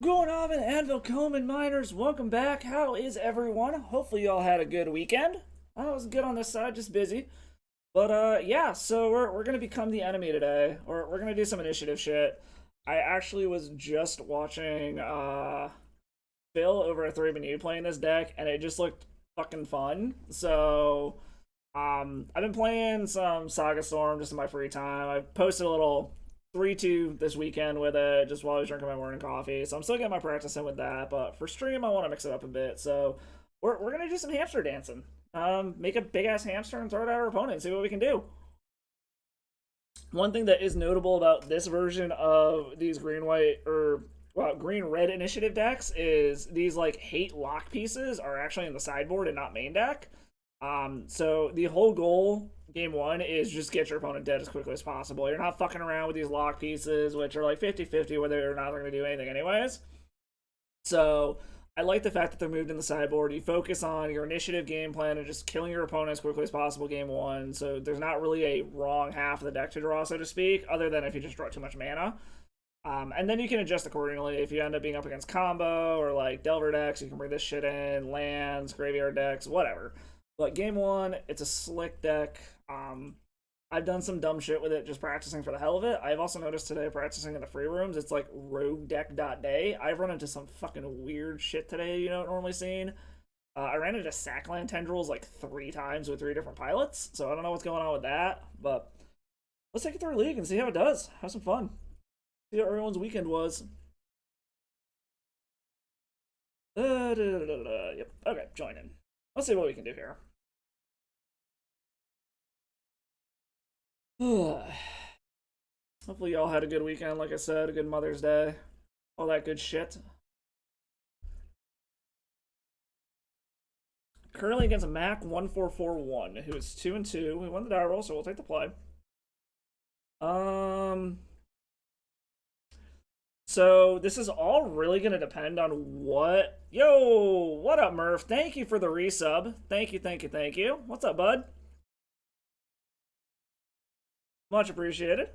Going on in Anvil Coleman Miners, welcome back. How is everyone? Hopefully y'all had a good weekend. I was good on this side, just busy. But yeah, so we're gonna become the enemy today. Or we're gonna do some initiative shit. I actually was just watching Phil over at 3 playing this deck, and it just looked fucking fun. So I've been playing some Saga Storm just in my free time. I posted a little 3-2 this weekend with it just while I was drinking my morning coffee. So I'm still getting my practice in with that. But for stream, I want to mix it up a bit. So we're going to do some hamster dancing. Make a big ass hamster and throw it at our opponent. See what we can do. One thing that is notable about this version of these green red initiative decks is these like hate lock pieces are actually in the sideboard and not main deck. So the whole goal game one is just get your opponent dead as quickly as possible. You're not fucking around with these lock pieces, which are like 50-50 whether they're not going to do anything anyways. So I like the fact that they're moved in the sideboard. You focus on your initiative game plan and just killing your opponent as quickly as possible game one. So there's not really a wrong half of the deck to draw, so to speak, other than if you just draw too much mana. And then you can adjust accordingly. If you end up being up against combo or like Delver decks, you can bring this shit in, lands, graveyard decks, whatever. But game one, it's a slick deck. I've done some dumb shit with it just practicing for the hell of it. I've also noticed today practicing in the free rooms, it's like rogue deck.day. I've run into some fucking weird shit today you don't normally see. I ran into Sackland Tendrils like 3 times with 3 different pilots, so I don't know what's going on with that. But let's take it through a league and see how it does. Have some fun. See how everyone's weekend was. Yep. Okay, join in. Let's see what we can do here. Hopefully y'all had a good weekend, like I said, a good Mother's Day, all that good shit. Currently against a Mac 1441, who is 2-2. We won the die roll, so we'll take the play. So this is all really gonna depend on what. Yo, what up, Murph? Thank you for the resub. Thank you, thank you, thank you. What's up, bud? Much appreciated.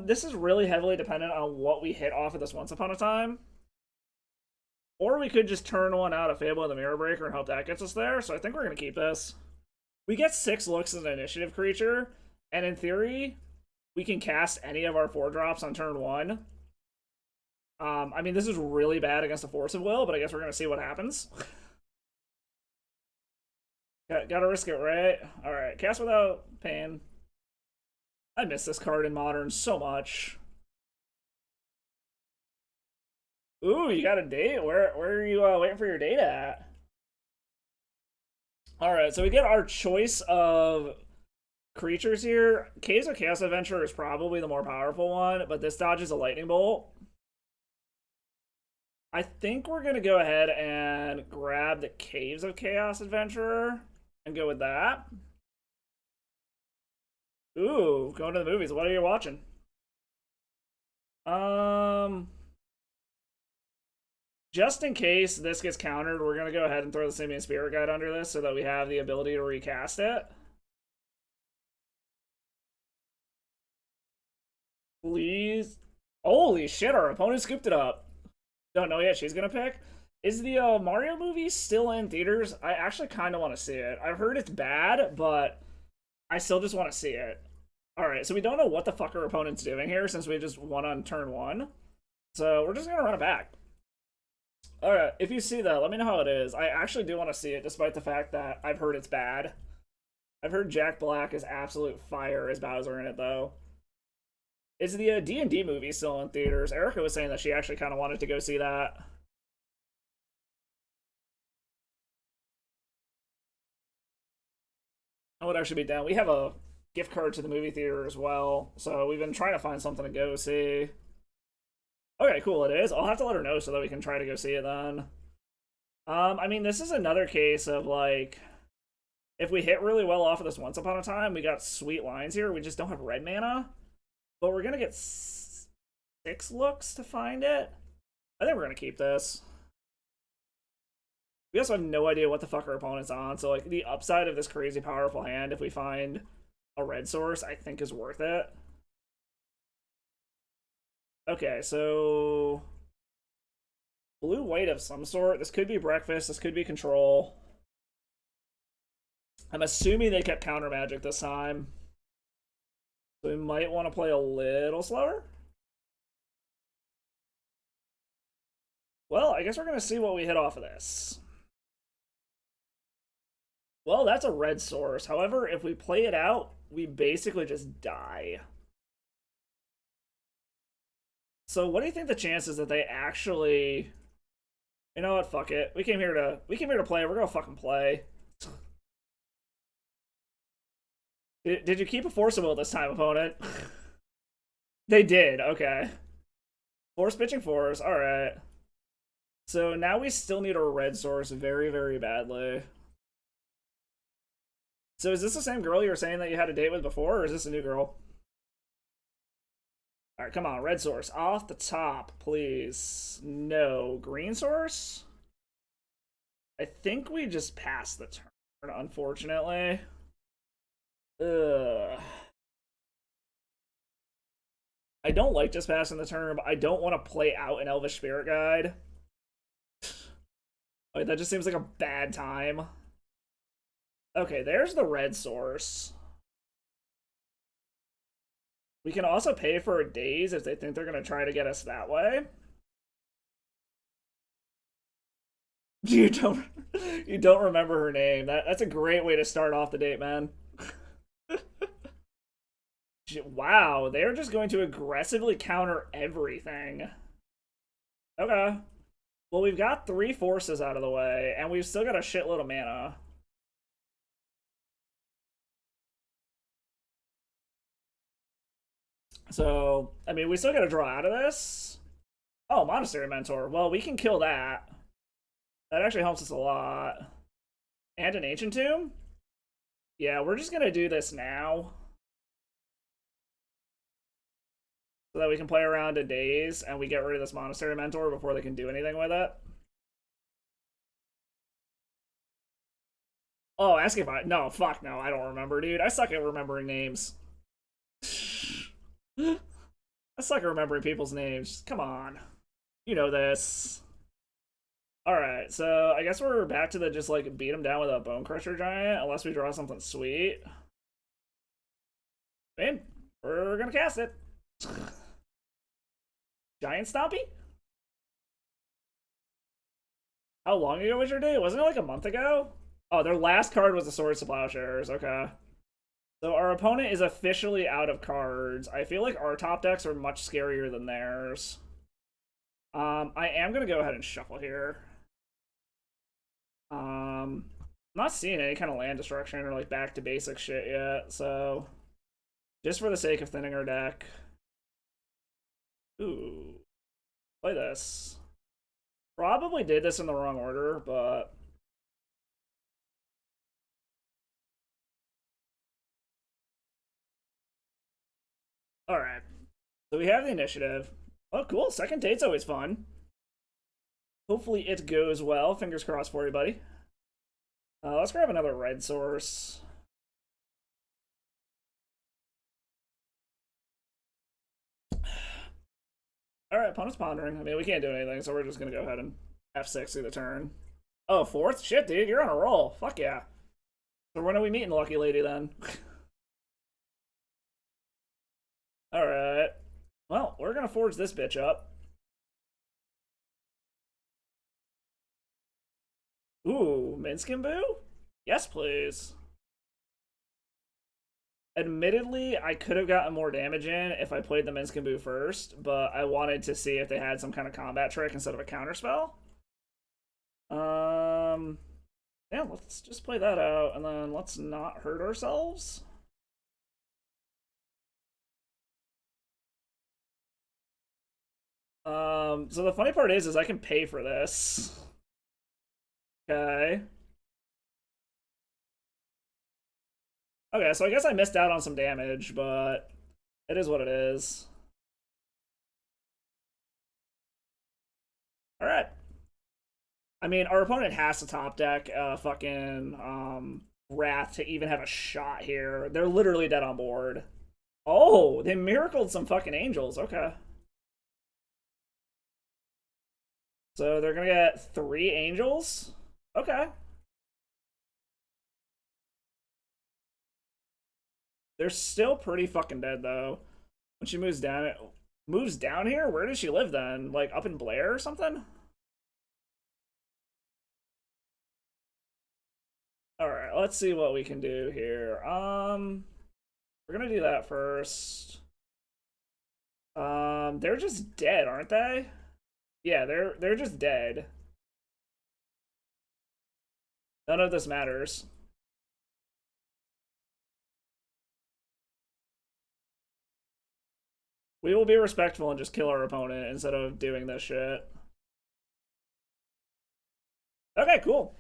This is really heavily dependent on what we hit off of this Once Upon a Time. Or we could just turn one out of Fable of the Mirror Breaker and hope that gets us there. So I think we're going to keep this. We get 6 looks as an initiative creature. And in theory, we can cast any of our 4-drops on turn 1. I mean, this is really bad against a Force of Will, but I guess we're going to see what happens. Gotta risk it, right? Alright, cast without pain. I miss this card in Modern so much. Ooh, you got a date? Where are you waiting for your date at? Alright, so we get our choice of creatures here. Caves of Chaos Adventurer is probably the more powerful one, but this dodges a lightning bolt. I think we're going to go ahead and grab the Caves of Chaos Adventurer and go with that. Ooh, going to the movies. What are you watching? Just in case this gets countered, we're going to go ahead and throw the Simian Spirit Guide under this so that we have the ability to recast it. Please. Holy shit, our opponent scooped it up. Don't know yet, she's going to pick. Is the Mario movie still in theaters? I actually kind of want to see it. I've heard it's bad, but I still just want to see it. Alright, so we don't know what the fuck our opponent's doing here since we just won on turn 1. So we're just going to run it back. Alright, if you see that, let me know how it is. I actually do want to see it, despite the fact that I've heard it's bad. I've heard Jack Black is absolute fire as Bowser in it, though. Is the D&D movie still in theaters? Erica was saying that she actually kind of wanted to go see that. I would actually be down. We have a gift card to the movie theater as well, so we've been trying to find something to go see. Okay, cool, it is. I'll have to let her know so that we can try to go see it then. I mean, this is another case of, like, if we hit really well off of this Once Upon a Time, we got sweet lines here. We just don't have red mana. But we're going to get 6 looks to find it. I think we're going to keep this. We also have no idea what the fuck our opponent's on, so, like, the upside of this crazy powerful hand, if we find a red source, I think is worth it. Okay, so white of some sort. This could be breakfast. This could be control. I'm assuming they kept counter magic this time. So we might want to play a little slower. Well, I guess we're going to see what we hit off of this. Well, that's a red source. However, if we play it out, we basically just die. So what do you think the chances that they actually... You know what? Fuck it. We came here to play. We're gonna fucking play. Did you keep a Force of Will this time, opponent? They did. Okay. Force pitching force. All right. So now we still need a red source very, very badly. So is this the same girl you were saying that you had a date with before, or is this a new girl? All right, come on, red source. Off the top, please. No. Green source? I think we just passed the turn, unfortunately. Ugh. I don't like just passing the turn, but I don't want to play out an Elvish Spirit Guide. Like, that just seems like a bad time. Okay, there's the red source. We can also pay for a daze if they think they're going to try to get us that way. You don't remember her name. That's a great way to start off the date, man. Wow, they're just going to aggressively counter everything. Okay. Well, we've got 3 forces out of the way, and we've still got a shitload of mana. So, I mean, we still gotta draw out of this. Oh, Monastery Mentor. Well, we can kill that. That actually helps us a lot. And an Ancient Tomb? Yeah, we're just gonna do this now. So that we can play around a daze and we get rid of this Monastery Mentor before they can do anything with it. Oh, ask if I... No, fuck no, I don't remember, dude. I suck at remembering names. I suck at remembering people's names. Come on. You know this. Alright, so I guess we're back to the just, like, beat him down with a Bone Crusher Giant, unless we draw something sweet. Man, we're gonna cast it. Giant Stompy? How long ago was your day? Wasn't it like a month ago? Oh, their last card was the Swords to Plowshares. Okay. So our opponent is officially out of cards. I feel like our top decks are much scarier than theirs. I am going to go ahead and shuffle here. I'm not seeing any kind of land destruction or like back to basic shit yet, so just for the sake of thinning our deck. Ooh. Play this. Probably did this in the wrong order, but... Alright. So we have the initiative. Oh, cool. Second date's always fun. Hopefully it goes well. Fingers crossed for you, buddy. Let's grab another red source. Alright, opponent's pondering. I mean, we can't do anything, so we're just gonna go ahead and F6 through the turn. Oh, fourth? Shit, dude, you're on a roll. Fuck yeah. So when are we meeting Lucky Lady, then? Alright. Well, we're gonna forge this bitch up. Ooh, Minskimbu? Yes, please. Admittedly, I could have gotten more damage in if I played the Minskimbu first, but I wanted to see if they had some kind of combat trick instead of a counterspell. Yeah, let's just play that out, and then let's not hurt ourselves. So the funny part is I can pay for this. Okay. Okay, so I guess I missed out on some damage, but it is what it is. Alright. I mean, our opponent has to top deck fucking Wrath to even have a shot here. They're literally dead on board. Oh, they miracled some fucking angels. Okay. So they're gonna get 3 angels? Okay. They're still pretty fucking dead though. When she moves down here? Where does she live then? Like up in Blair or something? Alright, let's see what we can do here. We're gonna do that first. They're just dead, aren't they? Yeah, they're just dead. None of this matters. We will be respectful and just kill our opponent instead of doing this shit. Okay, cool.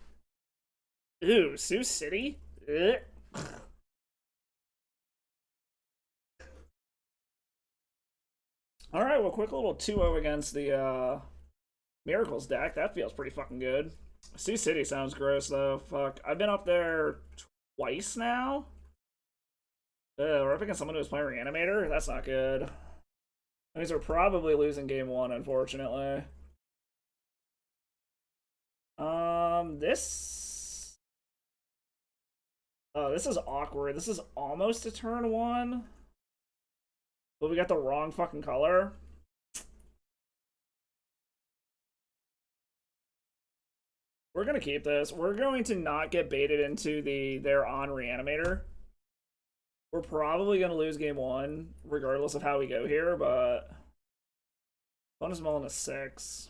Ooh, Sioux City? Ugh. Alright, well, quick little 2-0 against the Miracles deck. That feels pretty fucking good. Sioux City sounds gross, though. Fuck. I've been up there twice now. We're up against someone who's playing Reanimator? That's not good. That means we're probably losing game 1, unfortunately. This... Oh, this is awkward. This is almost a turn 1. But we got the wrong fucking color. We're gonna keep this. We're going to not get baited into their on Reanimator. We're probably gonna lose game 1, regardless of how we go here, but bonus mulligan is 6.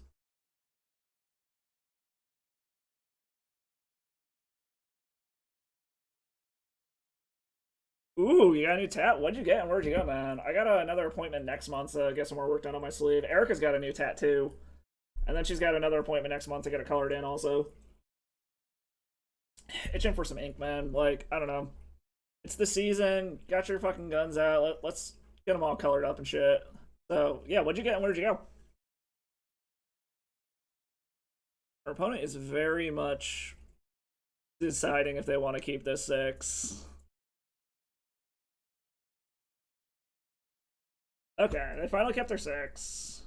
Ooh, you got a new tat? What'd you get and where'd you go, man? I got another appointment next month to get some more work done on my sleeve. Erica's got a new tattoo. And then she's got another appointment next month to get it colored in also. Itching for some ink, man. Like, I don't know. It's the season. Got your fucking guns out. Let's get them all colored up and shit. So, yeah, what'd you get and where'd you go? Our opponent is very much deciding if they want to keep this 6. Okay, they finally kept their 6.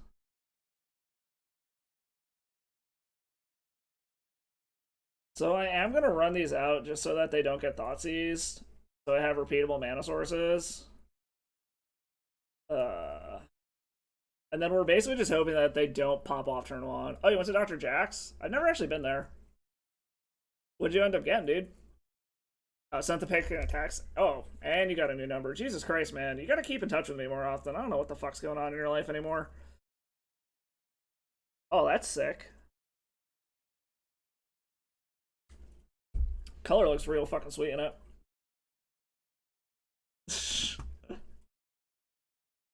So I am going to run these out just so that they don't get Thoughtseize. So I have repeatable mana sources. And then we're basically just hoping that they don't pop off turn 1. Oh, you went to Dr. Jack's? I've never actually been there. What'd you end up getting, dude? Sent the pick and attacks. Oh, and you got a new number. Jesus Christ, man. You gotta keep in touch with me more often. I don't know what the fuck's going on in your life anymore. Oh, that's sick. Color looks real fucking sweet in it.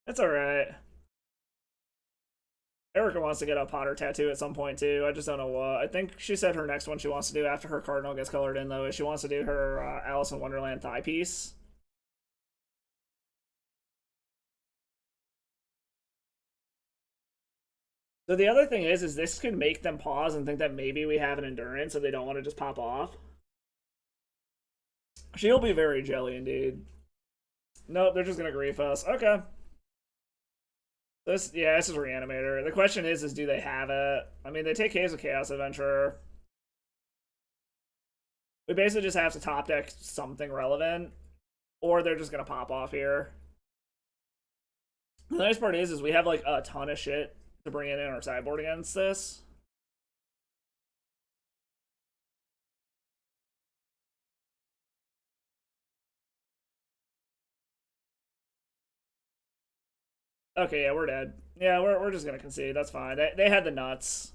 It's alright. Erica wants to get a Potter tattoo at some point too. I just don't know what. I think she said her next one she wants to do after her Cardinal gets colored in though is she wants to do her Alice in Wonderland thigh piece. So the other thing is this could make them pause and think that maybe we have an endurance so they don't want to just pop off. She'll be very jelly indeed. Nope, they're just gonna grief us. Okay. This is Reanimator. The question is do they have it? I mean, they take Haze of Chaos Adventurer. We basically just have to top deck something relevant, or they're just gonna pop off here. The nice part is we have like a ton of shit to bring in our sideboard against this. Okay, yeah, we're dead. Yeah, we're just gonna concede. That's fine. They had the nuts.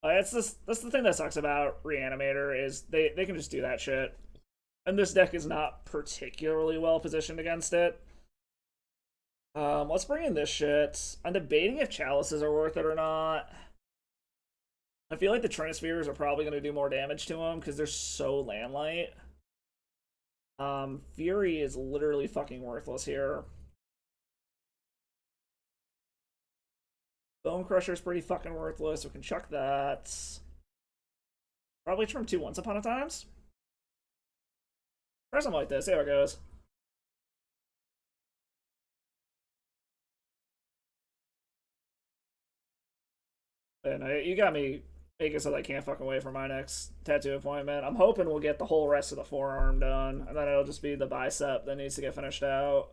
That's the thing that sucks about Reanimator is they can just do that shit, and this deck is not particularly well positioned against it. Let's bring in this shit. I'm debating if chalices are worth it or not. I feel like the Trinispheres are probably going to do more damage to them because they're so landlight. Fury is literally fucking worthless here. Bone Crusher is pretty fucking worthless. We can chuck that. Probably trim 2 Once Upon a Times. Try something like this. See how it goes. And you got me making so that I can't fucking wait for my next tattoo appointment. I'm hoping we'll get the whole rest of the forearm done, and then it'll just be the bicep that needs to get finished out.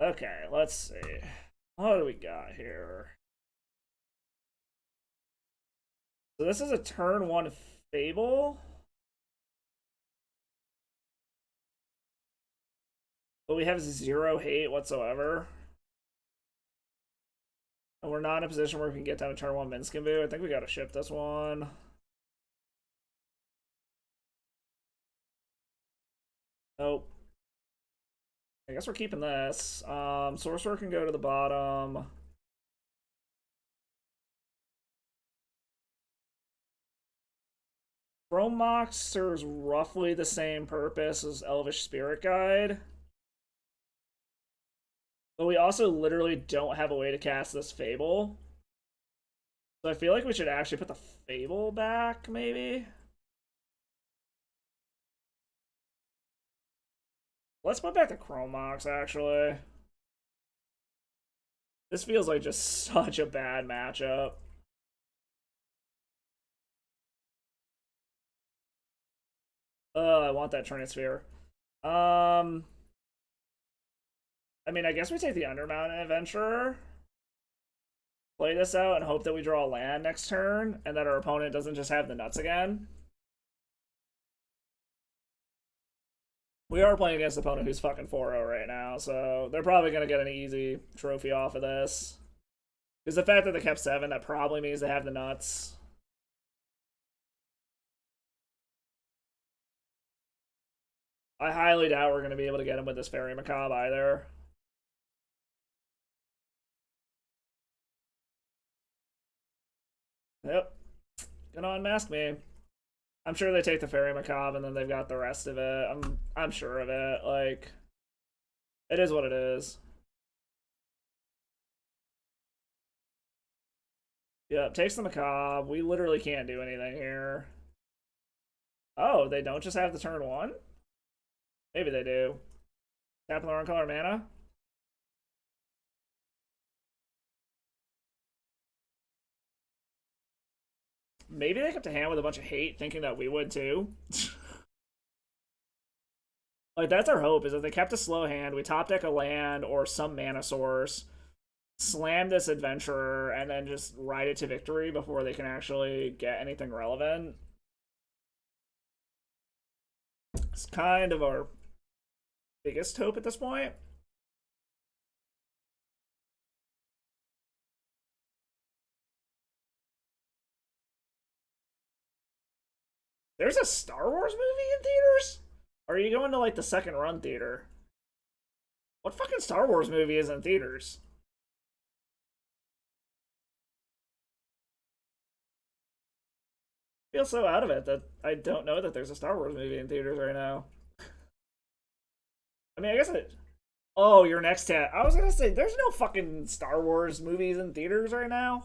Okay, let's see. What do we got here? So this is a turn 1 Fable. But we have 0 hate whatsoever. And we're not in a position where we can get down to turn 1 Minskimbu. I think we gotta ship this one. Nope. I guess we're keeping this. Sorcerer can go to the bottom. Chrome Mox serves roughly the same purpose as Elvish Spirit Guide. But we also literally don't have a way to cast this Fable. So I feel like we should actually put the Fable back, maybe? Let's put back the Chrome Mox, actually. This feels like just such a bad matchup. I want that Trinisphere. I mean, I guess we take the Undermountain Adventurer. Play this out and hope that we draw a land next turn, and that our opponent doesn't just have the nuts again. We are playing against an opponent who's fucking 4-0 right now, so they're probably going to get an easy trophy off of this. Because the fact that they kept 7, that probably means they have the nuts. I highly doubt we're going to be able to get him with this Fairy Macabre either. Yep. Gonna unmask me. I'm sure they take the Fairy Macabre and then they've got the rest of it. I'm sure of it. Like, it is what it is. Yep, takes the Macabre. We literally can't do anything here. Oh, they don't just have the turn 1? Maybe they do. Tap the wrong color mana? Maybe they kept a hand with a bunch of hate, thinking that we would too. Like, that's our hope, is that they kept a slow hand, we top deck a land or some mana source, slam this adventurer, and then just ride it to victory before they can actually get anything relevant. It's kind of our biggest hope at this point. There's a Star Wars movie in theaters? Or are you going to, like, the second run theater? What fucking Star Wars movie is in theaters? I feel so out of it that I don't know that there's a Star Wars movie in theaters right now. I mean, I guess it... Oh, your next tat. I was gonna say, there's no fucking Star Wars movies in theaters right now.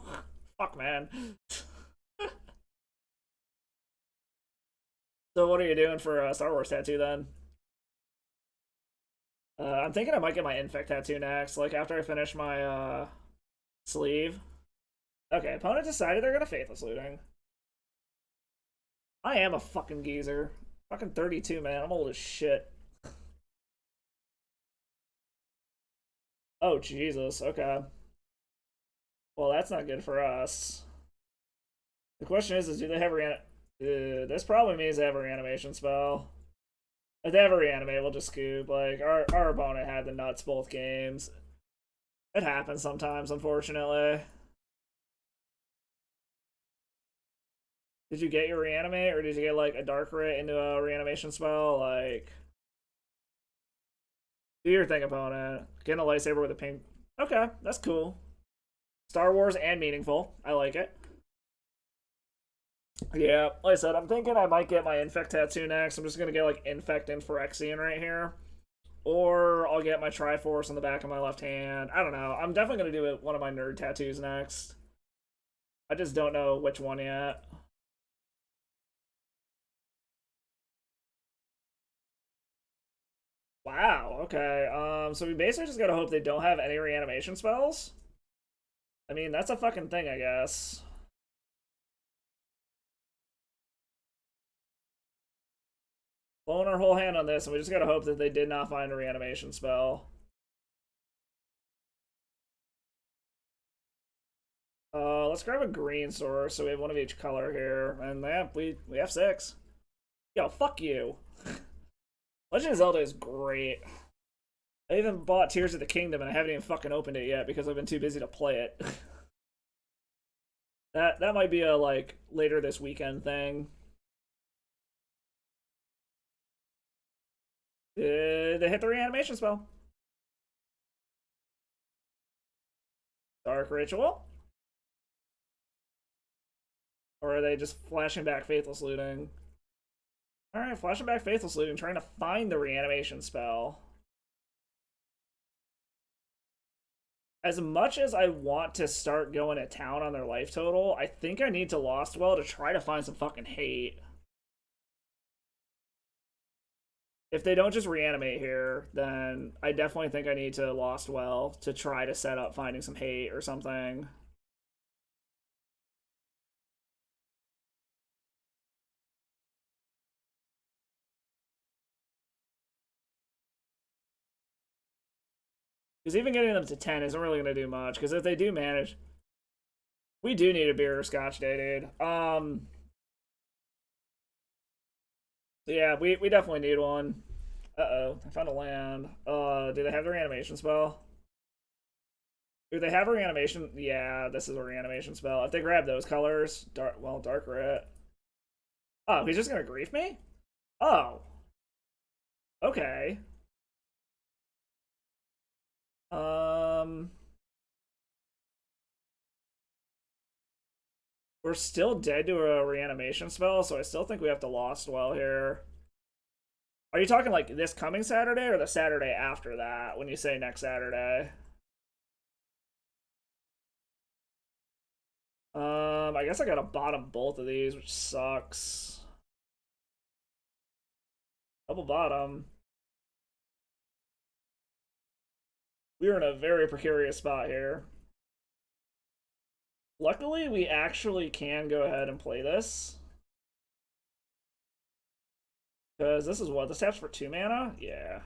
Fuck, man. So what are you doing for a Star Wars tattoo then? I'm thinking I might get my Infect tattoo next, like after I finish my sleeve. Okay, opponent decided they're gonna Faithless Looting. I am a fucking geezer. Fucking 32, man. I'm old as shit. Oh, Jesus. Okay. Well, that's not good for us. The question is do they have this probably means they have a reanimation spell. If they have a reanimate, we'll just scoop. Like, our opponent had the nuts both games. It happens sometimes, unfortunately. Did you get your reanimate, or did you get, like, a dark rit into a reanimation spell? Like, do your thing, opponent. Getting a lightsaber with a pink. Okay, that's cool. Star Wars and meaningful. I like it. Yeah, like I said, I'm thinking I might get my Infect tattoo next. I'm just gonna get, like, Infect and Phyrexian right here. Or I'll get my Triforce on the back of my left hand. I don't know. I'm definitely gonna do one of my nerd tattoos next. I just don't know which one yet. Wow, okay. So we basically just gotta hope they don't have any reanimation spells. I mean, that's a fucking thing, I guess. Blowing our whole hand on this, and we just gotta hope that they did not find a reanimation spell. Let's grab a green source so we have one of each color here. And yeah, we have 6. Yo, fuck you. Legend of Zelda is great. I even bought Tears of the Kingdom and I haven't even fucking opened it yet because I've been too busy to play it. That might be a like later this weekend thing. They hit the reanimation spell. Dark Ritual? Or are they just flashing back Faithless Looting? Alright, flashing back Faithless Looting, trying to find the reanimation spell. As much as I want to start going to town on their life total, I think I need to Lost Well to try to find some fucking hate. If they don't just reanimate here, then I definitely think I need to Lost Well to try to set up finding some hate or something. Because even getting them to 10 isn't really going to do much. Because if they do manage... We do need a beer or scotch day, dude. Yeah, we definitely need one. Uh-oh, I found a land. Do they have the reanimation spell? Do they have a reanimation? Yeah, this is a reanimation spell. If they grab those colors, dark red. Oh, he's just gonna grief me? Oh. Okay. We're still dead to a reanimation spell, so I still think we have to Lost Well here. Are you talking like this coming Saturday or the Saturday after that when you say next Saturday? I guess I gotta bottom both of these, which sucks. Double bottom. We are in a very precarious spot here. Luckily, we actually can go ahead and play this. Because this is what? This taps for 2 mana? Yeah.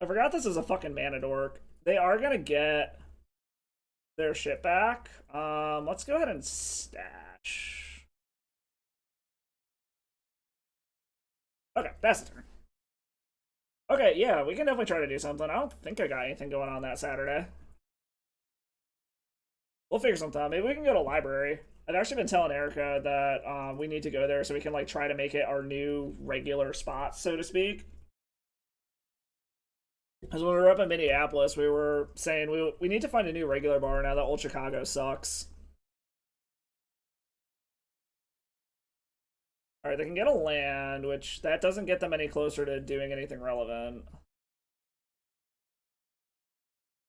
I forgot this is a fucking mana dork. They are gonna get their shit back. Let's go ahead and stash. Okay, that's the turn. Okay, yeah, we can definitely try to do something. I don't think I got anything going on that Saturday. We'll figure something out. Maybe we can go to library. I've actually been telling Erica that we need to go there so we can like try to make it our new regular spot, so to speak. Because when we were up in Minneapolis, we were saying we need to find a new regular bar now that Old Chicago sucks. Alright, they can get a land, which that doesn't get them any closer to doing anything relevant.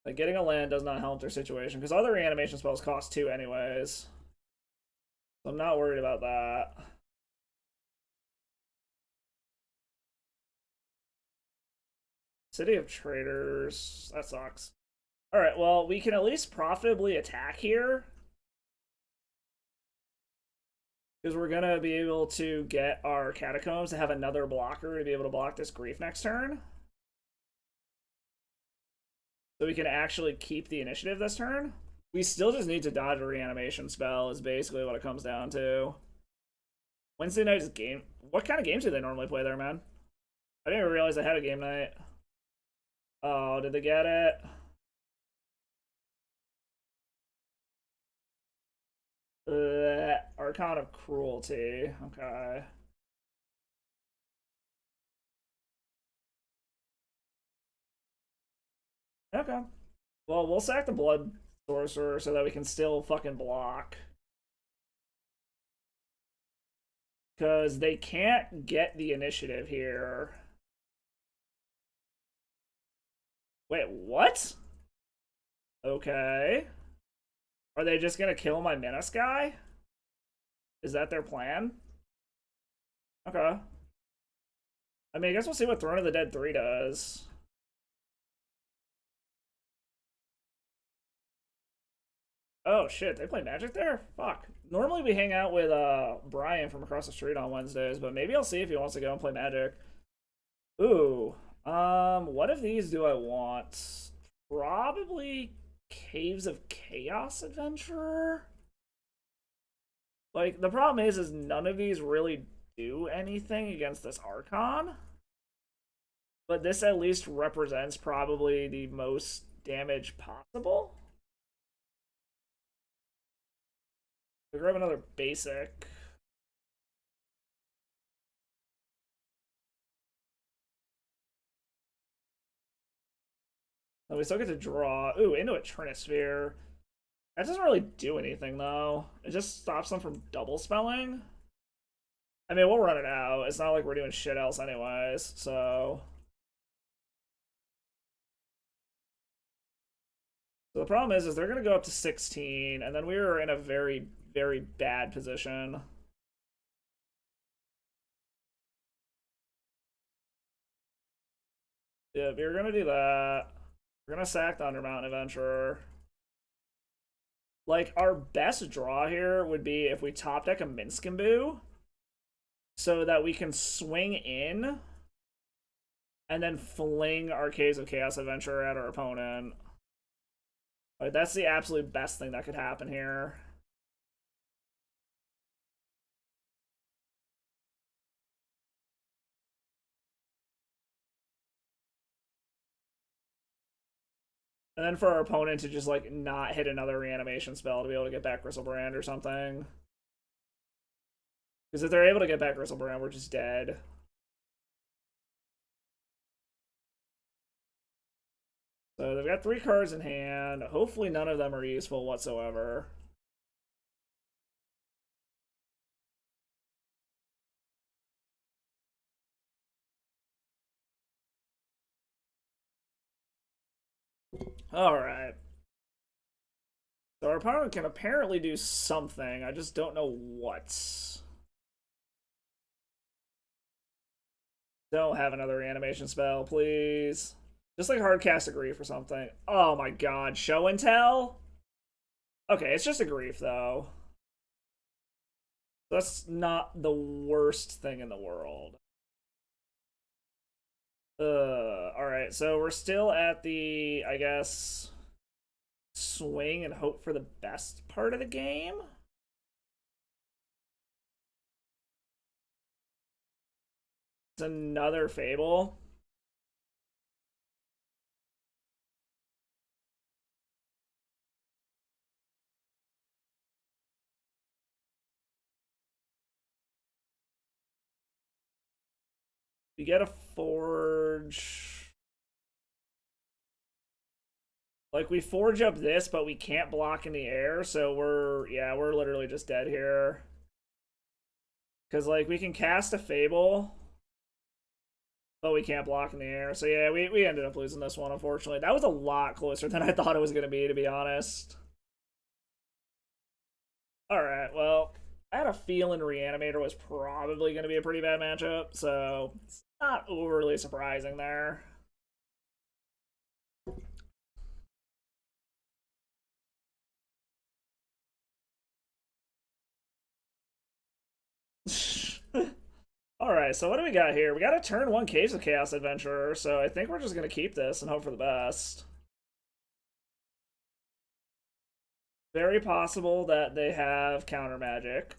Like, getting a land does not help their situation, because other reanimation spells cost 2 anyways. So I'm not worried about that. City of Traders. That sucks. Alright, well, we can at least profitably attack here. Because we're going to be able to get our Catacombs to have another blocker to be able to block this Grief next turn. So we can actually keep the initiative this turn. We still just need to dodge a reanimation spell is basically what it comes down to. Wednesday night is game... What kind of games do they normally play there, man? I didn't even realize I had a game night. Oh, did they get it? Archon of Cruelty. Okay. Okay. Well, we'll sack the Blood Sorcerer so that we can still fucking block. Because they can't get the initiative here. Wait, what? Okay. Are they just gonna kill my Menace guy? Is that their plan? Okay. I mean, I guess we'll see what Throne of the Dead 3 does. Oh shit, they play Magic there? Fuck. Normally we hang out with Brian from across the street on Wednesdays, but maybe I'll see if he wants to go and play Magic. Ooh. What of these do I want? Probably Caves of Chaos Adventurer? Like, the problem is none of these really do anything against this Archon. But this at least represents probably the most damage possible. We grab another basic. And we still get to draw. Ooh, into a Trinisphere. That doesn't really do anything, though. It just stops them from double spelling. I mean, we'll run it out. It's not like we're doing shit else anyways, so... So the problem is they're going to go up to 16, and then we are in a very, very bad position. Yeah, we're going to do that. We're going to sack the Undermountain Adventurer. Like, our best draw here would be if we top deck a Minskimbu so that we can swing in and then fling our Caves of Chaos Adventurer at our opponent. Like, that's the absolute best thing that could happen here. And then for our opponent to just, like, not hit another reanimation spell to be able to get back Gristlebrand or something. Because if they're able to get back Gristlebrand, we're just dead. So they've got 3 cards in hand. Hopefully none of them are useful whatsoever. Alright. So our opponent can apparently do something. I just don't know what. Don't have another reanimation spell, please. Just like Hardcast a Grief or something. Oh my god, Show and Tell? Okay, it's just a Grief, though. That's not the worst thing in the world. Alright, so we're still at the, I guess, swing and hope for the best part of the game? It's another Fable. You get a Forge. Like, we Forge up this, but we can't block in the air, so we're literally just dead here. Because, like, we can cast a Fable, but we can't block in the air. So, yeah, we ended up losing this one, unfortunately. That was a lot closer than I thought it was going to be honest. Alright, well, I had a feeling Reanimator was probably going to be a pretty bad matchup, so it's not overly surprising there. Alright, so what do we got here? We got a turn 1 Caves of Chaos Adventurer, so I think we're just going to keep this and hope for the best. Very possible that they have counter magic.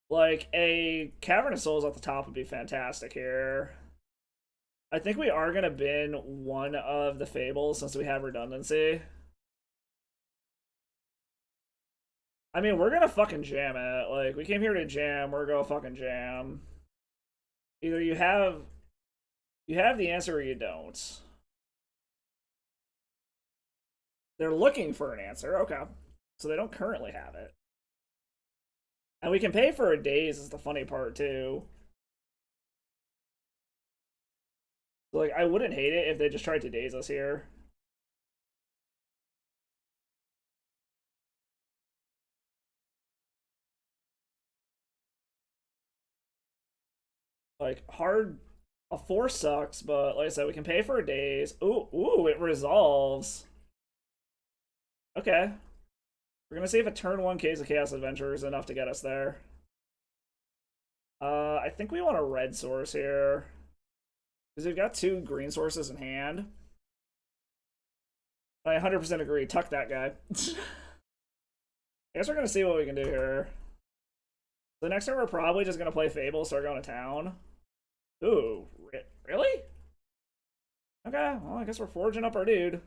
Like, a Cavern of Souls at the top would be fantastic here. I think we are going to bin one of the Fables since we have redundancy. I mean, we're going to fucking jam it. Like, we came here to jam, we're going to fucking jam. Either you have the answer or you don't. They're looking for an answer. Okay. So they don't currently have it. And we can pay for a daze is the funny part, too. So, like, I wouldn't hate it if they just tried to daze us here. Like, a 4 sucks, but like I said, we can pay for a daze. Ooh, it resolves. Okay. We're gonna see if a turn 1 Case of Chaos Adventure is enough to get us there. I think we want a red source here. Because we've got 2 green sources in hand. I 100% agree. Tuck that guy. I guess we're gonna see what we can do here. The next turn we're probably just gonna play Fable, start going to town. Ooh, really? Okay, well I guess we're forging up our dude.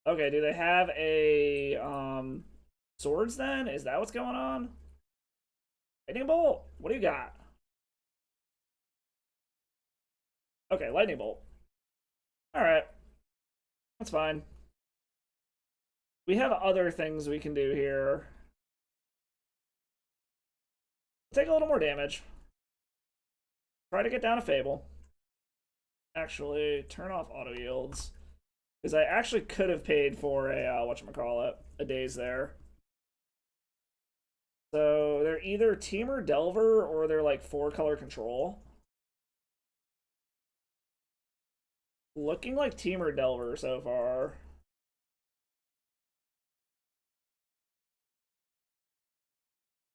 Okay, do they have a swords then? Is that what's going on? Lightning bolt? What do you got? Okay, lightning bolt. Alright. That's fine. We have other things we can do here. Take a little more damage. Try to get down a Fable. Actually, turn off auto yields. Because I actually could have paid for a, whatchamacallit, a daze there. So they're either Teamer Delver or they're like 4-color control. Looking like Teamer Delver so far.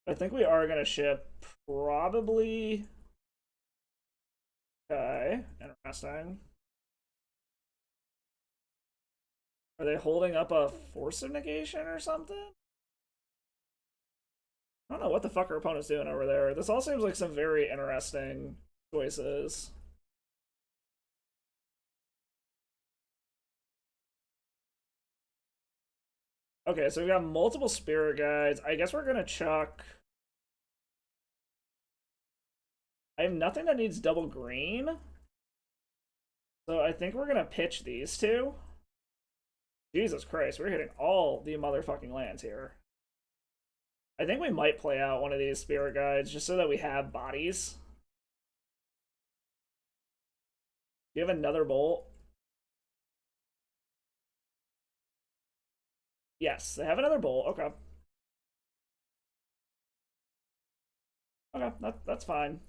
I think we are going to ship probably... Okay, interesting. Are they holding up a Force of Negation or something? I don't know what the fuck our opponent's doing over there. This all seems like some very interesting choices. Okay, so we got multiple Spirit Guides. I guess we're gonna chuck... I have nothing that needs double green. So I think we're gonna pitch these two. Jesus Christ, we're hitting all the motherfucking lands here. I think we might play out one of these Spirit Guides just so that we have bodies. Do you have another bolt? Yes, they have another bolt. Okay. Okay, that's fine.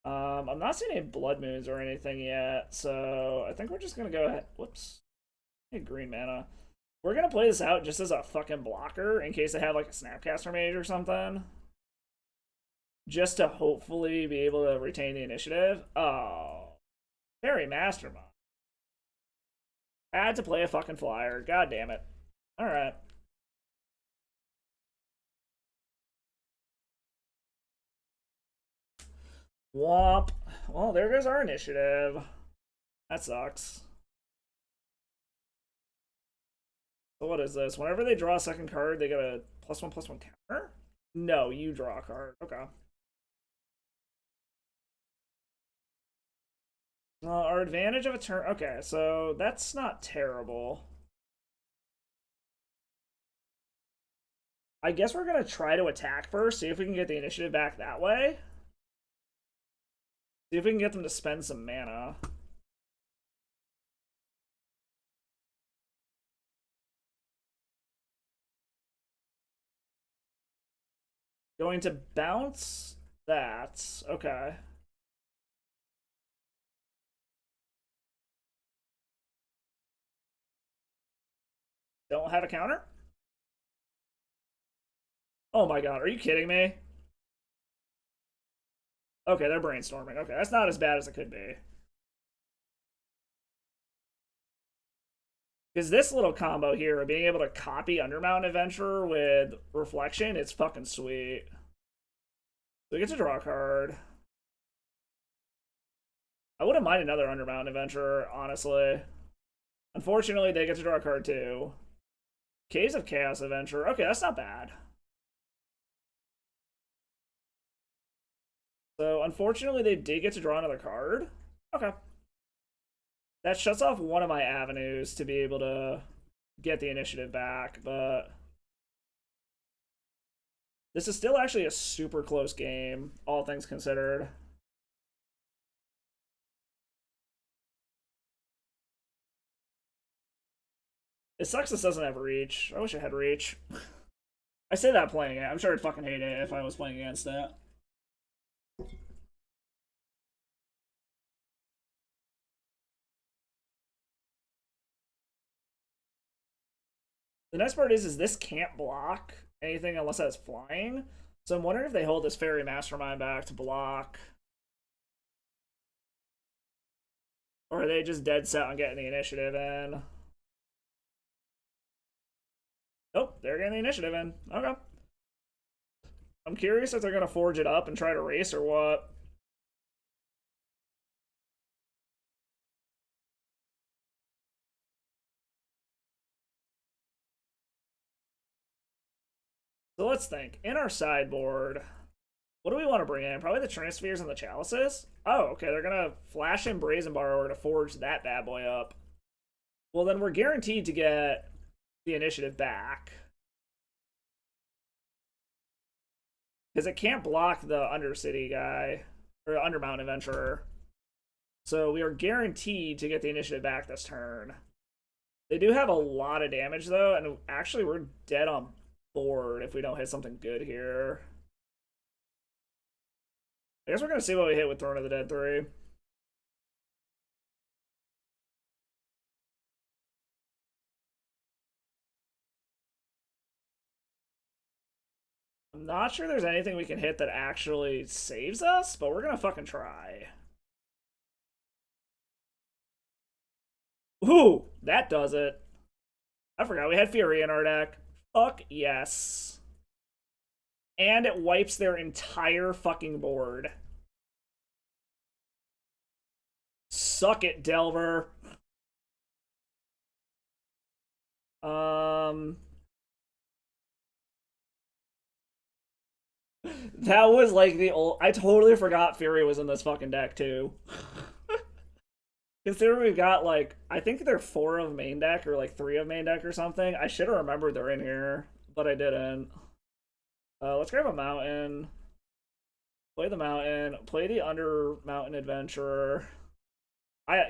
I'm not seeing any blood moons or anything yet, so I think we're just gonna go ahead. Whoops. Hey, green mana. We're gonna play this out just as a fucking blocker in case they have like a Snapcaster Mage or something. Just to hopefully be able to retain the initiative. Oh. Very mastermind. I had to play a fucking flyer. God damn it. Alright. Womp. Well, there goes our initiative. That sucks. So what is this? Whenever they draw a second card, they get a +1/+1 counter? No, you draw a card. Okay. Our advantage of a turn... Okay, so that's not terrible. I guess we're going to try to attack first, see if we can get the initiative back that way. See if we can get them to spend some mana. Going to bounce that. Okay. Don't have a counter? Oh my god, are you kidding me? Okay, they're brainstorming. Okay, that's not as bad as it could be. Because this little combo here of being able to copy Undermountain Adventurer with Reflection, it's fucking sweet. So we get to draw a card. I wouldn't mind another Undermountain Adventurer, honestly. Unfortunately, they get to draw a card too. Case of Chaos Adventurer. Okay, that's not bad. So, unfortunately, they did get to draw another card. Okay. That shuts off one of my avenues to be able to get the initiative back, but... This is still actually a super close game, all things considered. It sucks this doesn't have reach. I wish it had reach. I say that playing it. I'm sure I'd fucking hate it if I was playing against it. The next part is this can't block anything unless it's flying. So I'm wondering if they hold this Fairy Mastermind back to block. Or are they just dead set on getting the initiative in? Nope, they're getting the initiative in. Okay. I'm curious if they're going to forge it up and try to race or what. So let's think. In our sideboard, what do we want to bring in? Probably the Transfers and the Chalices? Oh, okay, they're going to flash in Brazen Borrower to forge that bad boy up. Well, then we're guaranteed to get the initiative back. Because it can't block the Undercity guy, or Undermountain Adventurer. So we are guaranteed to get the initiative back this turn. They do have a lot of damage, though, and actually we're dead on board if we don't hit something good here. I guess we're going to see what we hit with Throne of the Dead 3. I'm not sure there's anything we can hit that actually saves us, but we're going to fucking try. Ooh, that does it. I forgot we had Fury in our deck. Fuck yes. And it wipes their entire fucking board. Suck it, Delver. That was like the old. I totally forgot Fury was in this fucking deck too. Considering we've got like, I think they're 4 of main deck or like 3 of main deck or something. I should have remembered they're in here, but I didn't. Let's grab a mountain. Play the mountain. Play the Undermountain Adventurer.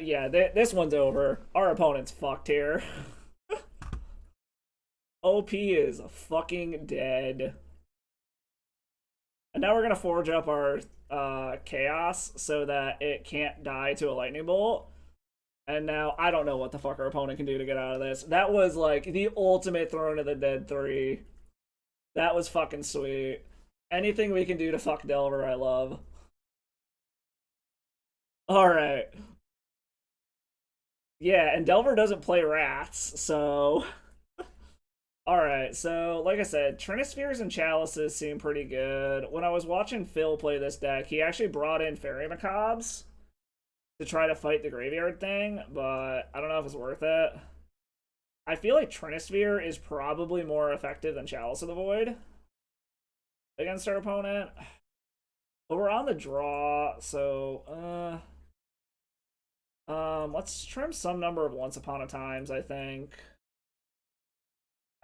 Yeah, this one's over. Our opponent's fucked here. OP is fucking dead. And now we're gonna forge up our chaos so that it can't die to a lightning bolt. And now I don't know what the fuck our opponent can do to get out of this. That was like the ultimate Throne of the Dead 3. That was fucking sweet. Anything we can do to fuck Delver, I love. Alright. Yeah, and Delver doesn't play rats, so... Alright, so like I said, Trinispheres and Chalices seem pretty good. When I was watching Phil play this deck, he actually brought in Fairy Macabres to try to fight the graveyard thing, but I don't know if it's worth it. I feel like Trinisphere is probably more effective than Chalice of the Void against our opponent. But we're on the draw, so let's trim some number of Once Upon a Times, I think.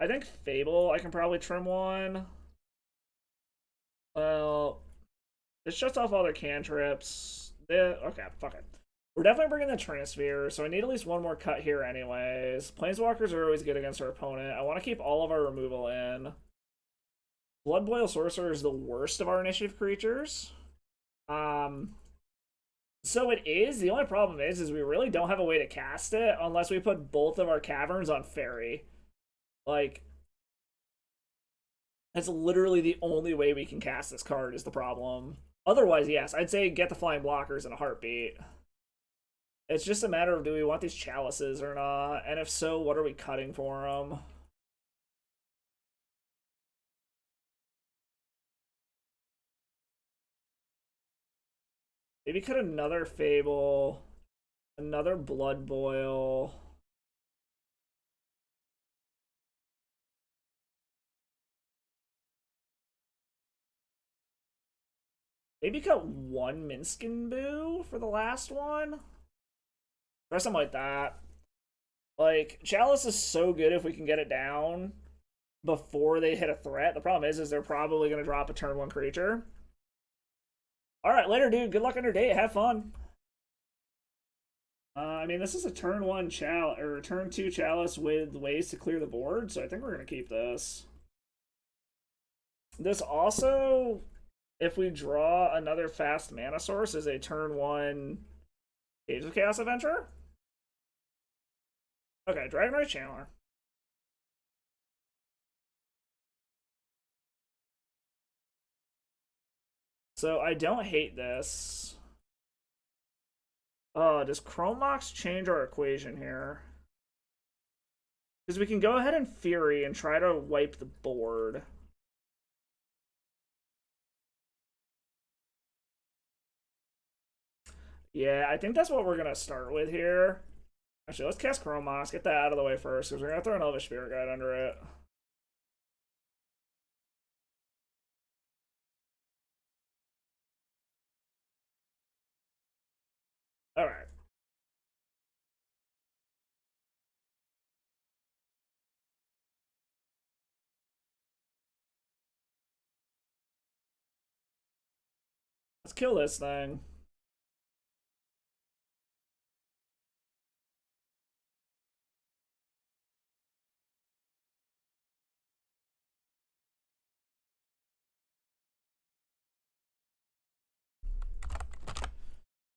I think Fable, I can probably trim one. Well, it shuts off all their cantrips. Okay, fuck it. We're definitely bringing the Trinisphere, so I need at least one more cut here anyways. Planeswalkers are always good against our opponent. I want to keep all of our removal in. Bloodboil Sorcerer is the worst of our initiative creatures. So it is. The only problem is we really don't have a way to cast it unless we put both of our caverns on Fairy. Like, that's literally the only way we can cast this card is the problem. Otherwise, yes, I'd say get the flying blockers in a heartbeat. It's just a matter of do we want these chalices or not, and if so, what are we cutting for them? Maybe cut another Fable, another Blood Boil. Maybe cut one Minskin Boo for the last one? Or something like that. Like, Chalice is so good if we can get it down before they hit a threat. The problem is they're probably going to drop a turn 1 creature. Alright, later, dude. Good luck on your date. Have fun. I mean, this is a turn 1 Chalice, or turn 2 Chalice with ways to clear the board, so I think we're going to keep this. This also, if we draw another fast mana source, is a turn 1 Caves of Chaos Adventurer. Okay, Dragonite Channeler. So I don't hate this. Oh, does Chromox change our equation here? Because we can go ahead and Fury and try to wipe the board. Yeah, I think that's what we're going to start with here. Actually, let's cast Chromox, get that out of the way first, because we're going to throw an Elvish Spirit Guide under it. Alright. Let's kill this thing.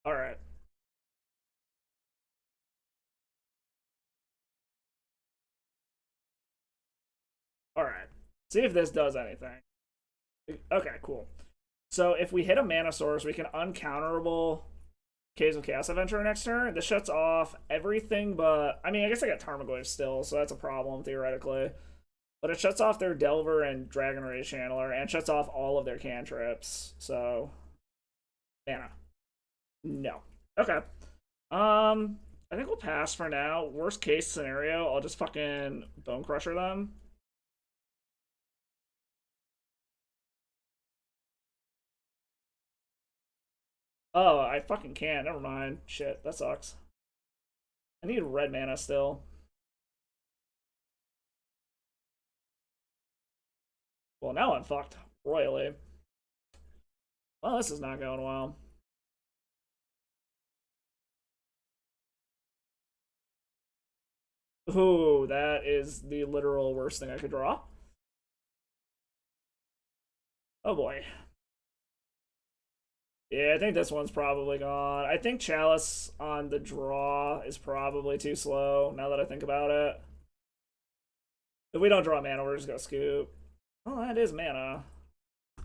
Alright. Alright. See if this does anything. Okay, cool. So if we hit a mana source, we can uncounterable Caves of Chaos Adventurer next turn. This shuts off everything but... I mean, I guess I got Tarmogoyf still, so that's a problem, theoretically. But it shuts off their Delver and Dragon Rage Channeler, and shuts off all of their cantrips. So... mana. No. Okay. I think we'll pass for now. Worst case scenario, I'll just fucking Bone Crusher them. Oh, I fucking can't. Never mind. Shit, that sucks. I need red mana still. Well, now I'm fucked royally. Well, this is not going well. Ooh, that is the literal worst thing I could draw. Oh boy. Yeah, I think this one's probably gone. I think Chalice on the draw is probably too slow, now that I think about it. If we don't draw mana, we're just gonna scoop. Oh, that is mana. I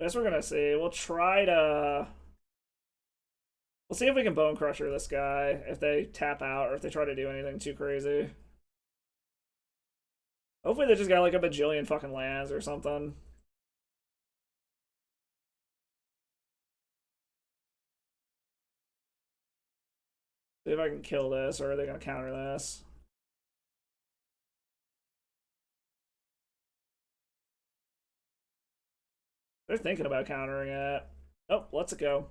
guess we're gonna see. We'll try to... We'll see if we can Bone Crusher this guy, if they tap out, or if they try to do anything too crazy. Hopefully they just got like a bajillion fucking lands or something. See if I can kill this, or are they gonna counter this? They're thinking about countering it. Oh, let's it go.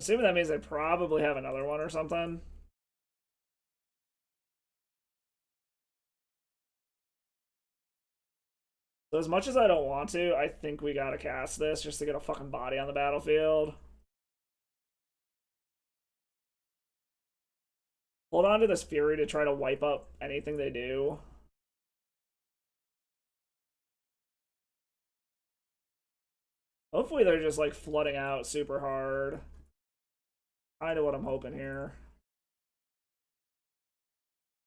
Assuming that means they probably have another one or something. So as much as I don't want to, I think we gotta cast this just to get a fucking body on the battlefield. Hold on to this Fury to try to wipe up anything they do. Hopefully they're just like flooding out super hard. Kind of what I'm hoping here.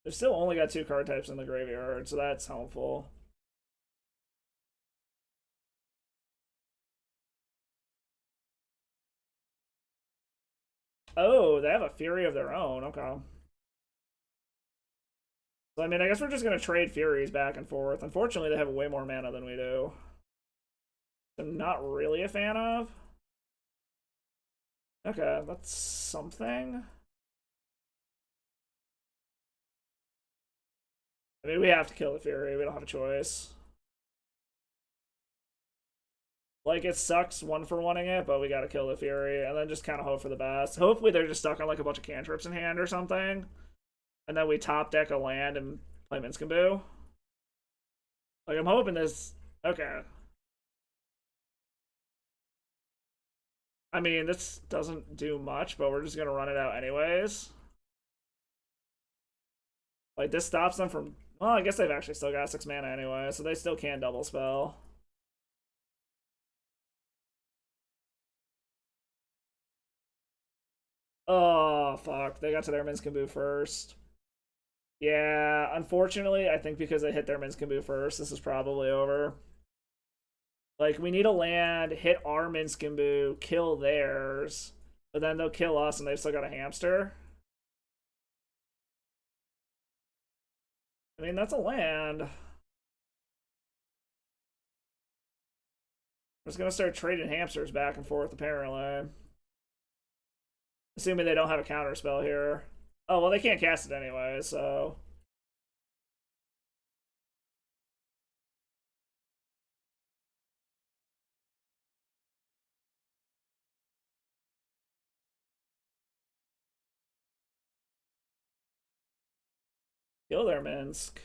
They've still only got 2 card types in the graveyard, so that's helpful. Oh, they have a Fury of their own. Okay. So, I mean, I guess we're just going to trade Furies back and forth. Unfortunately, they have way more mana than we do. I'm not really a fan of. Okay, that's something. I mean, we have to kill the Fury. We don't have a choice. Like, it sucks one-for-oneing it, but we gotta kill the Fury, and then just kind of hope for the best. Hopefully they're just stuck on, like, a bunch of cantrips in hand or something. And then we top deck a land and play Minskaboo. Like, I'm hoping this... Okay. I mean, this doesn't do much, but we're just gonna run it out anyways. Like, this stops them from... Well, I guess they've actually still got 6 mana anyway, so they still can double spell. Oh, fuck. They got to their Minskaboo first. Yeah, unfortunately, I think because they hit their Minskaboo first, this is probably over. Like, we need to land, hit our Minskaboo, kill theirs, but then they'll kill us and they've still got a hamster. I mean, that's a land. I'm just gonna start trading hamsters back and forth, apparently. Assuming they don't have a counter spell here. Oh, well, they can't cast it anyway, so... Kill their Minsk.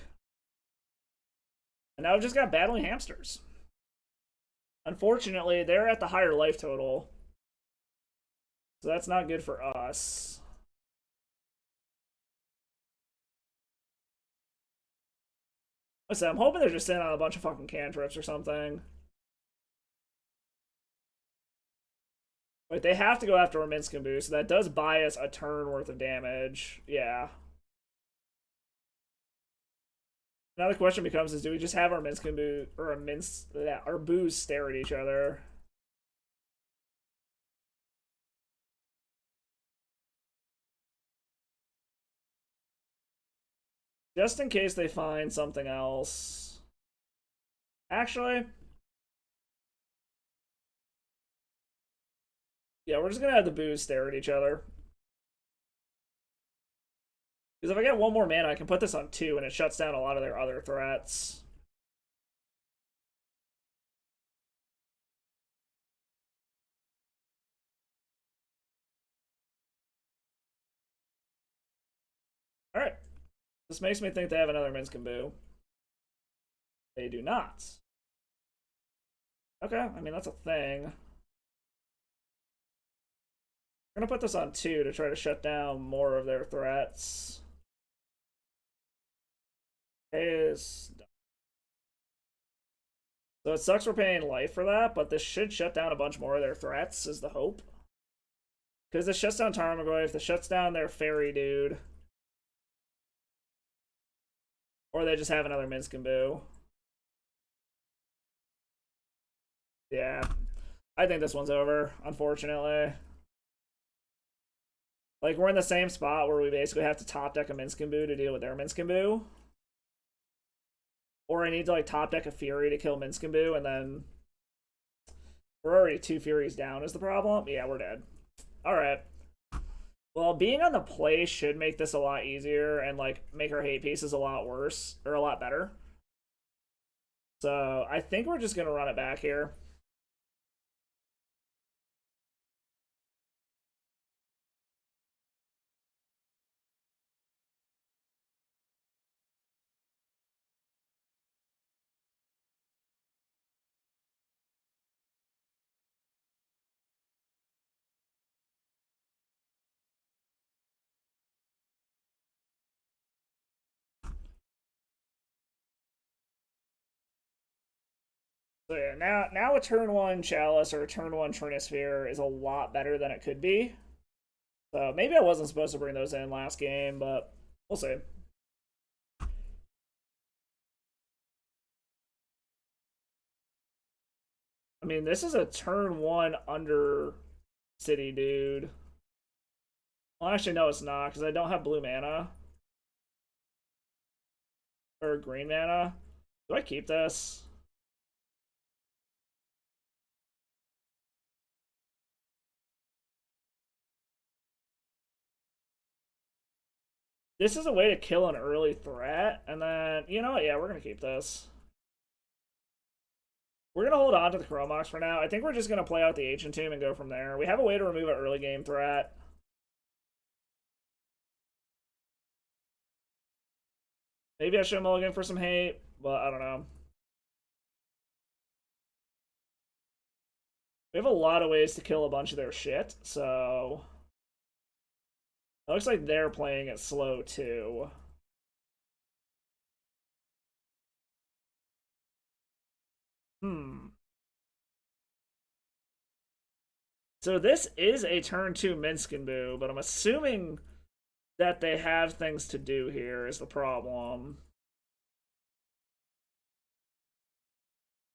And now we've just got battling hamsters. Unfortunately, they're at the higher life total. So that's not good for us. Listen, I'm hoping they're just sitting on a bunch of fucking cantrips or something. Like, they have to go after a Minskaboo, so that does buy us a turn worth of damage. Yeah. Now the question becomes: is do we just have our Minskaboo or our boos stare at each other? Just in case they find something else. Actually, yeah, we're just gonna have the boos stare at each other. Because if I get one more mana, I can put this on 2, and it shuts down a lot of their other threats. Alright. This makes me think they have another Minskaboo. They do not. Okay, I mean, that's a thing. We're gonna put this on 2 to try to shut down more of their threats. Is so it sucks we're paying life for that, but this should shut down a bunch more of their threats, is the hope. Because this shuts down Tarmogoyf, this shuts down their fairy dude. Or they just have another Minskaboo. Yeah. I think this one's over, unfortunately. Like, we're in the same spot where we basically have to top deck a Minskaboo to deal with their Minskaboo. Or I need to, like, top deck a Fury to kill Minskaboo, and then... We're already 2 Furies down is the problem? Yeah, we're dead. Alright. Well, being on the play should make this a lot easier and, like, make our hate pieces a lot worse, or a lot better. So, I think we're just gonna run it back here. So yeah, now a turn 1 Chalice or a turn 1 Trinisphere is a lot better than it could be. So maybe I wasn't supposed to bring those in last game, but we'll see. I mean, this is a turn 1 under city, dude. Well, actually, no, it's not, because I don't have blue mana. Or green mana. Do I keep this? This is a way to kill an early threat, and then, you know what, yeah, we're going to keep this. We're going to hold on to the Chromox for now. I think we're just going to play out the Ancient Tomb and go from there. We have a way to remove an early game threat. Maybe I should mulligan for some hate, but I don't know. We have a lot of ways to kill a bunch of their shit, so... It looks like they're playing it slow, too. So this is a turn 2 Minskaboo, but I'm assuming that they have things to do here is the problem.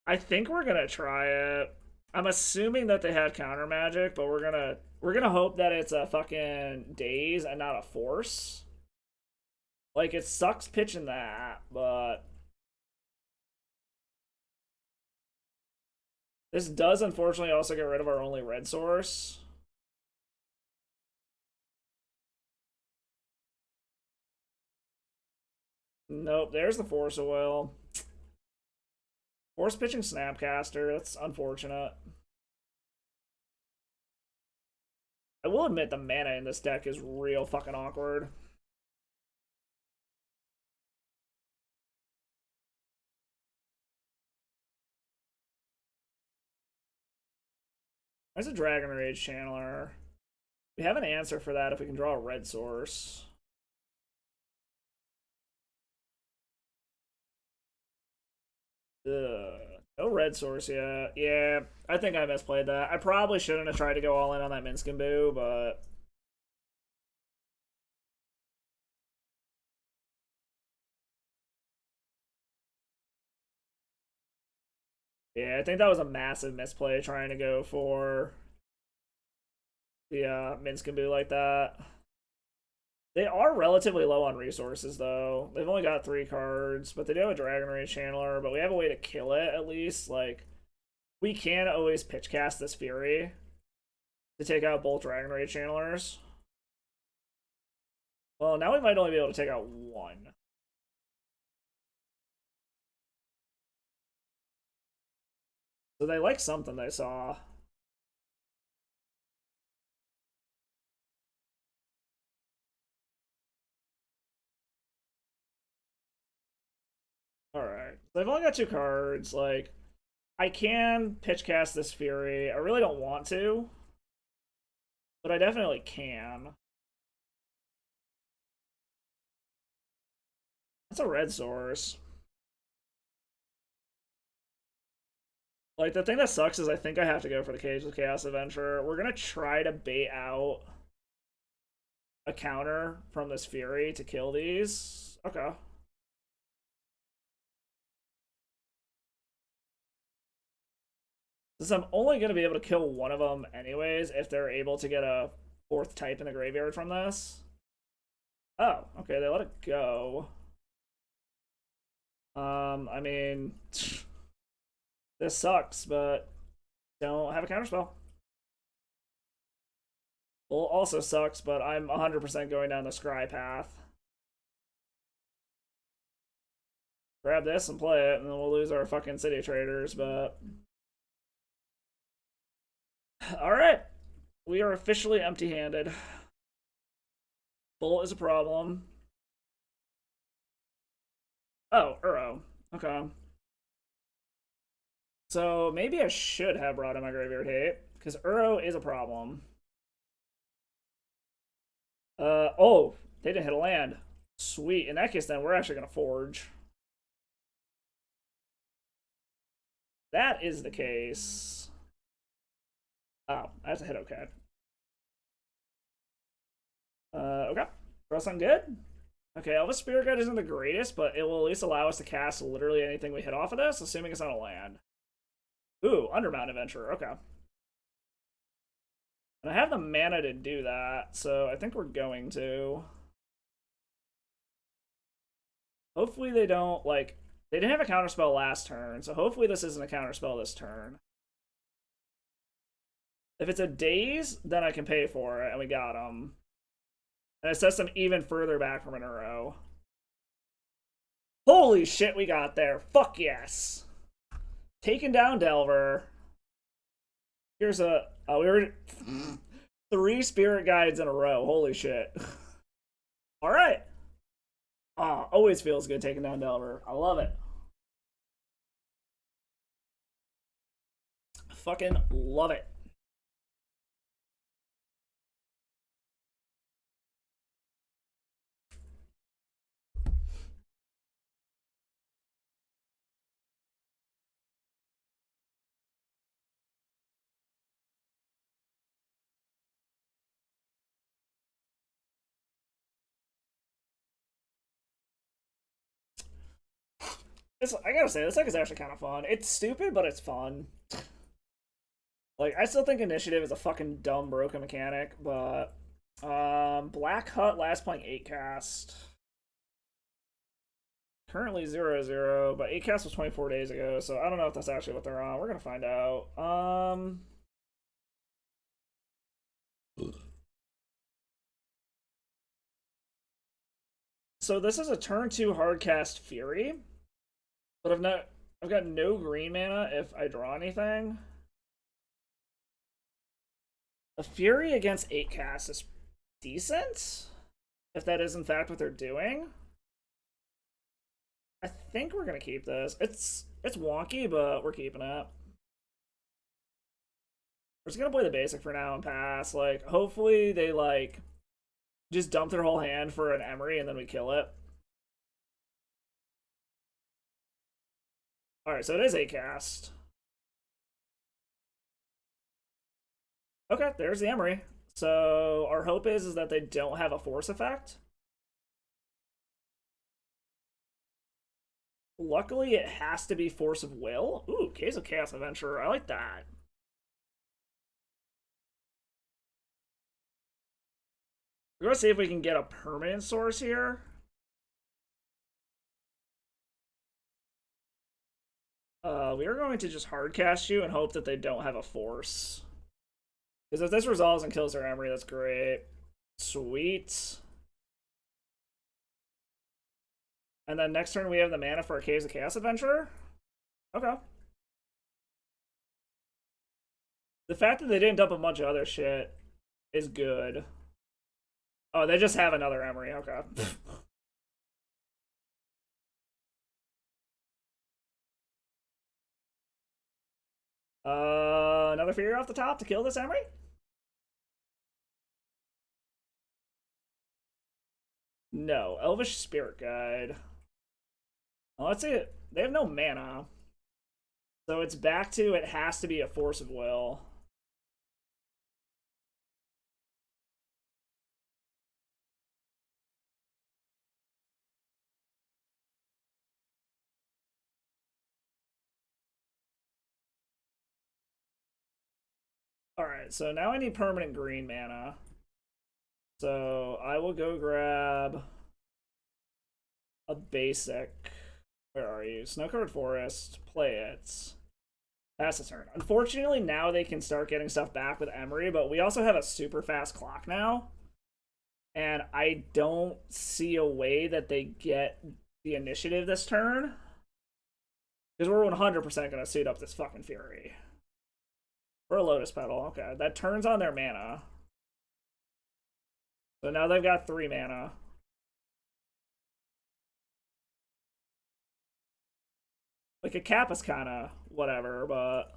I think we're gonna try it. I'm assuming that they had counter magic, but we're gonna hope that it's a fucking daze and not a force. Like, it sucks pitching that, but this does unfortunately also get rid of our only red source. Nope, there's the force of will. Force pitching Snapcaster, that's unfortunate. I will admit the mana in this deck is real fucking awkward. There's a Dragon Rage Channeler. We have an answer for that if we can draw a red source. Ugh. No red source yet. Yeah, I think I misplayed that. I probably shouldn't have tried to go all in on that Minskamboo, but yeah, I think that was a massive misplay trying to go for the Minskamboo like that. They are relatively low on resources, though. They've only got 3 cards, but they do have a Dragon Rage Channeler, but we have a way to kill it, at least. Like, we can always pitch cast this Fury to take out both Dragon Rage Channelers. Well, now we might only be able to take out one. So they like something they saw. Alright. They've only got 2 cards. Like, I can pitch cast this Fury. I really don't want to, but I definitely can. That's a red source. Like, the thing that sucks is I think I have to go for the Cage of Chaos Adventurer. We're gonna try to bait out a counter from this Fury to kill these. Okay. Since I'm only gonna be able to kill one of them anyways, if they're able to get a 4th type in the graveyard from this. Oh, okay, they let it go. I mean, this sucks, but don't have a counterspell. Well, also sucks, but I'm 100% going down the scry path. Grab this and play it, and then we'll lose our fucking city traders, but... Alright. We are officially empty-handed. Bull is a problem. Oh, Uro. Okay. So maybe I should have brought in my Graveyard Hate, because Uro is a problem. Oh, they didn't hit a land. Sweet. In that case, then, we're actually going to Forge. That is the case. Oh, I have to hit okay. Okay. Draw something good. Okay, Elvis Spirit Guide isn't the greatest, but it will at least allow us to cast literally anything we hit off of this, assuming it's not a land. Ooh, Underbound Adventurer. Okay. And I have the mana to do that, so I think we're going to. Hopefully they don't, like... They didn't have a counterspell last turn, so hopefully this isn't a counterspell this turn. If it's a daze, then I can pay for it, and we got them. And it sets them even further back from an Uro. Holy shit, we got there. Fuck yes. Taking down Delver. Here's a... Oh, we were... 3 Spirit Guides in a row. Holy shit. Alright. Ah, always feels good taking down Delver. I love it. Fucking love it. I gotta say, this deck is actually kind of fun. It's stupid, but it's fun. Like, I still think Initiative is a fucking dumb, broken mechanic, but... Black Hut last playing 8 cast. Currently 0-0, but 8 cast was 24 days ago, so I don't know if that's actually what they're on. We're gonna find out. So this is a turn 2 hardcast Fury, but I've got no green mana if I draw anything. A Fury against 8 cast is decent, if that is in fact what they're doing. I think we're gonna keep this. It's wonky, but we're keeping it. We're just gonna play the basic for now and pass. Like, hopefully they like just dump their whole hand for an Emery and then we kill it. Alright, so it is 8 cast. Okay, there's the Emery. So our hope is that they don't have a force effect. Luckily, it has to be Force of Will. Ooh, Case of Chaos Adventurer. I like that. We're going to see if we can get a permanent source here. We are going to just hardcast you and hope that they don't have a force. Because if this resolves and kills their Emery, that's great. Sweet. And then next turn we have the mana for a Caves of Chaos Adventurer. Okay. The fact that they didn't dump a bunch of other shit is good. Oh, they just have another Emery. Okay. Another Fury off the top to kill this Emery? No. Elvish Spirit Guide. Oh, let's see it. They have no mana. So it's back to it has to be a Force of Will. Alright, so now I need permanent green mana. So I will go grab a basic. Where are you? Snow-covered Forest. Play it. Pass the turn. Unfortunately, now they can start getting stuff back with Emery, but we also have a super fast clock now. And I don't see a way that they get the initiative this turn. Because we're 100% going to suit up this fucking Fury. Or a Lotus Petal. Okay, that turns on their mana. So now they've got 3 mana. Like, a cap is kind of whatever, but...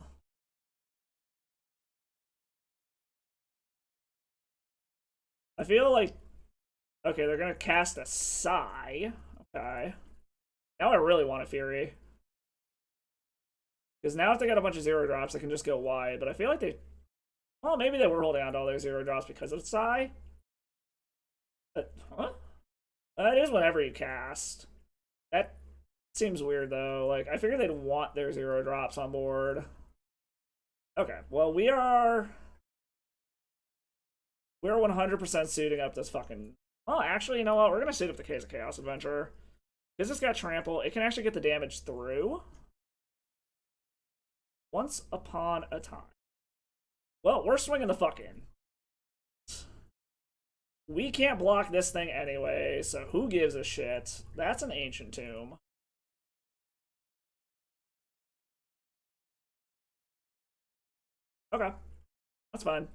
I feel like... Okay, they're going to cast a Sigh. Okay. Now I really want a Fury. Because now if they got a bunch of 0-drops, they can just go wide. But I feel like they... Well, maybe they were holding on to all their 0-drops because of Sigh. Huh? That is whenever you cast. That seems weird, though. Like, I figured they'd want their 0-drops on board. Okay, well, we are 100% suiting up this fucking... Oh, actually, you know what? We're going to suit up the Case of Chaos Adventurer. Because it's got Trample, it can actually get the damage through. Once upon a time. Well, we're swinging the fuck in. We can't block this thing anyway, so who gives a shit? That's an Ancient Tomb. Okay. That's fine.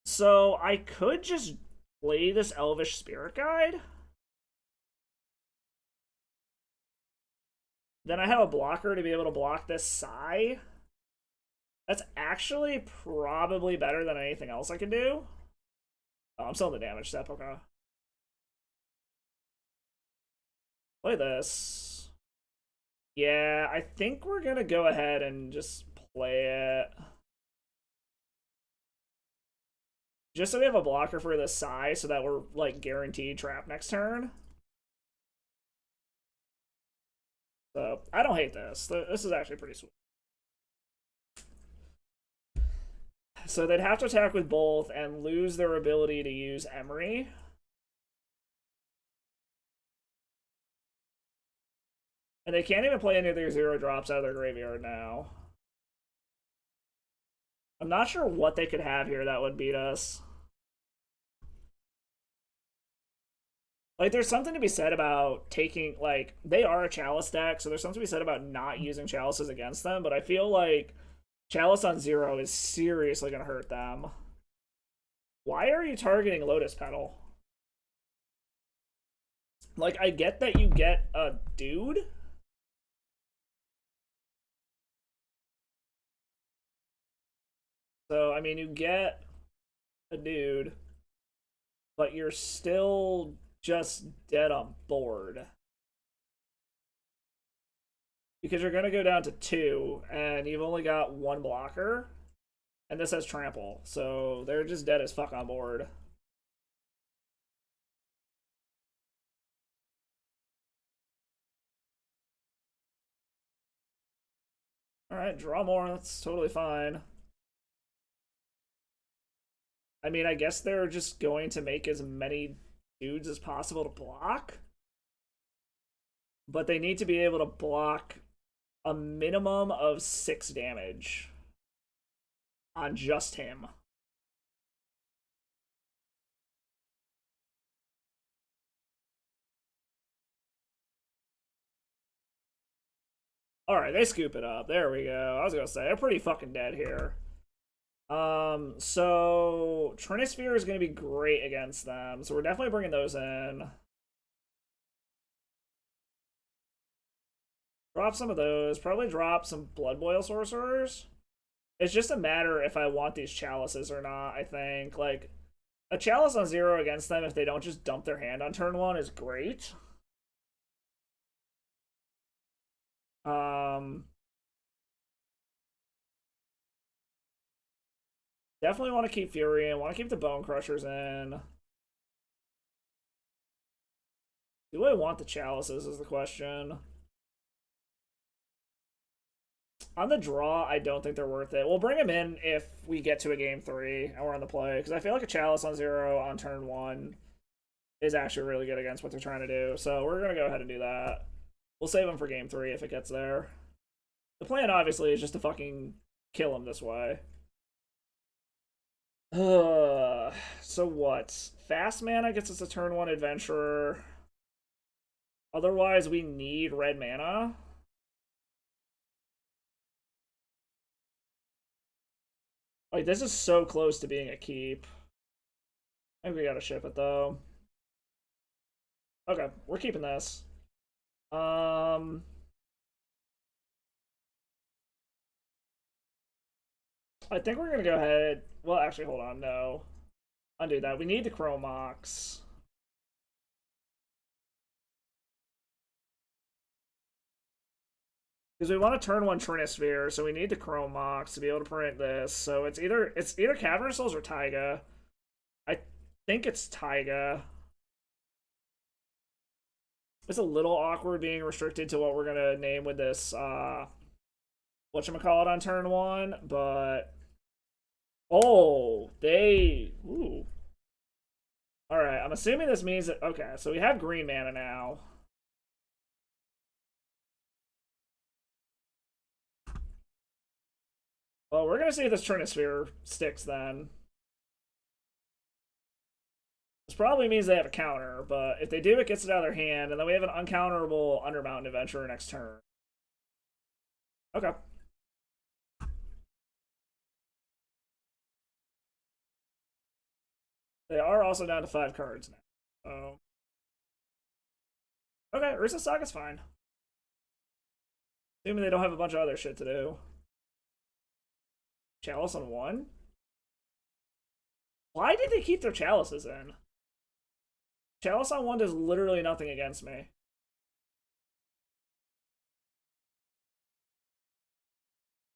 So, I could just play this Elvish Spirit Guide. Then I have a blocker to be able to block this Sigh. That's actually probably better than anything else I can do. Oh, I'm still in the damage step, okay. Play this. Yeah, I think we're gonna go ahead and just play it. Just so we have a blocker for the Sigh so that we're, like, guaranteed trap next turn. So I don't hate this. This is actually pretty sweet. So they'd have to attack with both and lose their ability to use Emery. And they can't even play any of their 0 drops out of their graveyard now. I'm not sure what they could have here that would beat us. Like, there's something to be said about taking, like, they are a Chalice deck, so there's something to be said about not using Chalices against them, but I feel like Chalice on 0 is seriously going to hurt them. Why are you targeting Lotus Petal? Like, I get that you get a dude. So, I mean, you get a dude, but you're still just dead on board. Because you're going to go down to 2, and you've only got 1 blocker. And this has trample, so they're just dead as fuck on board. Alright, draw more, that's totally fine. I mean, I guess they're just going to make as many dudes as possible to block. But they need to be able to block a minimum of 6 damage on just him. Alright, they scoop it up. There we go. I was gonna say, they're pretty fucking dead here. So Trinisphere is gonna be great against them. So we're definitely bringing those in. Drop some of those. Probably drop some Blood Boil Sorcerers. It's just a matter if I want these Chalices or not, I think. Like, a Chalice on 0 against them, if they don't just dump their hand on turn 1, is great. Definitely want to keep Fury in. Want to keep the Bone Crushers in. Do I want the Chalices is the question. On the draw, I don't think they're worth it. We'll bring them in if we get to a game 3 and we're on the play, because I feel like a Chalice on 0 on turn 1 is actually really good against what they're trying to do. So we're going to go ahead and do that. We'll save them for game 3 if it gets there. The plan, obviously, is just to fucking kill him this way. So what? Fast mana gets us a turn 1 Adventurer. Otherwise, we need red mana. Like, this is so close to being a keep. I think we gotta ship it, though. Okay, we're keeping this. I think we're gonna go ahead. Well, actually, hold on. No. Undo that. We need the Chrome Mox. Because we want to turn 1 Trinisphere, so we need the Chrome Mox to be able to print this. So it's either Cavern Souls or Taiga. I think it's Taiga. It's a little awkward being restricted to what we're gonna name with this whatchamacallit on turn 1, but oh, they ooh. Alright, I'm assuming this means that okay, so we have green mana now. Well, we're gonna see if this Trinisphere sticks then. This probably means they have a counter, but if they do, it gets it out of their hand, and then we have an uncounterable Undermountain Adventurer next turn. Okay. They are also down to 5 cards now. So. Okay, Ursa Saga's fine. Assuming they don't have a bunch of other shit to do. Chalice on 1? Why did they keep their Chalices in? Chalice on 1 does literally nothing against me.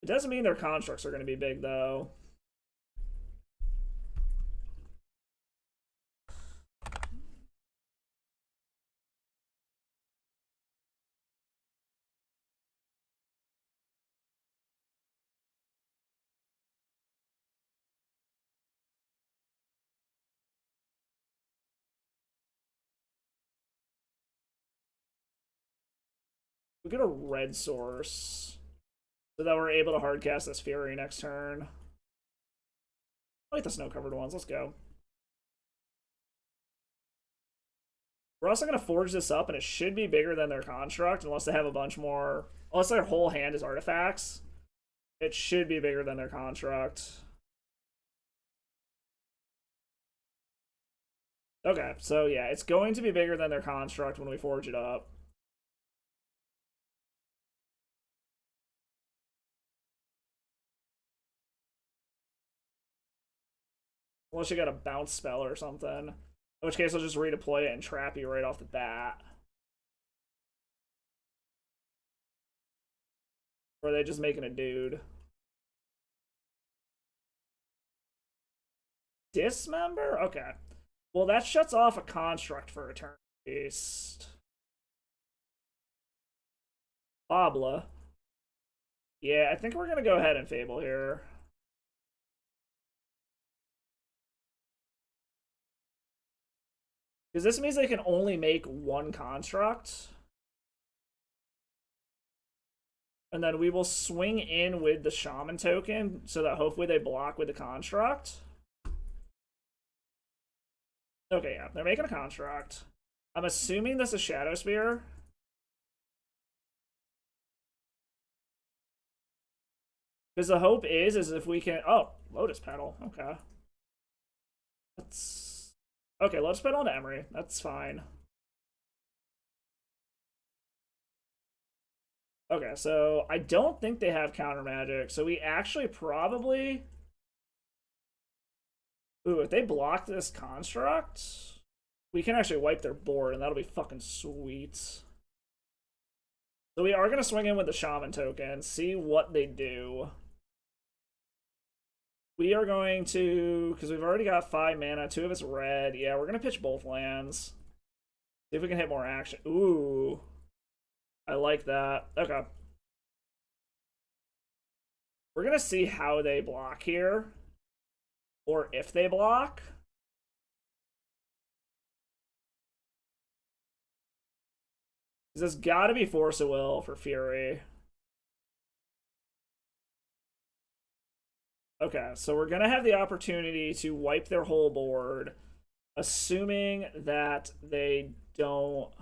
It doesn't mean their constructs are going to be big, though. We get a red source so that we're able to hardcast this Fury next turn. I like the snow-covered ones. Let's go. We're also going to forge this up, and it should be bigger than their construct, unless they have a bunch more... Unless their whole hand is artifacts. It should be bigger than their construct. Okay, so yeah, it's going to be bigger than their construct when we forge it up. Unless you got a bounce spell or something. In which case, I'll just redeploy it and trap you right off the bat. Or are they just making a dude? Dismember? Okay. Well, that shuts off a construct for a turn, at least. Babla. Yeah, I think we're going to go ahead and Fable here. Because this means they can only make one construct. And then we will swing in with the Shaman token so that hopefully they block with the construct. Okay, yeah, they're making a construct. I'm assuming this is Shadow Spear. Because the hope is if we can... Oh, Lotus Petal. Okay. That's... Okay, Lotus Petal and Emery. That's fine. Okay, so I don't think they have counter magic, so we actually probably... Ooh, if they block this construct, we can actually wipe their board, and that'll be fucking sweet. So we are going to swing in with the Shaman token, see what they do. We are going to, because we've already got 5 mana, 2 of it's red. Yeah, we're going to pitch both lands. See if we can hit more action. Ooh. I like that. Okay. We're going to see how they block here. Or if they block. There's got to be Force of Will for Fury. Okay, so we're going to have the opportunity to wipe their whole board, assuming that they don't...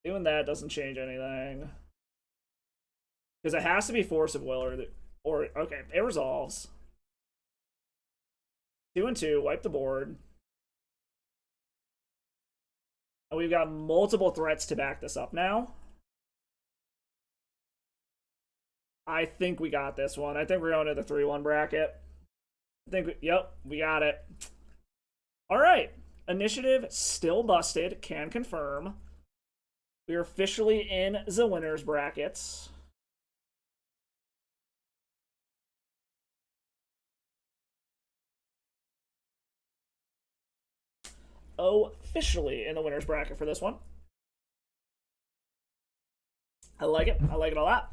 Doing that doesn't change anything. Because it has to be Force of Will or okay, it resolves. 2 and 2, wipe the board. And we've got multiple threats to back this up now. I think we got this one. I think we're going to the 3-1 bracket. I think, yep, we got it. All right. Initiative still busted. Can confirm. We are officially in the winners brackets. Officially in the winners bracket for this one. I like it. I like it a lot.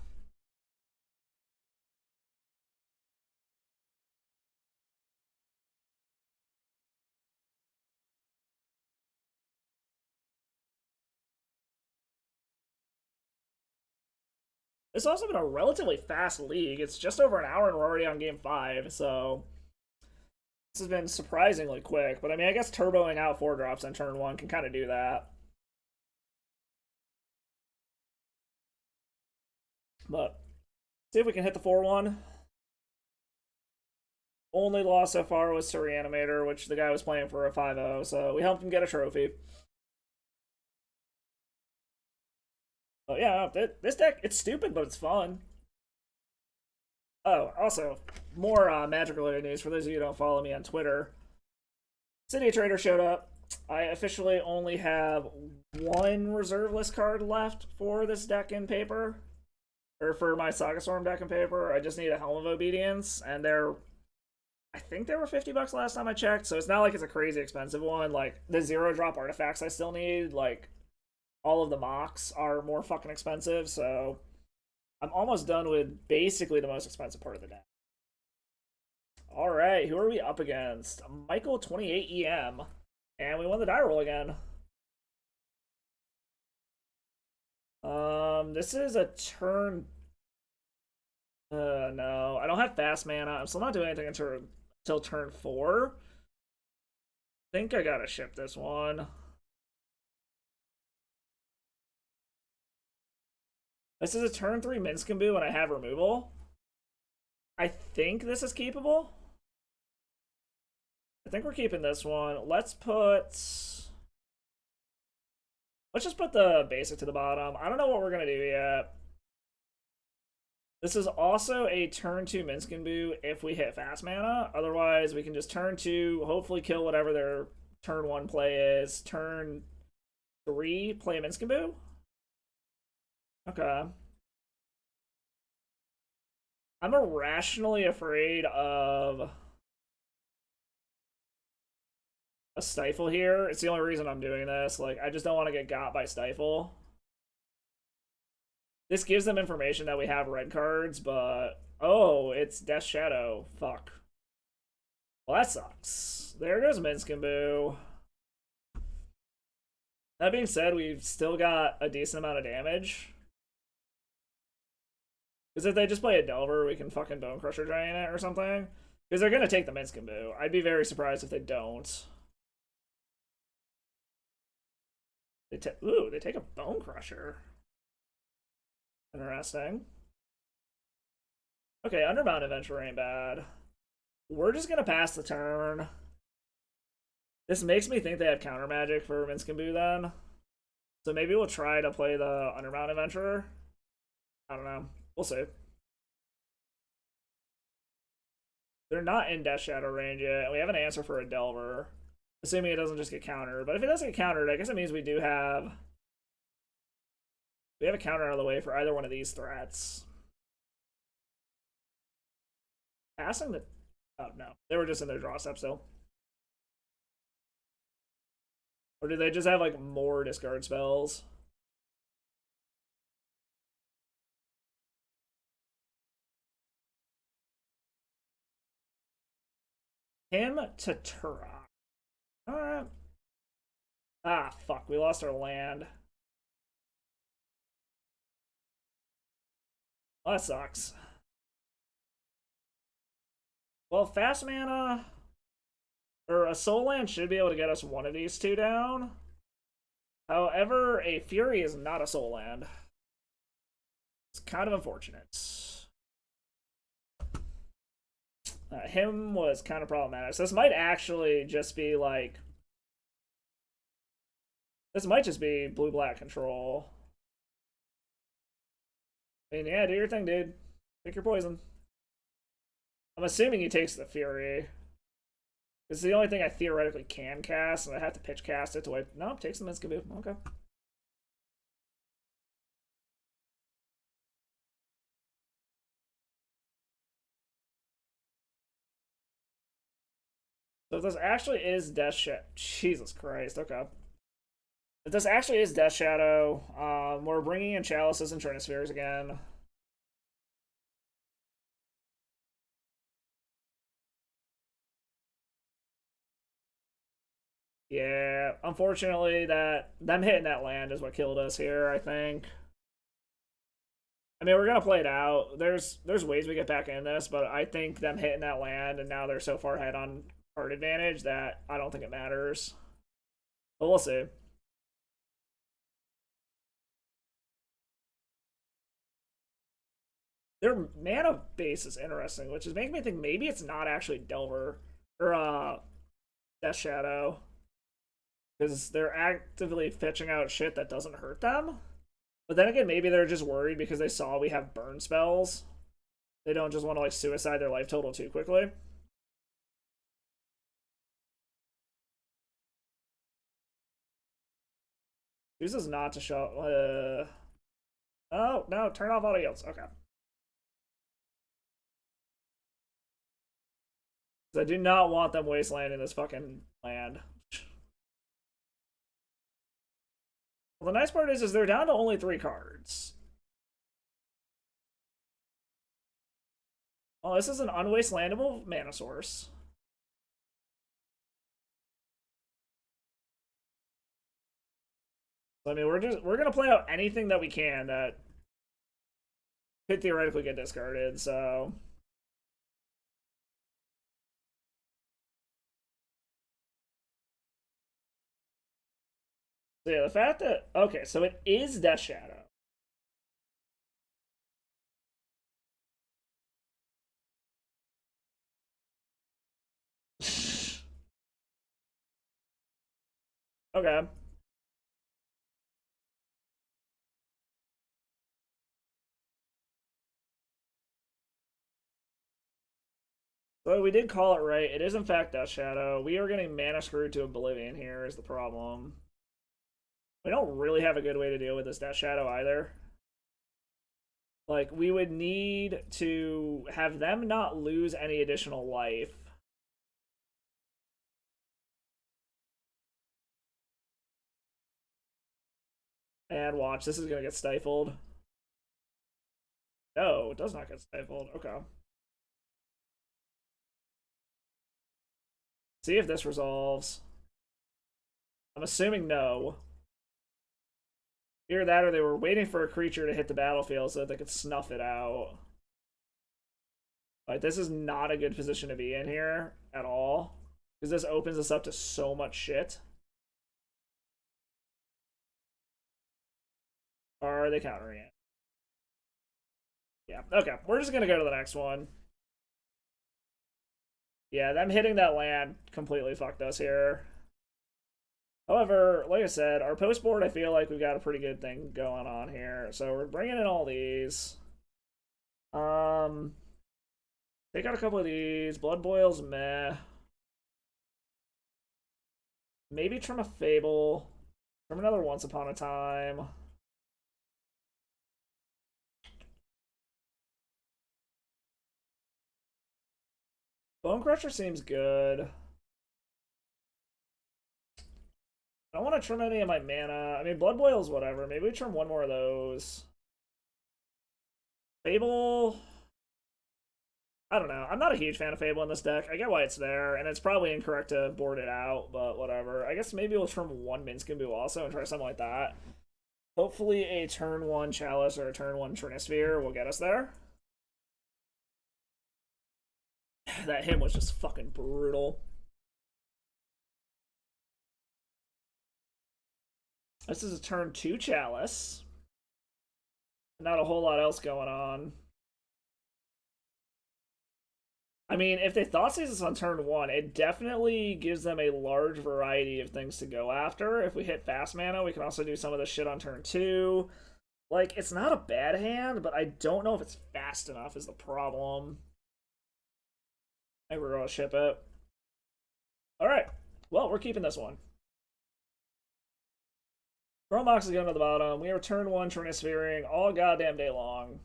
It's also been a relatively fast league. It's just over an hour and we're already on game 5, so this has been surprisingly quick. But I mean, I guess turboing out 4 drops on turn 1 can kind of do that. But see if we can hit the 4-1. Only loss so far was to Reanimator, which the guy was playing for a 5-0, so we helped him get a trophy. But yeah, this deck, it's stupid, but it's fun. Oh, also, more Magic-related news for those of you who don't follow me on Twitter. City Trader showed up. I officially only have 1 reserve list card left for this deck in paper. Or for my Saga Storm deck in paper. I just need a Helm of Obedience, and I think they were $50 last time I checked, so it's not like it's a crazy expensive one. Like, the 0-drop artifacts I still need, like, all of the mocks are more fucking expensive, so I'm almost done with basically the most expensive part of the deck. Alright, who are we up against? Michael 28EM. And we won the die roll again. This is a turn. No, I don't have fast mana. I'm still not doing anything until turn 4. I think I gotta ship this one. This is a turn 3 Minskamboo and I have removal. I think this is keepable. I think we're keeping this one. Let's just put the basic to the bottom. I don't know what we're gonna do yet. This is also a turn 2 Minskamboo if we hit fast mana. Otherwise, we can just turn 2, hopefully kill whatever their turn 1 play is. Turn 3, play Minskamboo. Okay. I'm irrationally afraid of a Stifle here. It's the only reason I'm doing this. Like, I just don't want to get got by Stifle. This gives them information that we have red cards, but... Oh, it's Death Shadow. Fuck. Well, that sucks. There goes Minskamboo. That being said, we've still got a decent amount of damage. Because if they just play a Delver, we can fucking Bone Crusher Drain it or something. Because they're going to take the Minskamboo. I'd be very surprised if they don't. Ooh, they take a Bone Crusher. Interesting. Okay, Underbound Adventurer ain't bad. We're just gonna pass the turn. This makes me think they have counter magic for Minskamboo then. So maybe we'll try to play the Underbound Adventurer. I don't know. We'll see. They're not in Death Shadow range yet, and we have an answer for a Delver. Assuming it doesn't just get countered. But if it doesn't get countered, I guess it means we do have... We have a counter out of the way for either one of these threats. Passing the... Oh, no. They were just in their draw step still. Or do they just have, like, more discard spells? Him to Turok. Alright. Ah, fuck. We lost our land. Well, that sucks. Well, fast mana... Or a Soul Land should be able to get us one of these two down. However, a Fury is not a Soul Land. It's kind of unfortunate. Him was kind of problematic. So this might actually just be like... This might just be blue-black control. I mean, yeah, do your thing, dude. Pick your poison. I'm assuming he takes the Fury. It's the only thing I theoretically can cast, and I have to pitch cast it to wipe. No, takes the Minskamboo. Okay. So if this actually is Death Shadow... Jesus Christ, okay. If this actually is Death Shadow, we're bringing in Chalices and Trinispheres again. Yeah, unfortunately, them hitting that land is what killed us here, I think. I mean, we're gonna play it out. There's ways we get back in this, but I think them hitting that land and now they're so far ahead on card advantage that I don't think it matters. But we'll see. Their mana base is interesting, which is making me think maybe it's not actually Delver or Death Shadow. Because they're actively fetching out shit that doesn't hurt them. But then again, maybe they're just worried because they saw we have burn spells. They don't just want to, like, suicide their life total too quickly. Chooses not to show... Oh, no, turn off auto yields. Okay. I do not want them wastelanding this fucking land. Well, the nice part is they're down to only 3 cards. Oh, this is an unwastelandable mana source. So, I mean, we're gonna play out anything that we can that could theoretically get discarded, so... So yeah, the fact that... Okay, so it is Death Shadow. Okay. So we did call it right. It is in fact Death Shadow. We are getting mana screwed to oblivion here is the problem. We don't really have a good way to deal with this Death Shadow either. Like, we would need to have them not lose any additional life. And watch, this is gonna get stifled. No, it does not get stifled. Okay. See if this resolves. I'm assuming no. Either that or they were waiting for a creature to hit the battlefield so that they could snuff it out. Like, this is not a good position to be in here at all. Because this opens us up to so much shit. Are they countering it? Yeah, okay. We're just gonna go to the next one. Yeah, them hitting that land completely fucked us here. However, like I said, our post board, I feel like we've got a pretty good thing going on here. So we're bringing in all these. Take out a couple of these. Blood Boils, meh. Maybe trim a Fable. Trim another Once Upon a Time. Bone Crusher seems good. I don't want to trim any of my mana. I mean, Blood Boils, whatever. Maybe we trim one more of those. Fable... I don't know. I'm not a huge fan of Fable in this deck. I get why it's there, and it's probably incorrect to board it out, but whatever. I guess maybe we'll trim one Minscimbu also and try something like that. Hopefully a turn 1 Chalice or a turn 1 Trinisphere will get us there. That him was just fucking brutal. This is a turn 2 Chalice. Not a whole lot else going on. I mean, if they Thoughtseize us on turn 1, it definitely gives them a large variety of things to go after. If we hit fast mana, we can also do some of this shit on turn 2. Like, it's not a bad hand, but I don't know if it's fast enough is the problem. I think we're going to ship it. Alright, well, we're keeping this one. Chrome Box is going to the bottom. We are turn 1 Trinisphereing all goddamn day long.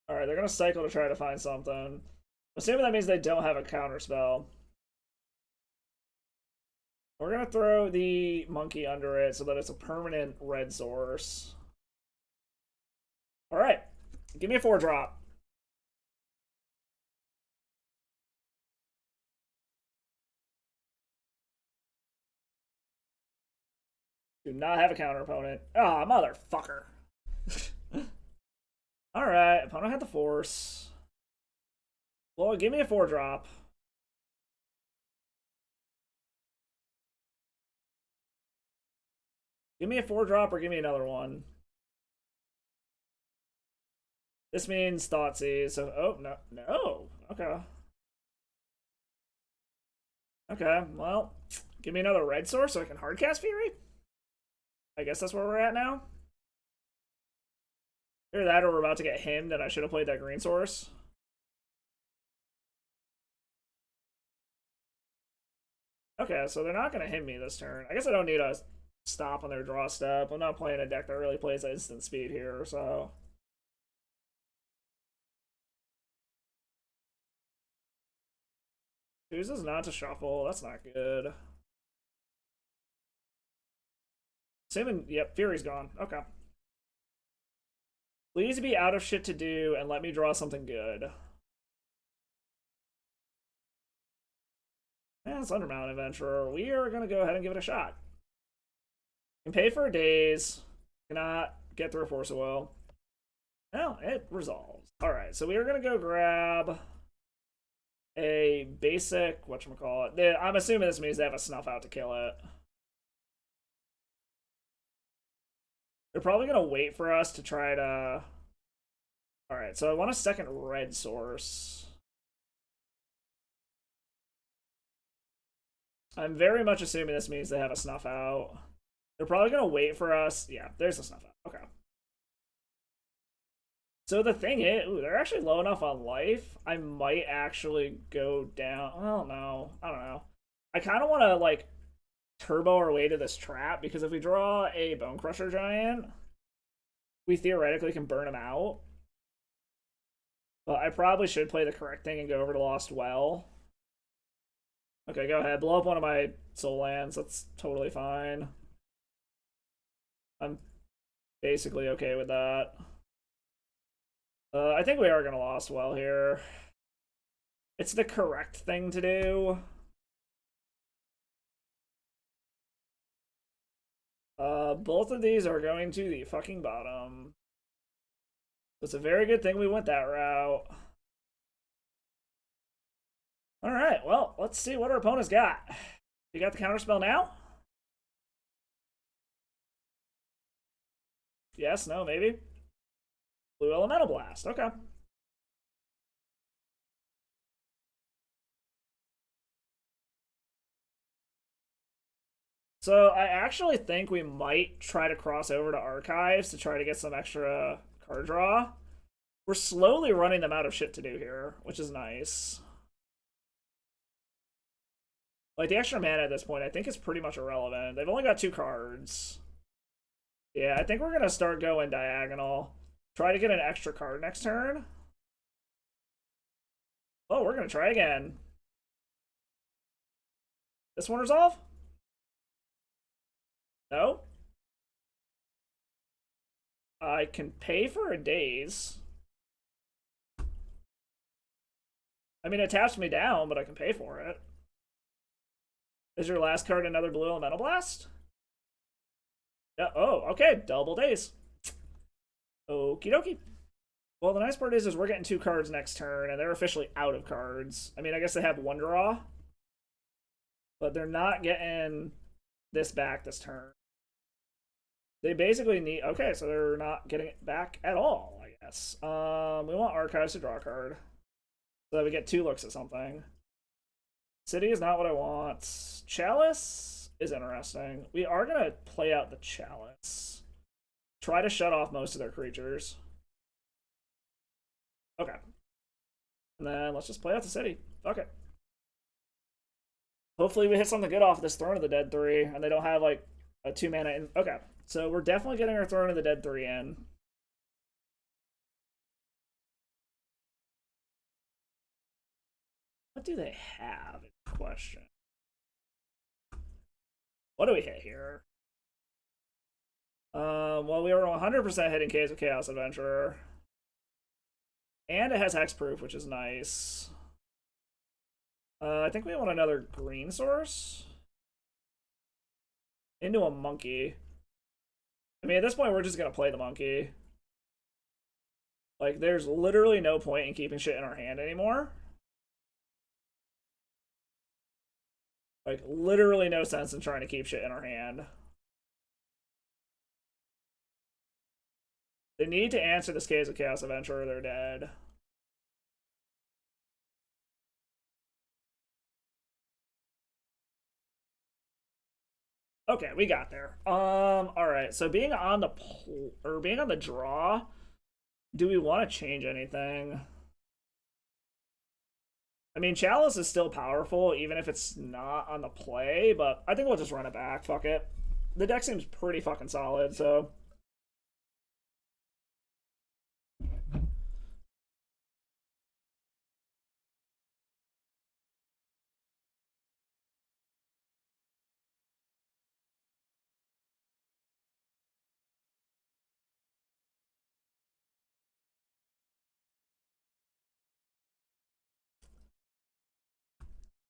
Alright, they're going to cycle to try to find something. Assuming that means they don't have a counter spell. We're going to throw the monkey under it so that it's a permanent red source. Alright, give me a 4-drop. Do not have a counter opponent. Ah, oh, motherfucker. Alright, opponent had the force. Well, give me a 4-drop. Give me a 4-drop or give me another one. This means Thoughtseize, so... Oh, no. No! Okay. Okay, well... Give me another red source so I can hardcast Fury? I guess that's where we're at now. Either that or we're about to get himmed and I should have played that green source. Okay, so they're not going to hit me this turn. I guess I don't need a stop on their draw step. I'm not playing a deck that really plays at instant speed here, so... Chooses not to shuffle. That's not good. Assuming, yep, Fury's gone. Okay. Please be out of shit to do and let me draw something good. And Thunder Mountain Adventurer. We are going to go ahead and give it a shot. Can pay for a daze. Cannot get through a Force of Will. No, it resolves. Alright, so we are going to go grab a basic, whatchamacallit. I'm assuming this means they have a Snuff Out to kill it. They're probably going to wait for us to try to... Alright, so I want a second red source. I'm very much assuming this means they have a Snuff Out. They're probably going to wait for us. Yeah, there's a Snuff Out. Okay. So the thing is, ooh, they're actually low enough on life. I might actually go down. Well, no, I don't know. I kind of want to, like, turbo our way to this trap, because if we draw a Bone Crusher Giant, we theoretically can burn him out. But I probably should play the correct thing and go over to Lost Well. Okay, go ahead. Blow up one of my soul lands. That's totally fine. I'm basically okay with that. I think we are going to Lost Well here. It's the correct thing to do. Both of these are going to the fucking bottom. It's a very good thing we went that route. Alright, well, let's see what our opponent's got. You got the counterspell now? Yes, no, maybe. Blue Elemental Blast, okay. So I actually think we might try to cross over to Archives to try to get some extra card draw. We're slowly running them out of shit to do here, which is nice. Like, the extra mana at this point I think is pretty much irrelevant. They've only got 2 cards. Yeah, I think we're going to start going diagonal. Try to get an extra card next turn. Oh, we're going to try again. This one resolve? No. I can pay for a daze. I mean, it taps me down, but I can pay for it. Is your last card another Blue Elemental Blast? Yeah, oh, okay. Double daze. Okie dokie. Well, the nice part is we're getting 2 cards next turn, and they're officially out of cards. I mean, I guess they have 1 draw, but they're not getting this back this turn. They basically need... Okay, so they're not getting it back at all, I guess. We want Archives to draw a card, so that we get 2 looks at something. City is not what I want. Chalice is interesting. We are going to play out the Chalice. Try to shut off most of their creatures. Okay. And then let's just play out the city. Okay. Hopefully we hit something good off this Throne of the Dead 3, and they don't have, like, a 2 mana in. Okay. So we're definitely getting our Throne of the Dead 3 in. What do they have? Question. What do we hit here? Well, we were 100% hitting Caves of Chaos Adventurer. And it has hexproof, which is nice. I think we want another green source. Into a monkey. I mean, at this point, we're just gonna play the monkey. Like, there's literally no point in keeping shit in our hand anymore. Like, literally no sense in trying to keep shit in our hand. They need to answer this Caves of Chaos Adventurer or they're dead. Okay, we got there. Alright, so being on the draw, do we want to change anything? I mean, Chalice is still powerful, even if it's not on the play, but I think we'll just run it back. Fuck it. The deck seems pretty fucking solid, so...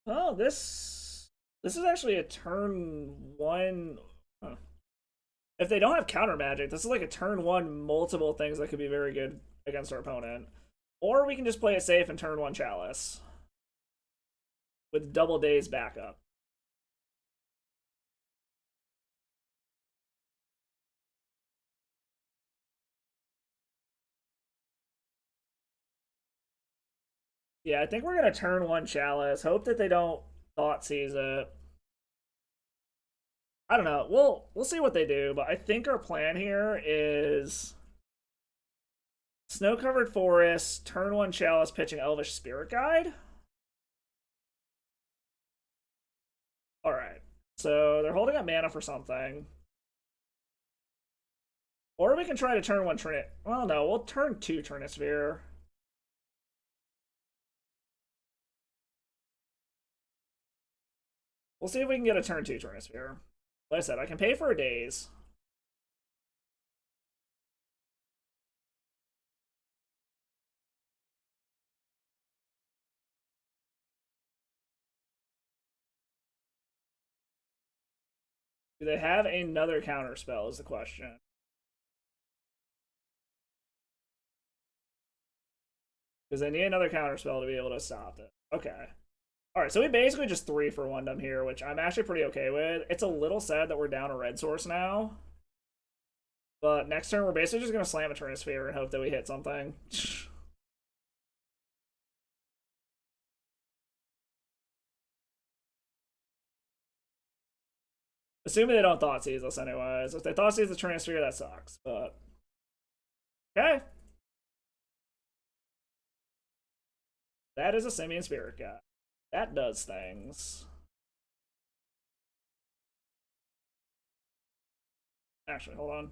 Oh, this This is actually a turn one. Huh. If they don't have counter magic, this is like a turn one multiple things that could be very good against our opponent. Or we can just play it safe and turn one Chalice with double days backup. Yeah, I think we're gonna turn one Chalice. Hope that they don't thought seize it. I don't know. We'll see what they do, but I think our plan here is snow-covered forest, turn one Chalice, pitching Elvish Spirit Guide. All right. So they're holding up mana for something. Or we can try to turn one Trinit. Well, no, we'll turn two Trinisphere. We'll see if we can get a turn two Trinisphere. Like I said, I can pay for a daze. Do they have another counter spell is the question. Because they need another counter spell to be able to stop it. Okay. Alright, so we basically just 3 for 1 them here, which I'm actually pretty okay with. It's a little sad that we're down a red source now. But next turn, we're basically just going to slam a Trinisphere and hope that we hit something. Assuming they don't thought seize us anyways. If they thought seize the Trinisphere, that sucks, but... Okay. That is a Simian Spirit Guide. That does things. Actually, hold on.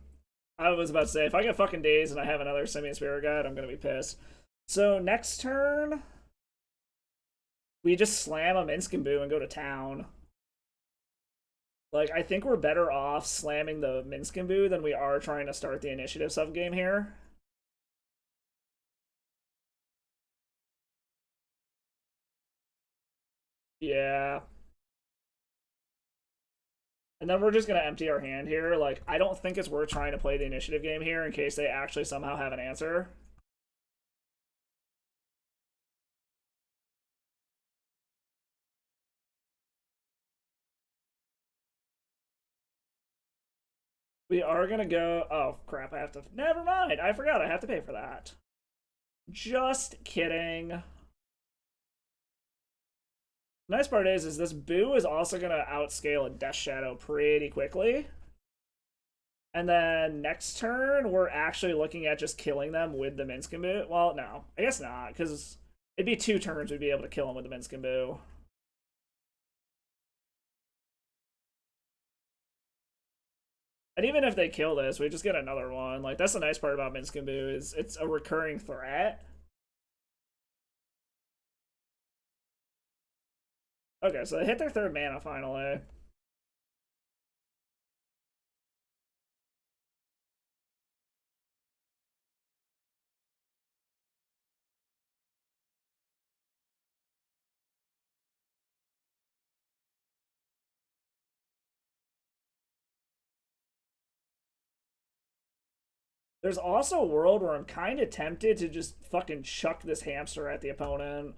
I was about to say, if I get fucking dazed and I have another Simian Spirit Guide, I'm gonna be pissed. So, next turn... we just slam a Minskamboo and go to town. Like, I think we're better off slamming the Minskamboo than we are trying to start the initiative subgame here. Yeah. And then we're just going to empty our hand here. Like, I don't think it's worth trying to play the initiative game here in case they actually somehow have an answer. We are going to go... Oh, crap, I have to... Never mind, I forgot I have to pay for that. Just kidding. Nice part is this Boo is also going to outscale a Death Shadow pretty quickly. And then next turn, we're actually looking at just killing them with the Minskamboo. Well, no, I guess not, because it'd be 2 turns we'd be able to kill them with the Minskamboo. And even if they kill this, we just get another one. Like, that's the nice part about Minskamboo is it's a recurring threat. Okay, so they hit their 3rd mana finally. There's also a world where I'm kind of tempted to just fucking chuck this hamster at the opponent.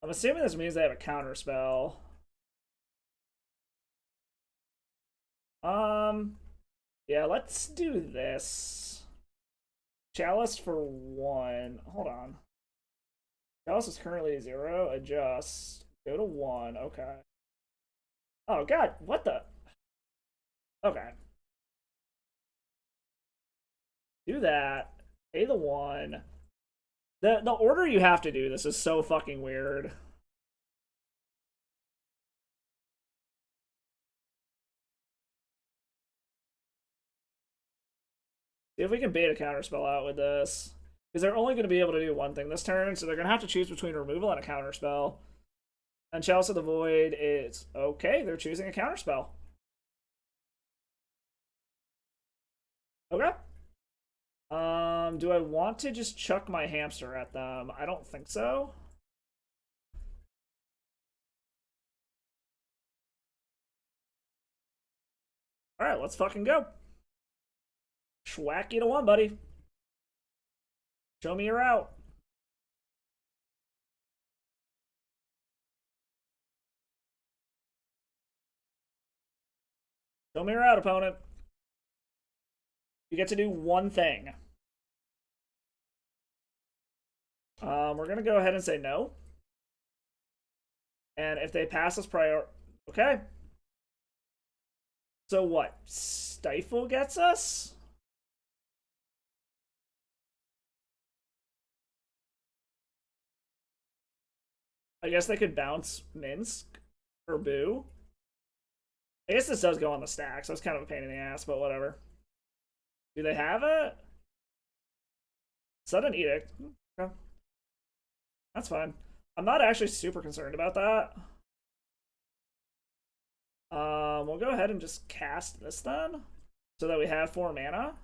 I'm assuming this means they have a counter spell. Yeah, let's do this. Chalice for 1. Hold on. Chalice is currently 0. Adjust. Go to 1. Okay. Oh, God. What the? Okay. Do that. Pay the 1. The order you have to do this is so fucking weird. See if we can bait a counterspell out with this. Because they're only going to be able to do one thing this turn, so they're going to have to choose between removal and a counterspell. And Chalice of the Void is... Okay, they're choosing a counterspell. Okay. Do I want to just chuck my hamster at them? I don't think so. Alright, let's fucking go. Schwack you to one, buddy. Show me your out. Show me your out, opponent. You get to do one thing. We're gonna go ahead and say no. And if they pass us prior... Okay. So what? Stifle gets us? I guess they could bounce Minsk or Boo. I guess this does go on the stack, so it's kind of a pain in the ass, but whatever. Do they have it? Sudden Edict. Okay. That's fine. I'm not actually super concerned about that. We'll go ahead and just cast this then, so that we have 4 mana.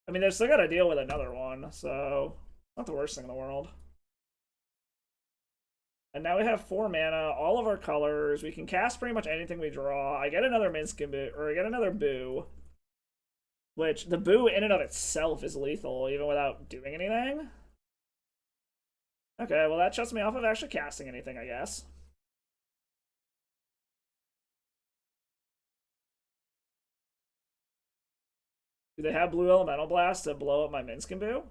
I mean, they've still got to deal with another one, so not the worst thing in the world. And now we have 4 mana, all of our colors. We can cast pretty much anything we draw. I get another Minskin, or I get another Boo. Which, the Boo in and of itself is lethal, even without doing anything. Okay, well that shuts me off of actually casting anything, I guess. Do they have Blue Elemental Blast to blow up my Minskin Boo?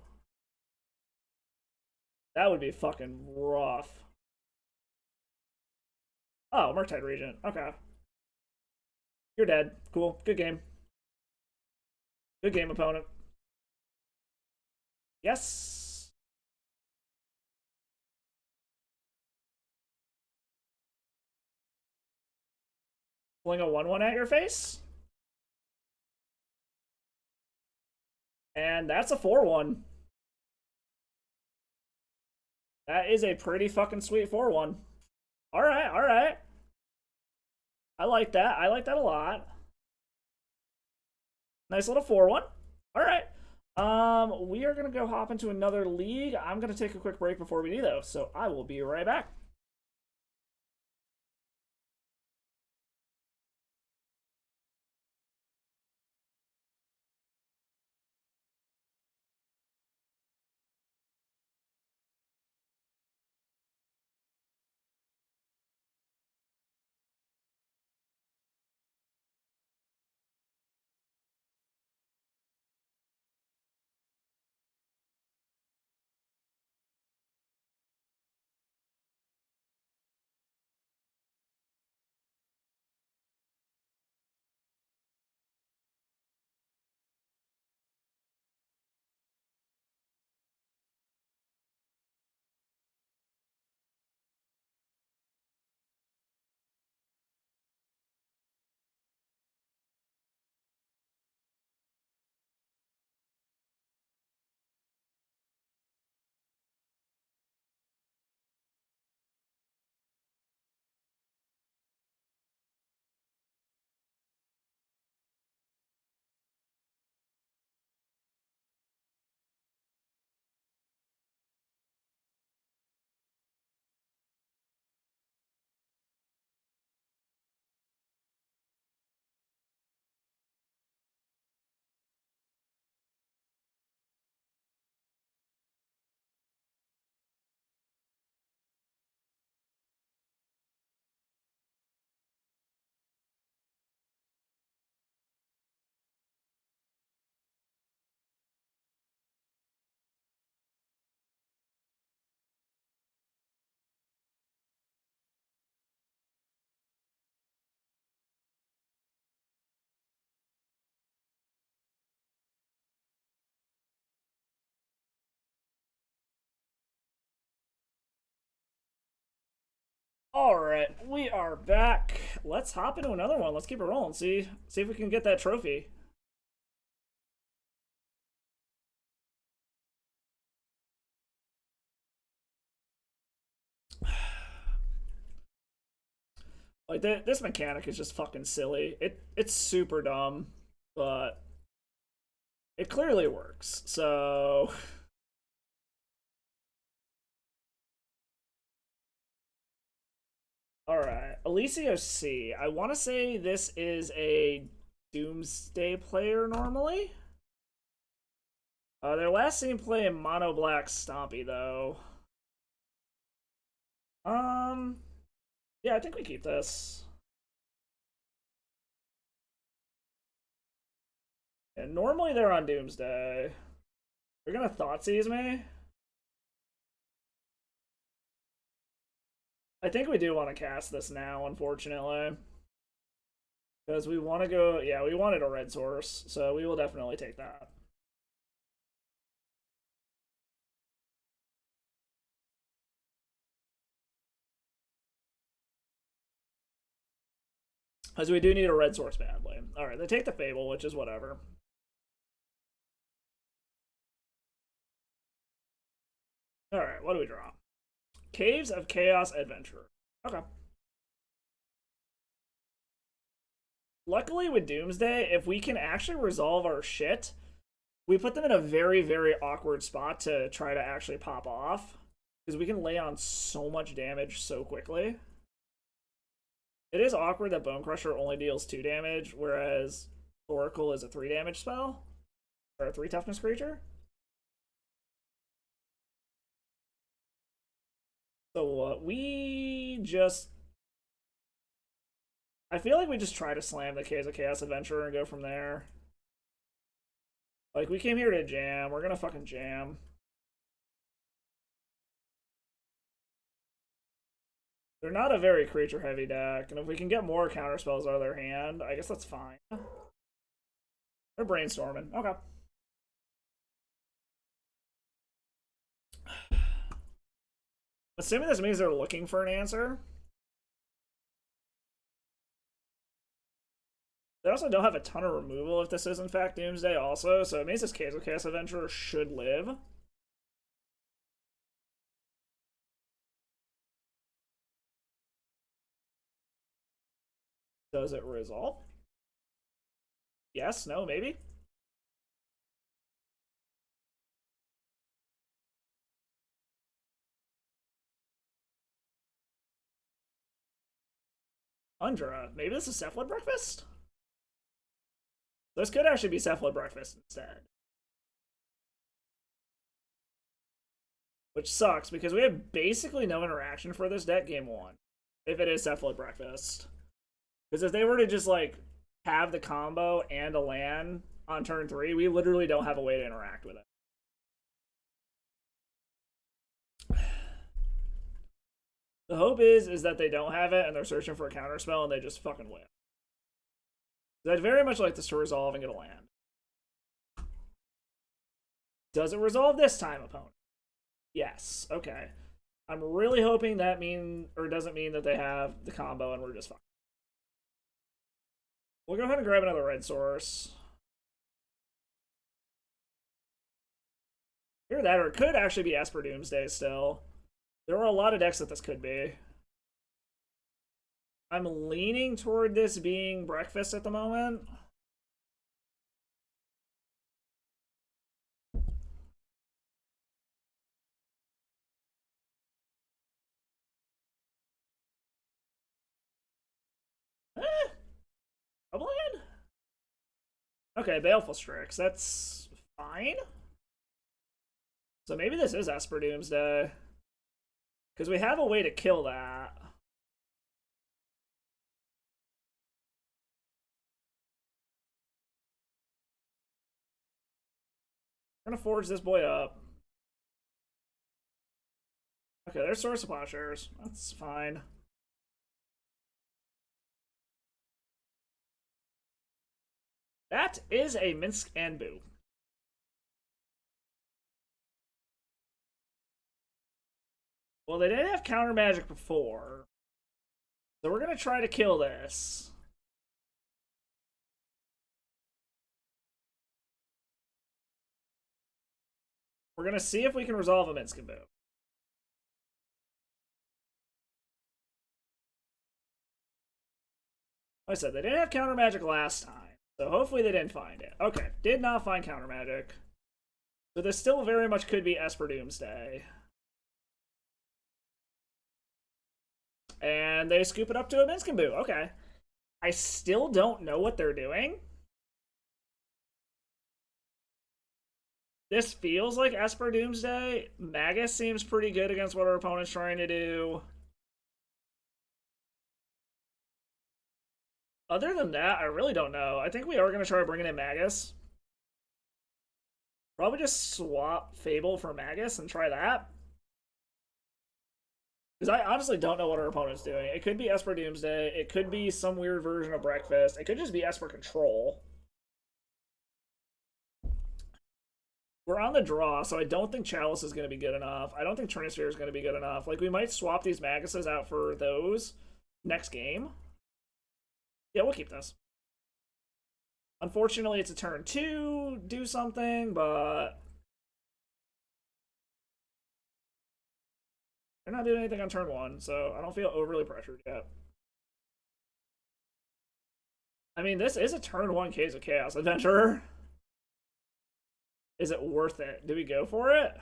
That would be fucking rough. Oh, Murktide Regent. Okay. You're dead. Cool. Good game. Good game, opponent. Yes. Fling a 1/1 at your face. And that's a 4/1. That is a pretty fucking sweet 4/1. Alright, alright. I like that. I like that a lot. Nice little 4/1. Alright. We are gonna go hop into another league. I'm gonna take a quick break before we do though, so I will be right back. Alright, we are back. Let's hop into another one. Let's keep it rolling. See if we can get that trophy. Like, this mechanic is just fucking silly. It's super dumb, but it clearly works, so... Alright. Alicio C. I want to say this is a Doomsday player normally. Their last seen playing Mono Black Stompy though. Yeah, I think we keep this. And normally they're on Doomsday. They're gonna Thoughtseize me. I think we do want to cast this now, unfortunately. Because we want to go... Yeah, we wanted a red source, so we will definitely take that. Because we do need a red source badly. Alright, they take the Fable, which is whatever. Alright, what do we draw? Caves of Chaos Adventurer. Okay. Luckily with Doomsday, if we can actually resolve our shit, we put them in a very, very awkward spot to try to actually pop off. Because we can lay on so much damage so quickly. It is awkward that Bone Crusher only deals 2 damage, whereas Oracle is a 3 damage spell. Or a 3 toughness creature. So we just... I feel like we just try to slam the Caves of Chaos Adventurer and go from there. Like, we came here to jam. We're gonna fucking jam. They're not a very creature-heavy deck, and if we can get more counterspells out of their hand, I guess that's fine. They're brainstorming. Okay. Assuming this means they're looking for an answer. They also don't have a ton of removal if this is in fact Doomsday also, so it means this Caves of Chaos Adventurer should live. Does it resolve? Yes, no, maybe? Undra. Maybe this is Cephalid Breakfast? This could actually be Cephalid Breakfast instead. Which sucks, because we have basically no interaction for this deck game 1. If it is Cephalid Breakfast. Because if they were to just, like, have the combo and a land on turn 3, we literally don't have a way to interact with it. The hope is that they don't have it and they're searching for a counterspell and they just fucking win. I'd very much like this to resolve and get a land. Does it resolve this time, opponent? Yes. Okay. I'm really hoping that doesn't mean that they have the combo and we're just fine. We'll go ahead and grab another red source. Either that, or it could actually be Esper Doomsday still. There are a lot of decks that this could be. I'm leaning toward this being Breakfast at the moment. Double land? Okay, Baleful Strix. That's fine. So maybe this is Esper Doomsday. Because we have a way to kill that. We're gonna forge this boy up. Okay, there's Source of Plowshares. That's fine. That is a Minsk and Boo. Well, they didn't have counter magic before. So we're going to try to kill this. We're going to see if we can resolve a Minsk and Boo. Like I said, they didn't have counter magic last time. So hopefully they didn't find it. Okay, did not find counter magic. So this still very much could be Esper Doomsday. And they scoop it up to a Minskamboo. Okay. I still don't know what they're doing. This feels like Esper Doomsday. Magus seems pretty good against what our opponent's trying to do. Other than that, I really don't know. I think we are going to try bringing in Magus. Probably just swap Fable for Magus and try that. Because I honestly don't know what our opponent's doing. It could be Esper Doomsday. It could be some weird version of Breakfast. It could just be Esper Control. We're on the draw, so I don't think Chalice is going to be good enough. I don't think Trinisphere is going to be good enough. Like, we might swap these Maguses out for those next game. Yeah, we'll keep this. Unfortunately, it's a turn 2, do something, but they're not doing anything on turn 1, so I don't feel overly pressured yet. I mean, this is a turn 1 Case of Chaos Adventurer. Is it worth it? Do we go for it?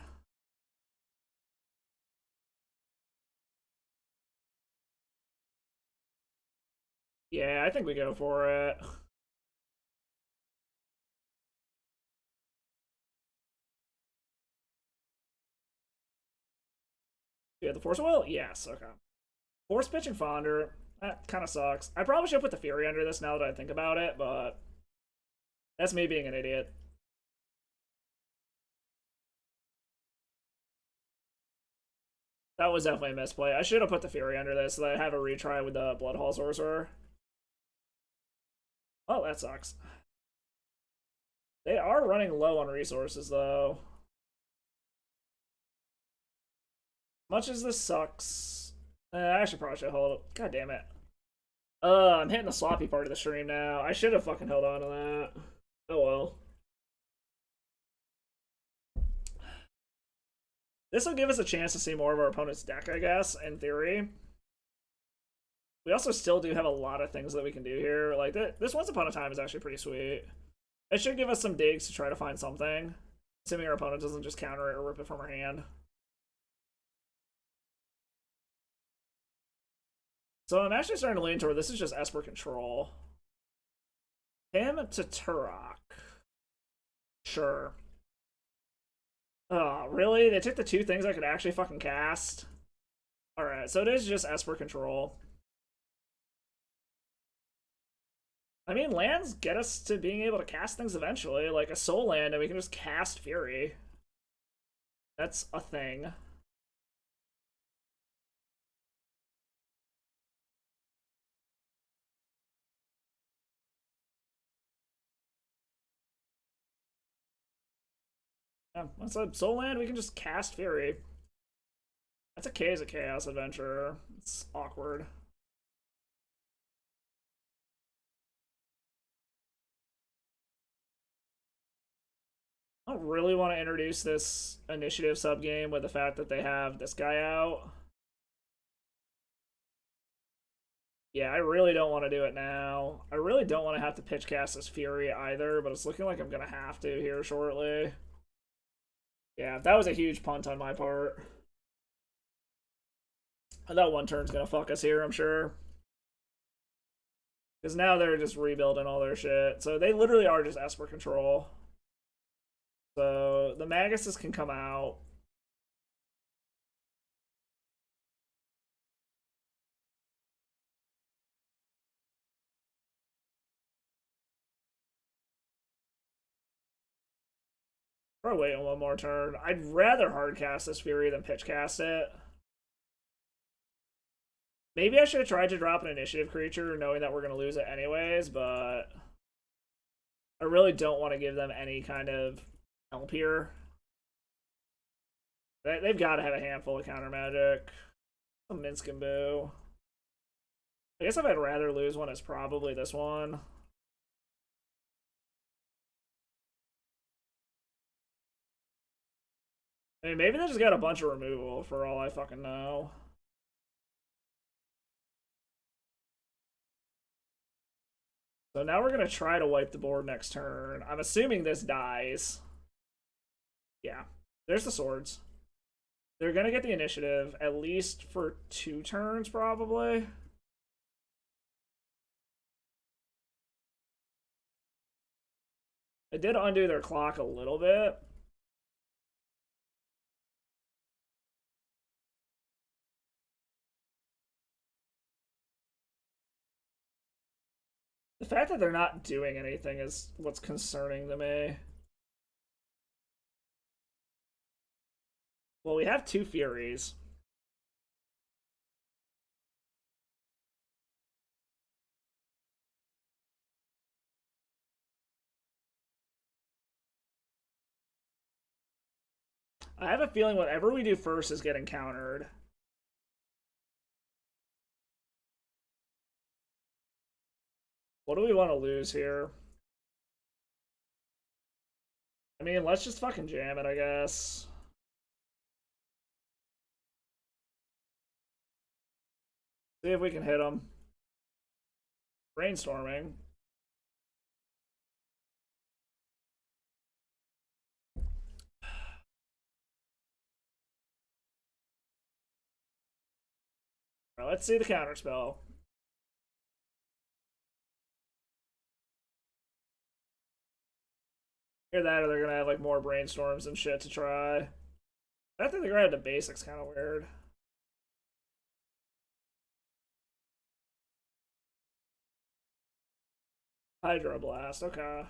Yeah, I think we go for it. Yeah, the Force Will? Yes, okay. Force Pitch and Fonder. That kind of sucks. I probably should put the Fury under this now that I think about it, but that's me being an idiot. That was definitely a misplay. I should have put the Fury under this so that I have a retry with the Bloodhall Sorcerer. Oh, that sucks. They are running low on resources, though. Much as this sucks, I actually probably should hold it. God damn it. I'm hitting the sloppy part of the stream now. I should have fucking held on to that. Oh well. This will give us a chance to see more of our opponent's deck, I guess, in theory. We also still do have a lot of things that we can do here. Like, this Once Upon a Time is actually pretty sweet. It should give us some digs to try to find something. Assuming our opponent doesn't just counter it or rip it from our hand. So I'm actually starting to lean toward this is just Esper Control. Him to Turok. Sure. Oh, really? They took the 2 things I could actually fucking cast? Alright, so it is just Esper Control. I mean, lands get us to being able to cast things eventually, like a soul land, and we can just cast Fury. That's a thing. Yeah, once a soul land, we can just cast Fury. That's a K as a Chaos Adventurer. It's awkward. I don't really want to introduce this initiative subgame with the fact that they have this guy out. Yeah, I really don't want to do it now. I really don't want to have to pitch cast this Fury either, but it's looking like I'm going to have to here shortly. Yeah, that was a huge punt on my part. That one turn's going to fuck us here, I'm sure. Because now they're just rebuilding all their shit. So they literally are just Esper Control. So the Maguses can come out. Probably wait one more turn. I'd rather hardcast this Fury than pitch cast it. Maybe I should have tried to drop an initiative creature knowing that we're going to lose it anyways, but I really don't want to give them any kind of help here. They've got to have a handful of counter magic. A Minskamboo. I guess if I'd rather lose one, it's probably this one. I mean, maybe they just got a bunch of removal for all I fucking know. So now we're going to try to wipe the board next turn. I'm assuming this dies. Yeah. There's the swords. They're gonna get the initiative, at least for 2 turns, probably. It did undo their clock a little bit. The fact that they're not doing anything is what's concerning to me. Well, we have 2 Furies. I have a feeling whatever we do first is getting countered. What do we want to lose here? I mean, let's just fucking jam it, I guess. See if we can hit them. Brainstorming. Alright, let's see the counterspell. Either that or they're gonna have like more brainstorms and shit to try. I think they're gonna have the basics kind of weird. Hydroblast, okay.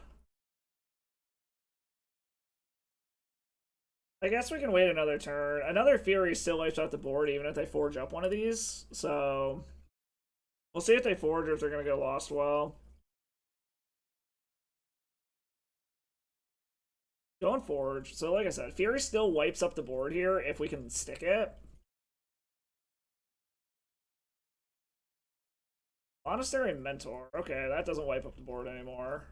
I guess we can wait another turn. Another Fury still wipes out the board even if they forge up one of these. So we'll see if they forge or if they're gonna go Lost Well. Going Forge. So like I said, Fury still wipes up the board here if we can stick it. Monastery Mentor. Okay, that doesn't wipe up the board anymore.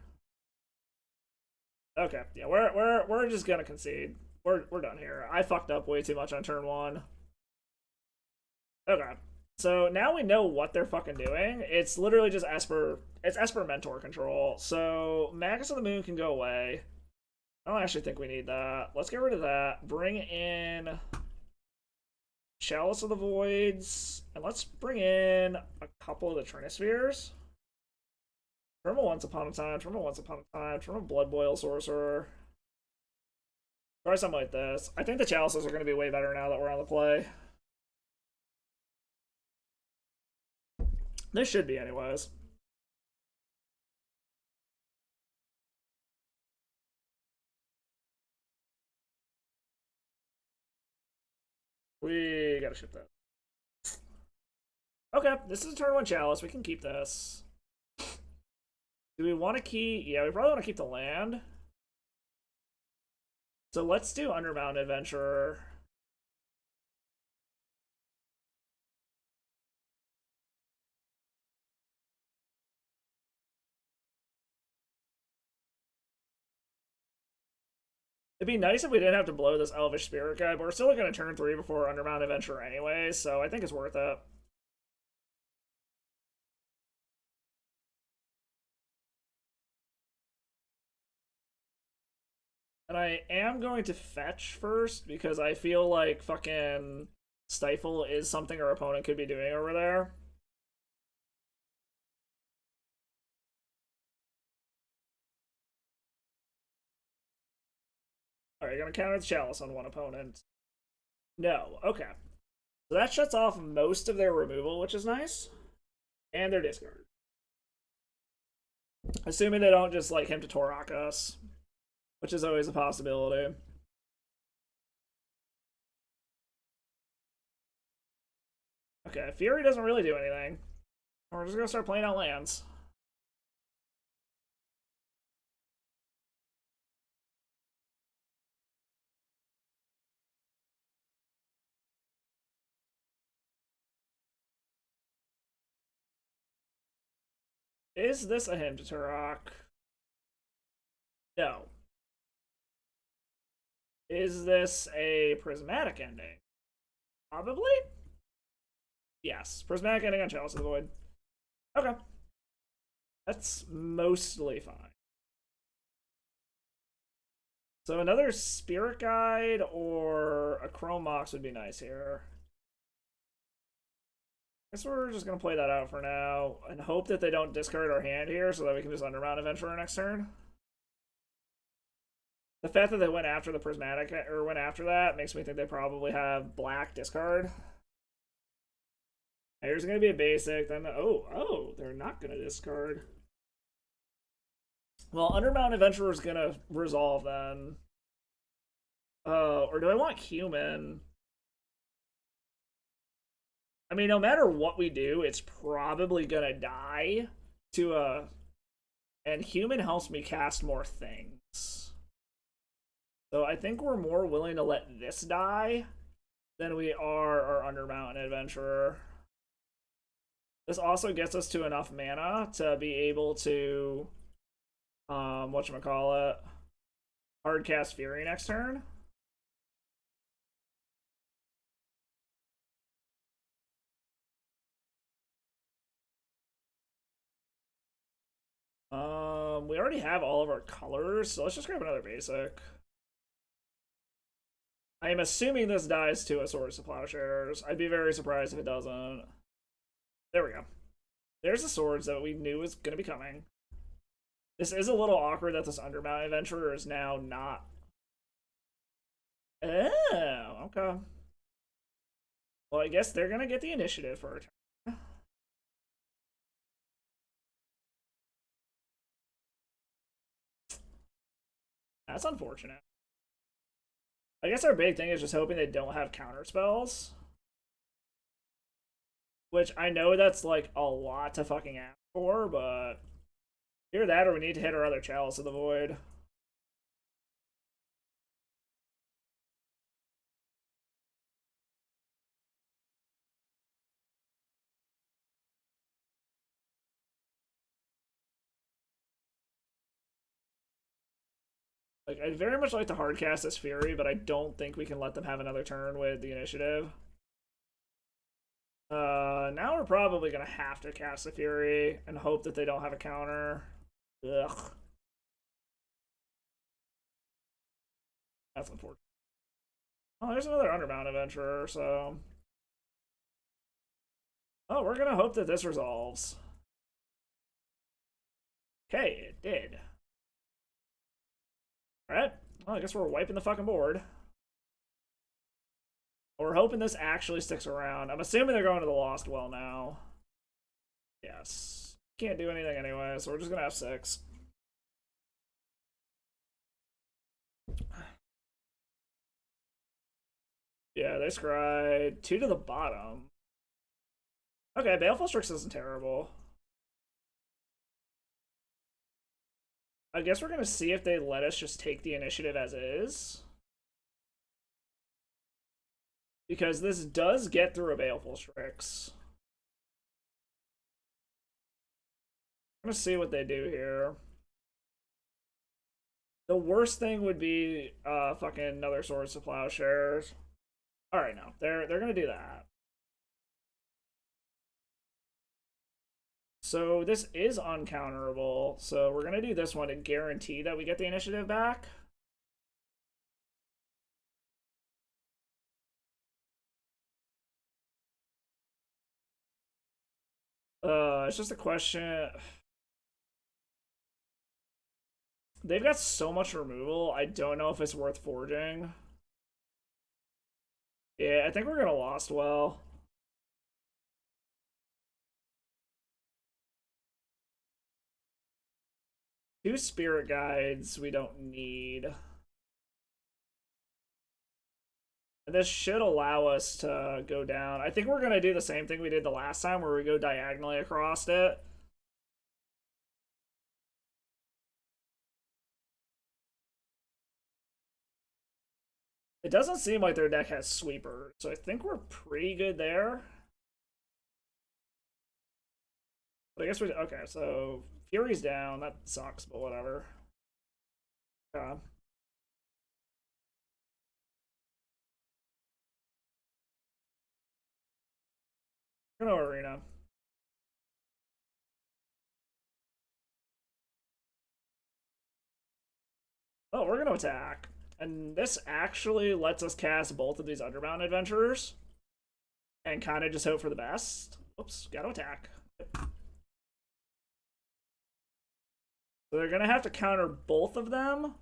Okay, yeah, we're just gonna concede. We're done here. I fucked up way too much on turn 1. Okay. So now we know what they're fucking doing. It's literally just Esper. It's Esper Mentor control. So Magus of the Moon can go away. I don't actually think we need that. Let's get rid of that. Bring in Chalice of the Voids. And let's bring in a couple of the Trinispheres. From a Once Upon a Time, from a Once Upon a Time, from a Blood Boil Sorcerer. Try something like this. I think the Chalices are going to be way better now that we're on the play. This should be anyways. We gotta ship that. Okay, this is a turn 1 Chalice. We can keep this. Do we want to keep... Yeah, we probably want to keep the land. So let's do Underbound Adventurer. It'd be nice if we didn't have to blow this Elvish Spirit guy, but we're still going to turn 3 before Underbound Adventurer anyway, so I think it's worth it. And I am going to fetch first, because I feel like fucking Stifle is something our opponent could be doing over there. Alright, you're gonna counter the Chalice on one opponent. No, okay. So that shuts off most of their removal, which is nice. And their discard. Assuming they don't just like him to Torok us, which is always a possibility. Okay, Fury doesn't really do anything. We're just gonna start playing out lands. Is this a hint to Turok? No. Is this a prismatic ending? Probably? Yes. Prismatic ending on Chalice of the Void. Okay. That's mostly fine. So another Spirit Guide or a Chrome Mox would be nice here. I guess we're just going to play that out for now and hope that they don't discard our hand here so that we can just Undermount Adventurer next turn. The fact that they went after the Prismatic, or went after that, makes me think they probably have black discard. Here's going to be a basic, then, oh, they're not going to discard. Well, Undermount Adventurer is going to resolve then. Or do I want human? I mean, no matter what we do, it's probably going to die to a... And human helps me cast more things. So I think we're more willing to let this die than we are our Undermount Adventurer. This also gets us to enough mana to be able to, whatchamacallit, hardcast Fury next turn. We already have all of our colors, so let's just grab another basic. I am assuming this dies to a Swords to Plowshares. I'd be very surprised if it doesn't. There we go. There's the swords that we knew was going to be coming. This is a little awkward that this Undermount Adventurer is now not. Oh, okay. Well, I guess they're going to get the initiative for a turn. That's unfortunate. I guess our big thing is just hoping they don't have counter spells. Which I know that's like a lot to fucking ask for, but either that or we need to hit our other Chalice of the Void. Like, I'd very much like to hardcast this Fury, but I don't think we can let them have another turn with the initiative. Now we're probably going to have to cast the Fury and hope that they don't have a counter. Ugh. That's unfortunate. Oh, there's another Undermount Adventurer, so... Oh, we're going to hope that this resolves. Okay, it did. Alright, well, I guess we're wiping the fucking board. We're hoping this actually sticks around. I'm assuming they're going to the Lost Well now. Yes. Can't do anything anyway, so we're just gonna have 6. Yeah, they scryed 2 to the bottom. Okay, Baleful Strix isn't terrible. I guess we're gonna see if they let us just take the initiative as is. Because this does get through a Baleful Strix. I'm gonna see what they do here. The worst thing would be fucking another Swords to Plowshares. Alright, no. They're gonna do that. So this is uncounterable. So we're gonna do this one to guarantee that we get the initiative back. It's just a question. They've got so much removal, I don't know if it's worth forging. Yeah, I think we're gonna Lost Well. Two Spirit Guides we don't need. And this should allow us to go down. I think we're going to do the same thing we did the last time where we go diagonally across it. It doesn't seem like their deck has Sweeper, so I think we're pretty good there. But I guess we... Okay, so Fury's down. That sucks, but whatever. We're gonna Arena. Oh, we're gonna attack. And this actually lets us cast both of these Underground Adventurers and kind of just hope for the best. Oops, gotta attack. So they're gonna have to counter both of them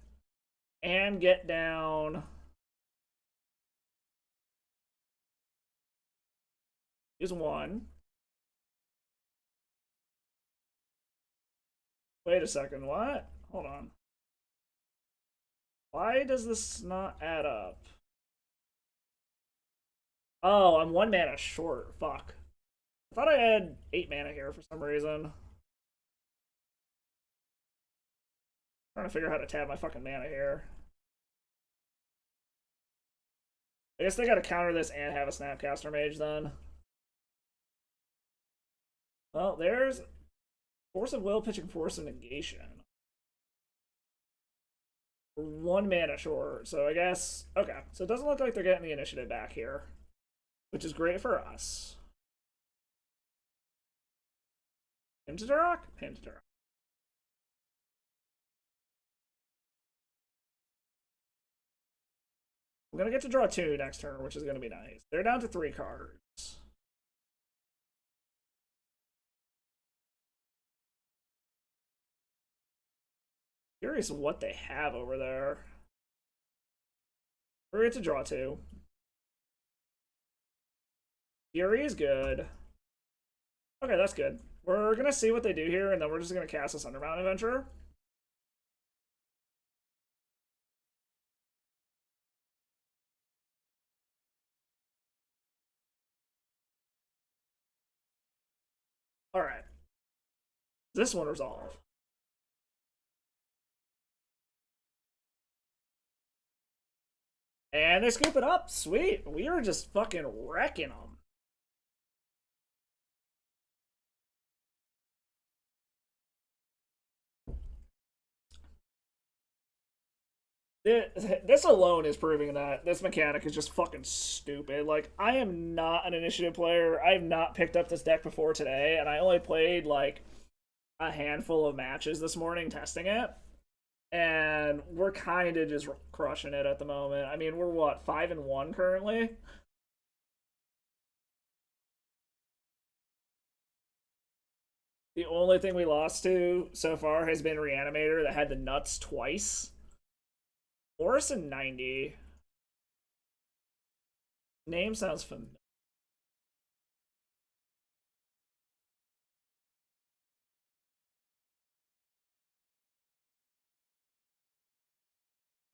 and get down. Use one. Wait a second, what? Hold on. Why does this not add up? Oh, I'm 1 mana short. Fuck. I thought I had 8 mana here for some reason. I'm trying to figure out how to tab my fucking mana here. I guess they gotta counter this and have a Snapcaster Mage then. Well, there's Force of Will, pitching Force of Negation. 1 mana short, so I guess... Okay, so it doesn't look like they're getting the initiative back here, which is great for us. Hamster Rock? Hamster Rock. We're gonna get to draw 2 next turn, which is gonna be nice. They're down to 3 cards. Curious what they have over there. We're going to draw 2. Fury is good. Okay, that's good. We're going to see what they do here, and then we're just going to cast this Underground Adventurer. Alright. This one resolve. And they scoop it up. Sweet. We are just fucking wrecking them. This alone is proving that this mechanic is just fucking stupid. Like, I am not an initiative player. I have not picked up this deck before today, and I only played, like, a handful of matches this morning testing it. And we're kind of just crushing it at the moment. I mean, we're what, 5-1 currently? The only thing we lost to so far has been Reanimator that had the nuts twice. Orison 90. Name sounds familiar.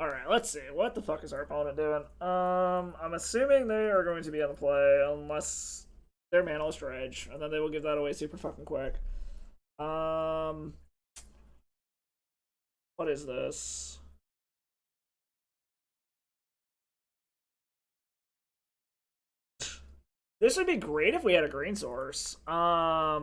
Alright, let's see. What the fuck is our opponent doing? I'm assuming they are going to be on the play, unless they're Manaless Dredge, and then they will give that away super fucking quick. What is this? This would be great if we had a green source. I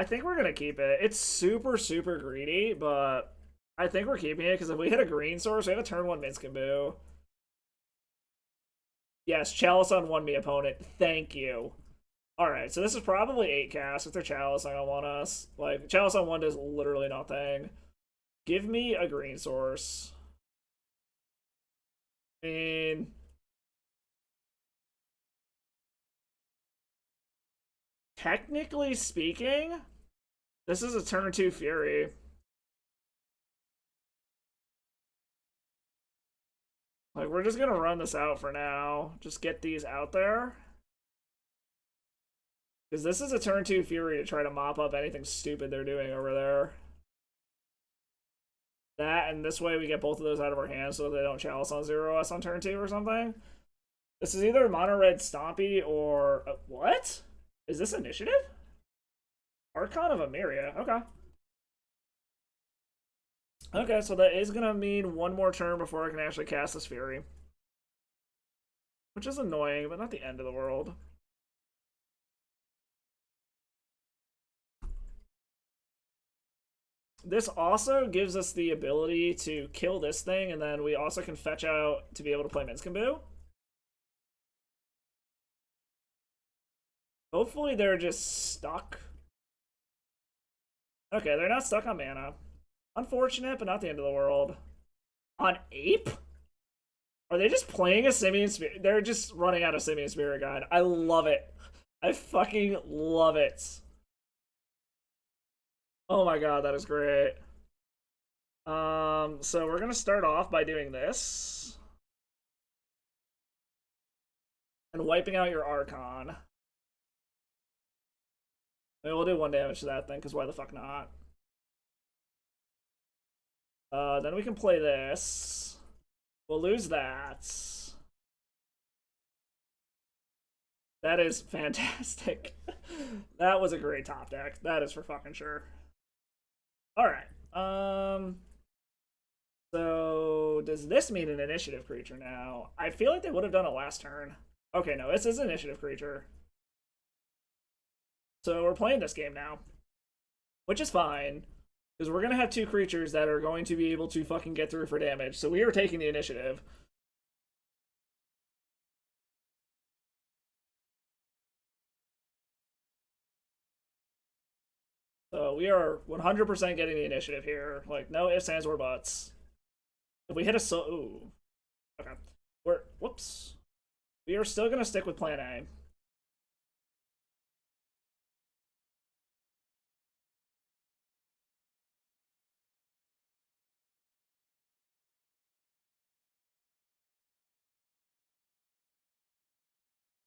think we're gonna keep it. It's super, super greedy, but I think we're keeping it because if we hit a green source, we have a turn 1 Minskaboo. Yes, Chalice on 1 me opponent. Thank you. Alright, so this is probably 8 cast. If they're Chalice, I don't want us. Like, Chalice on 1 does literally nothing. Give me a green source. I mean... technically speaking, this is a turn 2 Fury. Like, we're just gonna run this out for now. Just get these out there. Because this is a turn 2 Fury to try to mop up anything stupid they're doing over there. That, and this way we get both of those out of our hands so they don't Chalice on 0 us on turn 2 or something. This is either Mono Red Stompy or... what? Is this initiative? Archon of Emeria. Okay. Okay, so that is going to mean 1 more turn before I can actually cast this Fury. Which is annoying, but not the end of the world. This also gives us the ability to kill this thing, and then we also can fetch out to be able to play Minskaboo. Hopefully they're just stuck. Okay, they're not stuck on mana. Unfortunate, but not the end of the world. On Ape? Are they just playing a Simian Spirit? They're just running out of Simian Spirit Guide. I love it. I fucking love it. Oh my god, that is great. So we're gonna start off by doing this. And wiping out your Archon. Maybe we'll do 1 damage to that thing, because why the fuck not? Then we can play this. We'll lose that. That is fantastic. That was a great top deck. That is for fucking sure. Alright. So does this mean an initiative creature now? I feel like they would have done it last turn. Okay, no, this is an initiative creature. So we're playing this game now. Which is fine. Because we're going to have 2 creatures that are going to be able to fucking get through for damage. So we are taking the initiative. So we are 100% getting the initiative here. Like, no ifs, ands, or buts. If we hit a ooh. Okay. Whoops. We are still going to stick with plan A.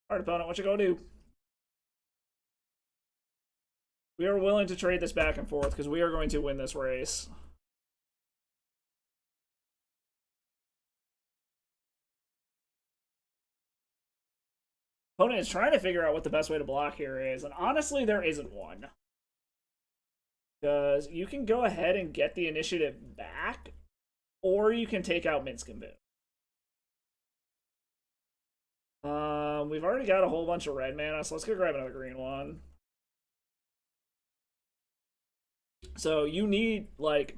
Alright, opponent, what you gonna do? We are willing to trade this back and forth because we are going to win this race. Opponent is trying to figure out what the best way to block here is, and honestly, there isn't one. Because you can go ahead and get the initiative back, or you can take out Minsk and Boom. We've already got a whole bunch of red mana, so let's go grab another green one. So you need, like,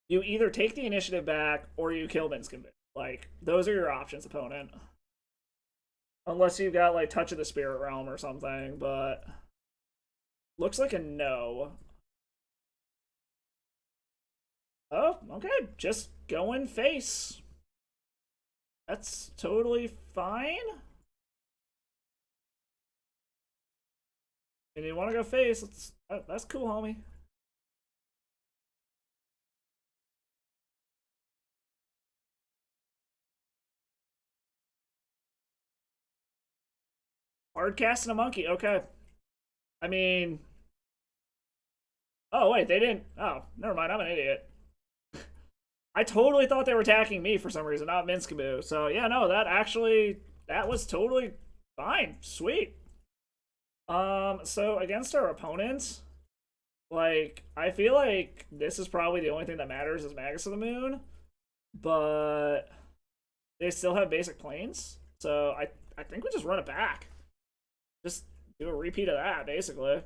you either take the initiative back or you kill Minsk and Boom. Like, those are your options, opponent. Unless you've got, like, Touch of the Spirit Realm or something, but looks like a no. Oh, okay. Just going face. That's totally fine. And you want to go face, that's cool, homie. Hard casting a monkey, okay. I mean... Oh, wait, they didn't... Oh, never mind, I'm an idiot. I totally thought they were attacking me for some reason, not Minskaboo. So, yeah, no, that was totally fine. Sweet. So against our opponents, like, I feel like this is probably the only thing that matters is Magus of the Moon, but they still have basic planes, so I think we just run it back. Just do a repeat of that, basically.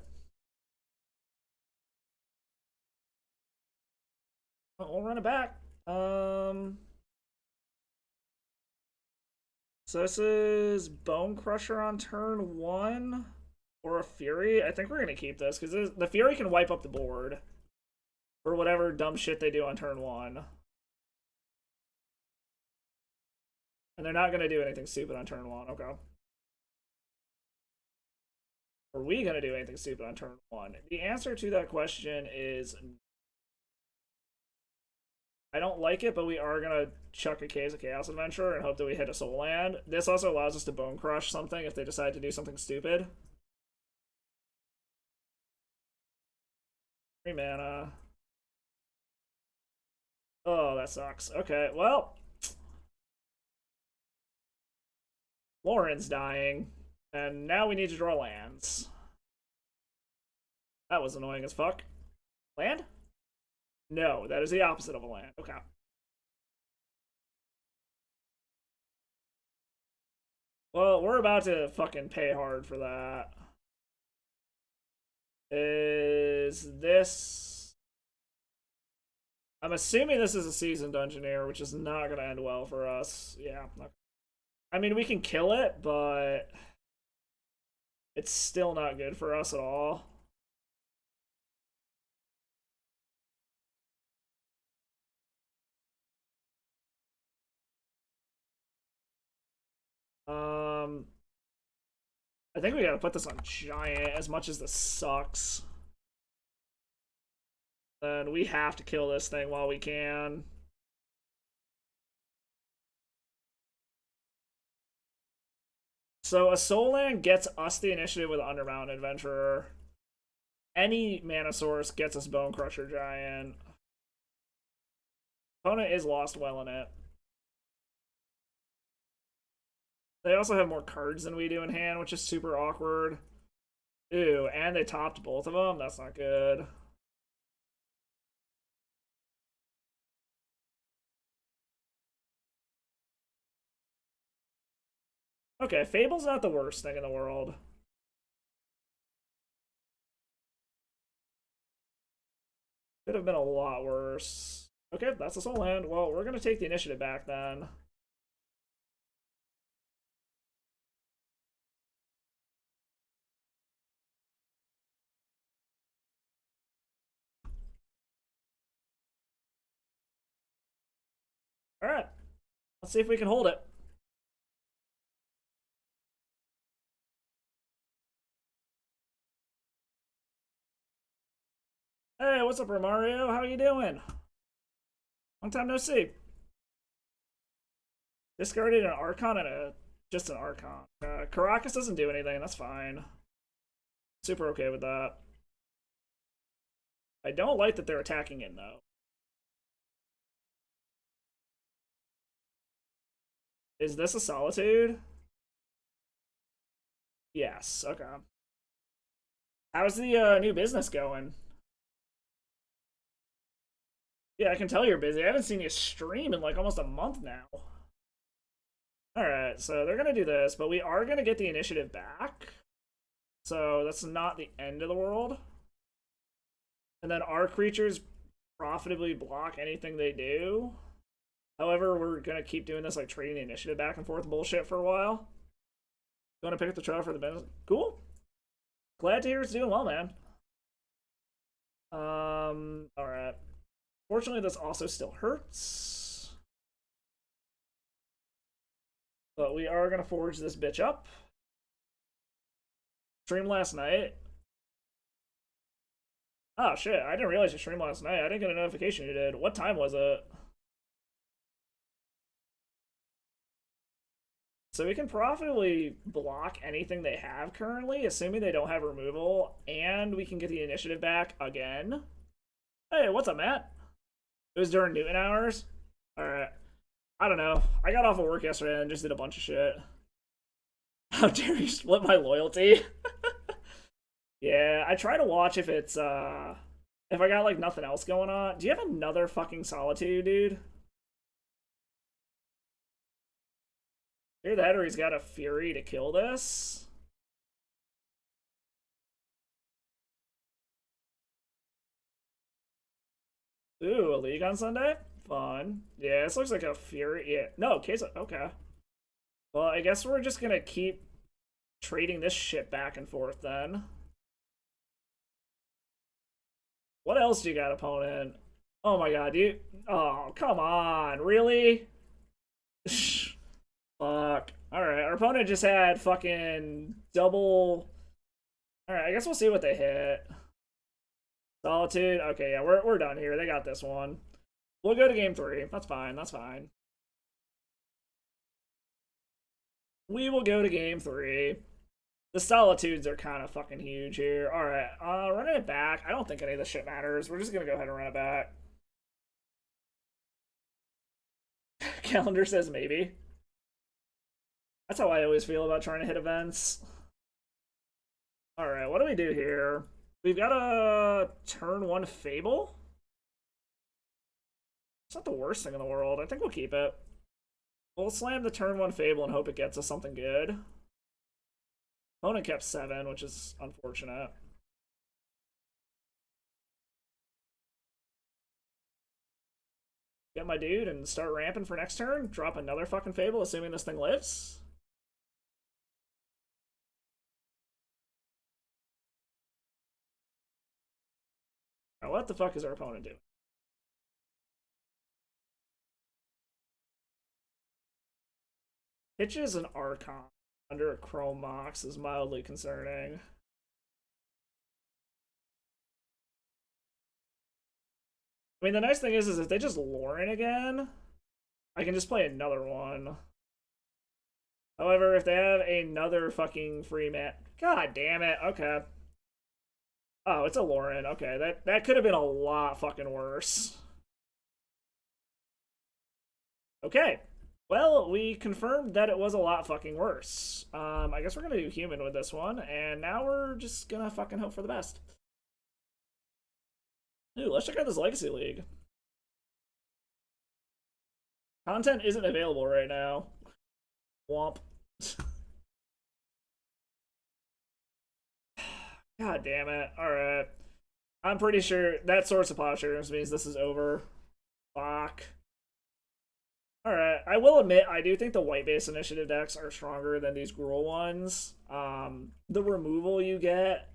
We'll run it back. So this is Bone Crusher on turn 1. Or a Fury. I think we're going to keep this, because the Fury can wipe up the board. For whatever dumb shit they do on turn 1. And they're not going to do anything stupid on turn 1. Okay. Are we going to do anything stupid on turn 1? The answer to that question is... I don't like it, but we are going to chuck a Case of Chaos Adventurer and hope that we hit a Soul Land. This also allows us to Bone Crush something if they decide to do something stupid. 3 mana. Oh, that sucks. Okay, well. Lauren's dying. And now we need to draw lands. That was annoying as fuck. Land? No, that is the opposite of a land. Okay. Well, we're about to fucking pay hard for that. Is this... I'm assuming this is a Seasoned Dungeoneer, which is not going to end well for us. Yeah. I mean, we can kill it, but... it's still not good for us at all. I think we gotta put this on giant, as much as this sucks. Then we have to kill this thing while we can. So a soul land gets us the initiative with Undermountain Adventurer. Any mana source gets us Bone Crusher Giant. Opponent is lost well in it. They also have more cards than we do in hand, which is super awkward. Ooh, and they topped both of them? That's not good. Okay, Fable's not the worst thing in the world. Could have been a lot worse. Okay, that's a soul land. Well, we're gonna take the initiative back then. Alright. Let's see if we can hold it. Hey, what's up, Romario? How you doing? Long time no see. Discarded an Archon and just an Archon. Caracas doesn't do anything, that's fine. Super okay with that. I don't like that they're attacking it, though. Is this a Solitude? Yes, okay. How's the new business going? Yeah, I can tell you're busy. I haven't seen you stream in like almost a month now. Alright, so they're gonna do this, but we are gonna get the initiative back. So that's not the end of the world. And then our creatures profitably block anything they do. However, we're gonna keep doing this, like trading the initiative back and forth bullshit for a while. You wanna pick up the trail for the business? Cool. Glad to hear it's doing well, man. Alright. Fortunately, this also still hurts. But we are gonna forge this bitch up. Stream last night. Oh shit, I didn't realize you streamed last night. I didn't get a notification you did. What time was it? So we can profitably block anything they have currently, assuming they don't have removal, and we can get the initiative back again. Hey, what's up, Matt? It was during Newton hours? Alright. I don't know. I got off of work yesterday and just did a bunch of shit. How dare you split my loyalty? Yeah, I try to watch if it's, if I got, like, nothing else going on. Do you have another fucking Solitude, dude? Either that or he's got a Fury to kill this. Ooh, a League on Sunday? Fun. Yeah, this looks like a Fury. Yeah, no, case. Okay. Well, I guess we're just gonna keep trading this shit back and forth then. What else do you got, opponent? Oh my god, you. Oh, come on. Really? Fuck. Alright, our opponent just had fucking double. Alright, I guess we'll see what they hit. Solitude. Okay, yeah, we're done here. They got this one. We'll go to game 3. That's fine. That's fine. We will go to game 3. The Solitudes are kind of fucking huge here. Alright, running it back. I don't think any of this shit matters. We're just gonna go ahead and run it back. Calendar says maybe. That's how I always feel about trying to hit events. Alright, what do we do here? We've got a turn 1 Fable. It's not the worst thing in the world. I think we'll keep it. We'll slam the turn 1 Fable and hope it gets us something good. Opponent kept 7, which is unfortunate. Get my dude and start ramping for next turn. Drop another fucking Fable, assuming this thing lives. Now, what the fuck is our opponent doing? Pitches an Archon under a Chrome Mox is mildly concerning. I mean, the nice thing is if they just Lauren again, I can just play another one. However, if they have another fucking free man... God damn it, okay. Oh, it's a Lauren. Okay, that could have been a lot fucking worse. Okay. Well, we confirmed that it was a lot fucking worse. I guess we're gonna do human with this one, and now we're just gonna fucking hope for the best. Ooh, let's check out this Legacy League. Content isn't available right now. Womp. God damn it. Alright. I'm pretty sure that Source of Postures means this is over. Fuck. Alright, I will admit, I do think the white base initiative decks are stronger than these Gruul ones. The removal you get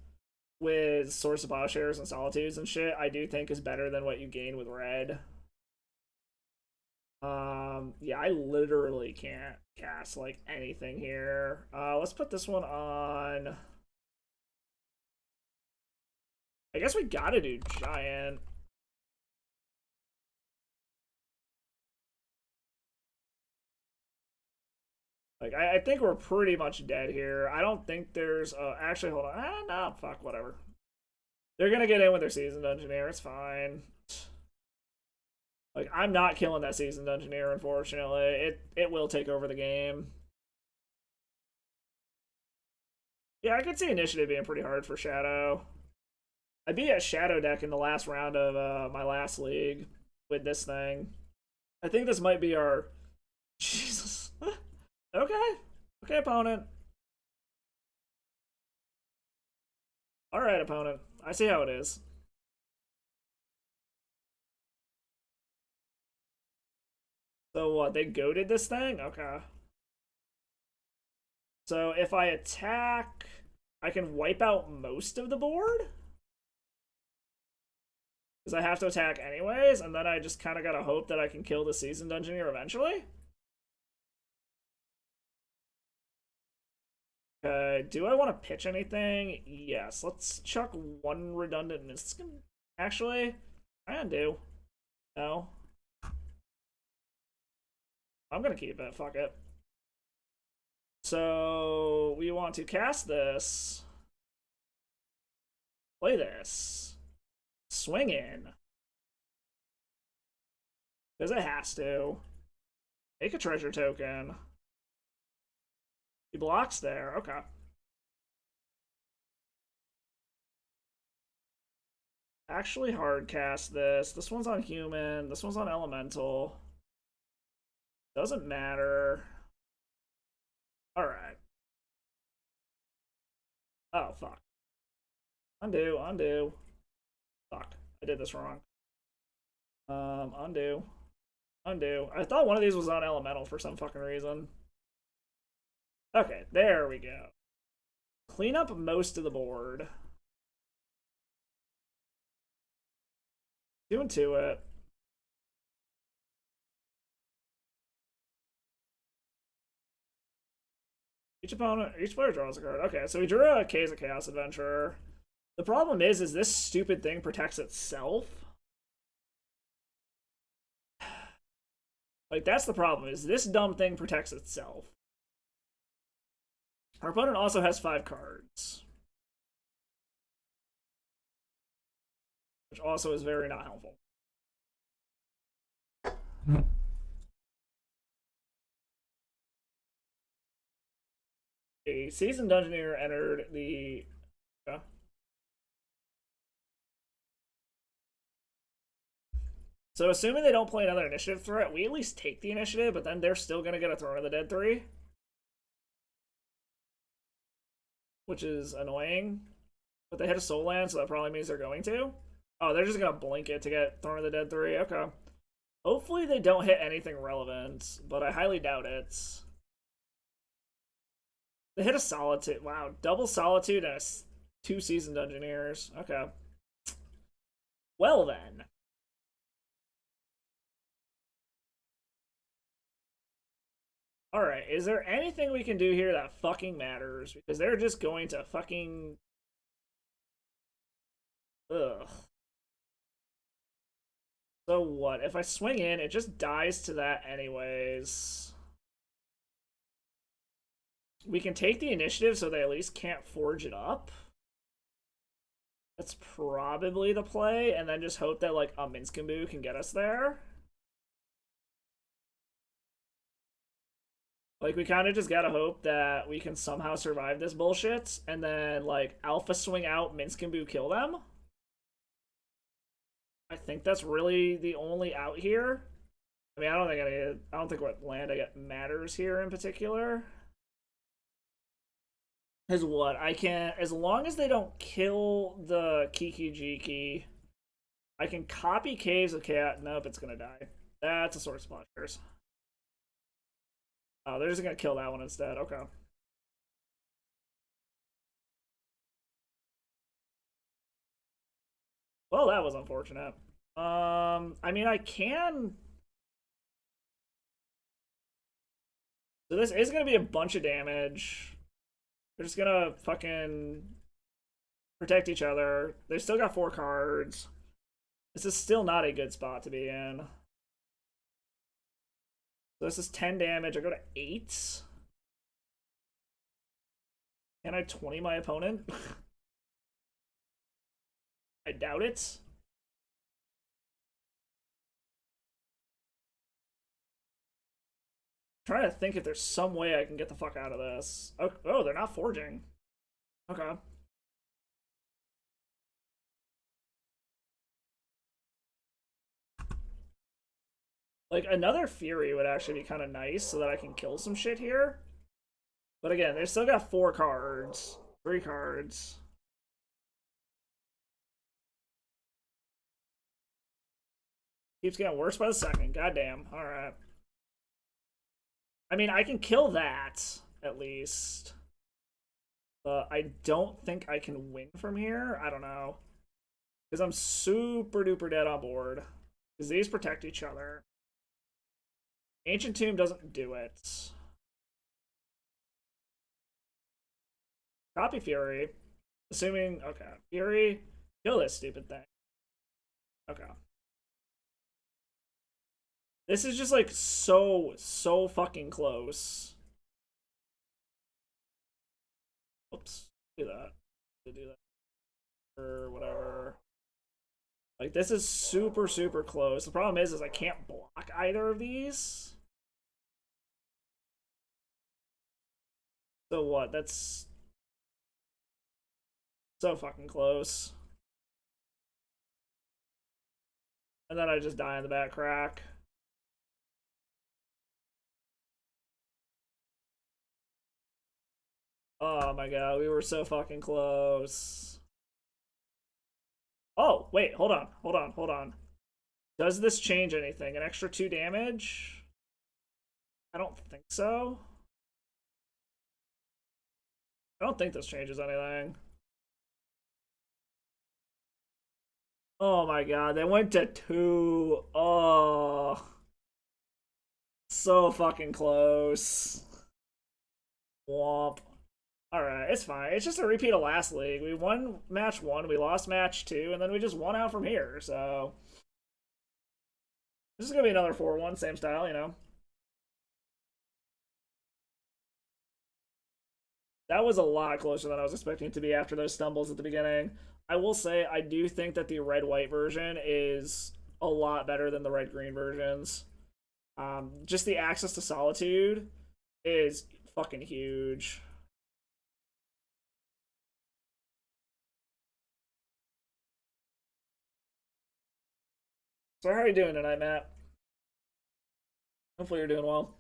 with Source of Plowshares and Solitudes and shit, I do think is better than what you gain with red. Yeah, I literally can't cast, like, anything here. Let's put this one on... I guess we gotta do Giant. Like, I think we're pretty much dead here. I don't think there's... actually, hold on. No, fuck, whatever. They're gonna get in with their Seasoned Engineer. It's fine. Like, I'm not killing that Seasoned Engineer, unfortunately. It will take over the game. Yeah, I could see Initiative being pretty hard for Shadow. I beat a Shadow deck in the last round of my last league with this thing. I think this might be our... Jesus. Okay. Okay, opponent. Alright, opponent. I see how it is. So what, they goated this thing? Okay. So if I attack, I can wipe out most of the board? Because I have to attack anyways, and then I just kind of gotta hope that I can kill the Seasoned Engineer eventually? Okay, do I want to pitch anything? Yes, let's chuck one redundant Miskin. Actually, I can do. No. I'm gonna keep it, fuck it. So, we want to cast this. Play this. Swing in. Because it has to. Make a treasure token. He blocks there, okay. Actually hard cast this. This one's on human. This one's on elemental. Doesn't matter. Alright. Oh, fuck. Undo, undo. Fuck. I did this wrong. Undo. Undo. I thought one of these was on elemental for some fucking reason. Okay, there we go. Clean up most of the board. 2 and 2 it. Each player draws a card. Okay, so we drew a K's of Chaos Adventurer. The problem is this stupid thing protects itself. Like, that's the problem, is this dumb thing protects itself. Our opponent also has 5 cards. Which also is very not helpful. A Seasoned Engineer entered the... So assuming they don't play another initiative threat, we at least take the initiative, but then they're still going to get a Throne of the Dead 3. Which is annoying. But they hit a Soul Land, so that probably means they're going to. Oh, they're just going to blink it to get Throne of the Dead 3. Okay. Hopefully they don't hit anything relevant, but I highly doubt it. They hit a Solitude. Wow, double Solitude and 2 Seasoned Engineers. Okay. Well then. Alright, is there anything we can do here that fucking matters? Because they're just going to fucking... Ugh. So what? If I swing in, it just dies to that anyways. We can take the initiative so they at least can't forge it up. That's probably the play, and then just hope that, like, a Minskamboo can get us there. Like, we kind of just gotta hope that we can somehow survive this bullshit, and then, like, Alpha swing out, Minskamboo kill them. I think that's really the only out here. I mean, I don't think what land I get matters here in particular. Is what I can, as long as they don't kill the Kiki Jiki, I can copy Caves of Cat. Nope, it's gonna die. That's a Sword Splashers. Oh, they're just gonna kill that one instead. Okay. Well, that was unfortunate. I mean, I can. So this is gonna be a bunch of damage. They're just gonna fucking protect each other. They still got 4 cards. This is still not a good spot to be in. So this is 10 damage. I go to 8. Can I 20 my opponent? I doubt it. I'm trying to think if there's some way I can get the fuck out of this. Oh, they're not forging. Okay. Like, another Fury would actually be kind of nice so that I can kill some shit here. But again, they still got 4 cards. 3 cards. Keeps getting worse by the second. Goddamn. Alright. I mean, I can kill that, at least. But I don't think I can win from here. I don't know. Because I'm super duper dead on board. Because these protect each other. Ancient Tomb doesn't do it. Copy Fury. Assuming, okay. Fury, kill this stupid thing. Okay. This is just like so fucking close. Oops. Do that. Do that. Or whatever. Like, this is super close. The problem is I can't block either of these. So what? That's so fucking close. And then I just die in the back crack. Oh my god, we were so fucking close. Oh, wait, hold on. Does this change anything? An extra 2 damage? I don't think so. I don't think this changes anything. Oh my god, they went to 2. Oh. So fucking close. Womp. Alright, it's fine. It's just a repeat of last league. We won match 1, we lost match 2, and then we just won out from here, so... This is gonna be another 4-1, same style, you know? That was a lot closer than I was expecting it to be after those stumbles at the beginning. I will say, I do think that the red-white version is a lot better than the red-green versions. Just the access to Solitude is fucking huge. So how are you doing tonight, Matt? Hopefully you're doing well.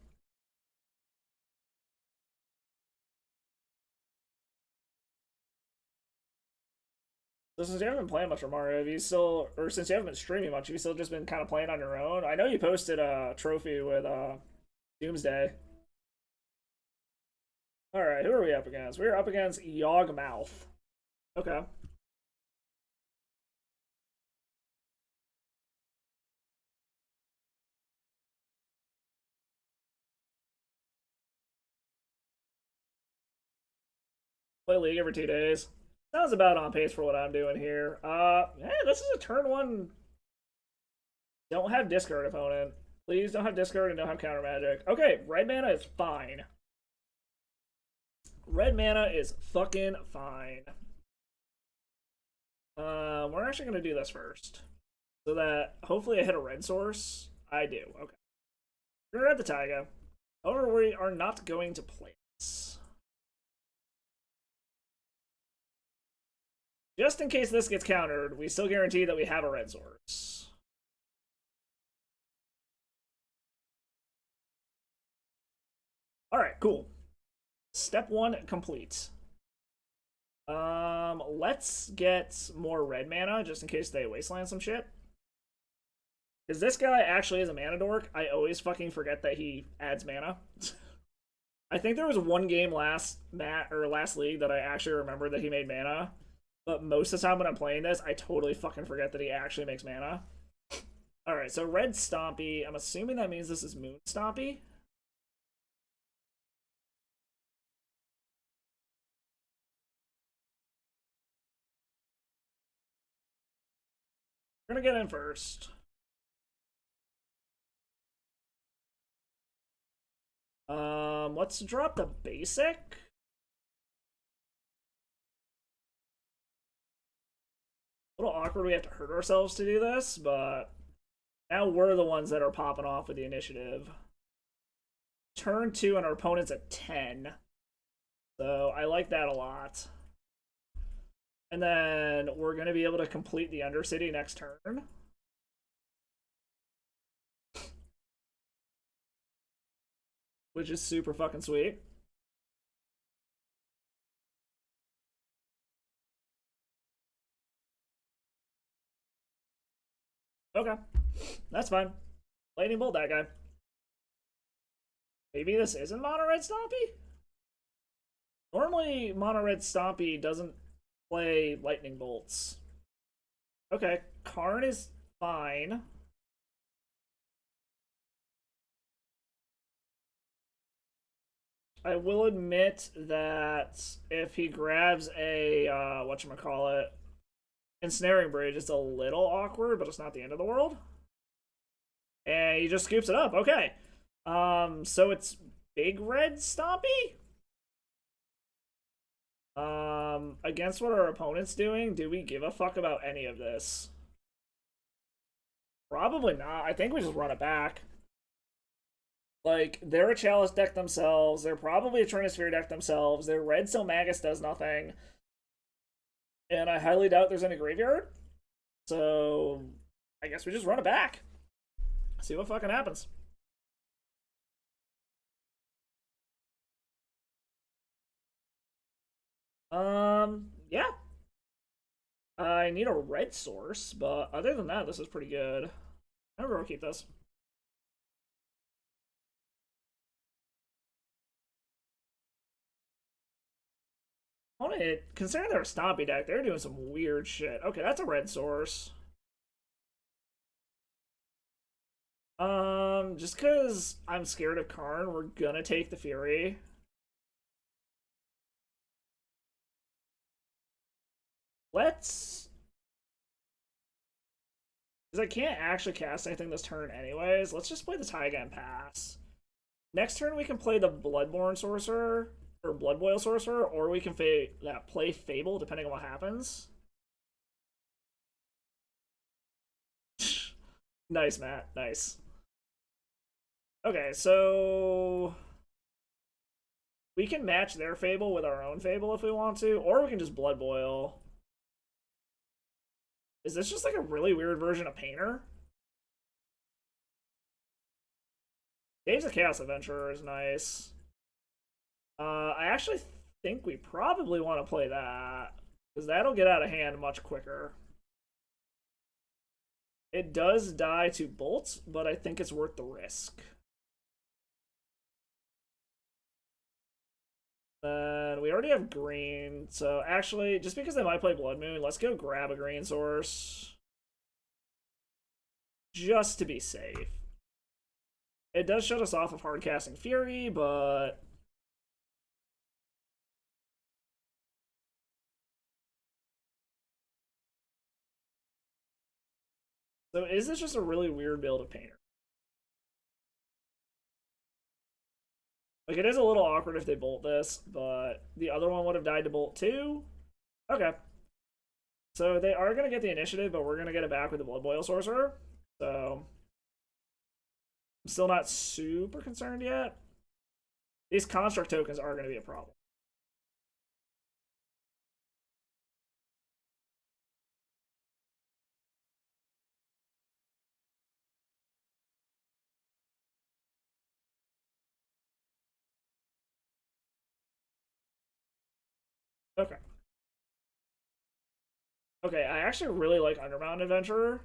So since you haven't been playing much for Mario, have you still, or since you haven't been streaming much, have you still just been kind of playing on your own? I know you posted a trophy with Doomsday. All right, who are we up against? We're up against Yawgmoth. Okay. Play League every 2 days. Sounds about on pace for what I'm doing here. Hey, this is a turn one. Don't have discard opponent. Please don't have discard and don't have counter magic. Okay, red mana is fine. Red mana is fucking fine. We're actually gonna do this first. So that hopefully I hit a red source. I do. Okay. We're at the Taiga. However, we are not going to play this. Just in case this gets countered, we still guarantee that we have a red source. Alright, cool. Step 1 complete. Let's get more red mana, just in case they wasteland some shit. Because this guy actually is a mana dork. I always fucking forget that he adds mana. I think there was one game last league that I actually remember that he made mana. But most of the time when I'm playing this, I totally fucking forget that he actually makes mana. Alright, so red Stompy. I'm assuming that means this is Moon Stompy. We're gonna get in first. Let's drop the basic. A little awkward we have to hurt ourselves to do this, but now we're the ones that are popping off with the initiative. Turn 2 and our opponent's at 10. So I like that a lot. And then we're going to be able to complete the Undercity next turn. Which is super fucking sweet. Okay. That's fine. Lightning Bolt that guy. Maybe this isn't Mono Red Stompy? Normally, Mono Red Stompy doesn't play Lightning Bolts. Okay, Karn is fine. I will admit that if he grabs a, whatchamacallit, Ensnaring Bridge, it's a little awkward, but it's not the end of the world. And he just scoops it up. Okay. So it's Big Red Stompy? Against what our opponent's doing, do we give a fuck about any of this? Probably not. I think we just run it back. Like, they're a Chalice deck themselves. They're probably a Trinisphere deck themselves. Their red Silmagus does nothing. And I highly doubt there's any graveyard. So, I guess we just run it back. See what fucking happens. Yeah. I need a red source, but other than that, this is pretty good. I'm gonna keep this. Considering they're a Stompy deck, they're doing some weird shit. Okay, that's a red source. Just because I'm scared of Karn, we're gonna take the Fury. Let's... Because I can't actually cast anything this turn anyways, let's just play the Taiga and pass. Next turn we can play the Bloodborne Sorcerer, or Blood Boil Sorcerer, or we can play Fable, depending on what happens. Nice, Matt. Nice. Okay, so... we can match their Fable with our own Fable if we want to, or we can just Blood Boil. Is this just like a really weird version of Painter? Dave's a Chaos Adventurer is nice. I actually think we probably want to play that, because that'll get out of hand much quicker. It does die to Bolt, but I think it's worth the risk. Then we already have green, so actually, just because they might play Blood Moon, let's go grab a green source. Just to be safe. It does shut us off of hard casting Fury, but... So is this just a really weird build of Painter? Like, it is a little awkward if they bolt this, but the other one would have died to bolt too. Okay. So they are going to get the initiative, but we're going to get it back with the Blood Boil Sorcerer. So I'm still not super concerned yet. These construct tokens are going to be a problem. Okay. Okay, I actually really like Underground Adventurer.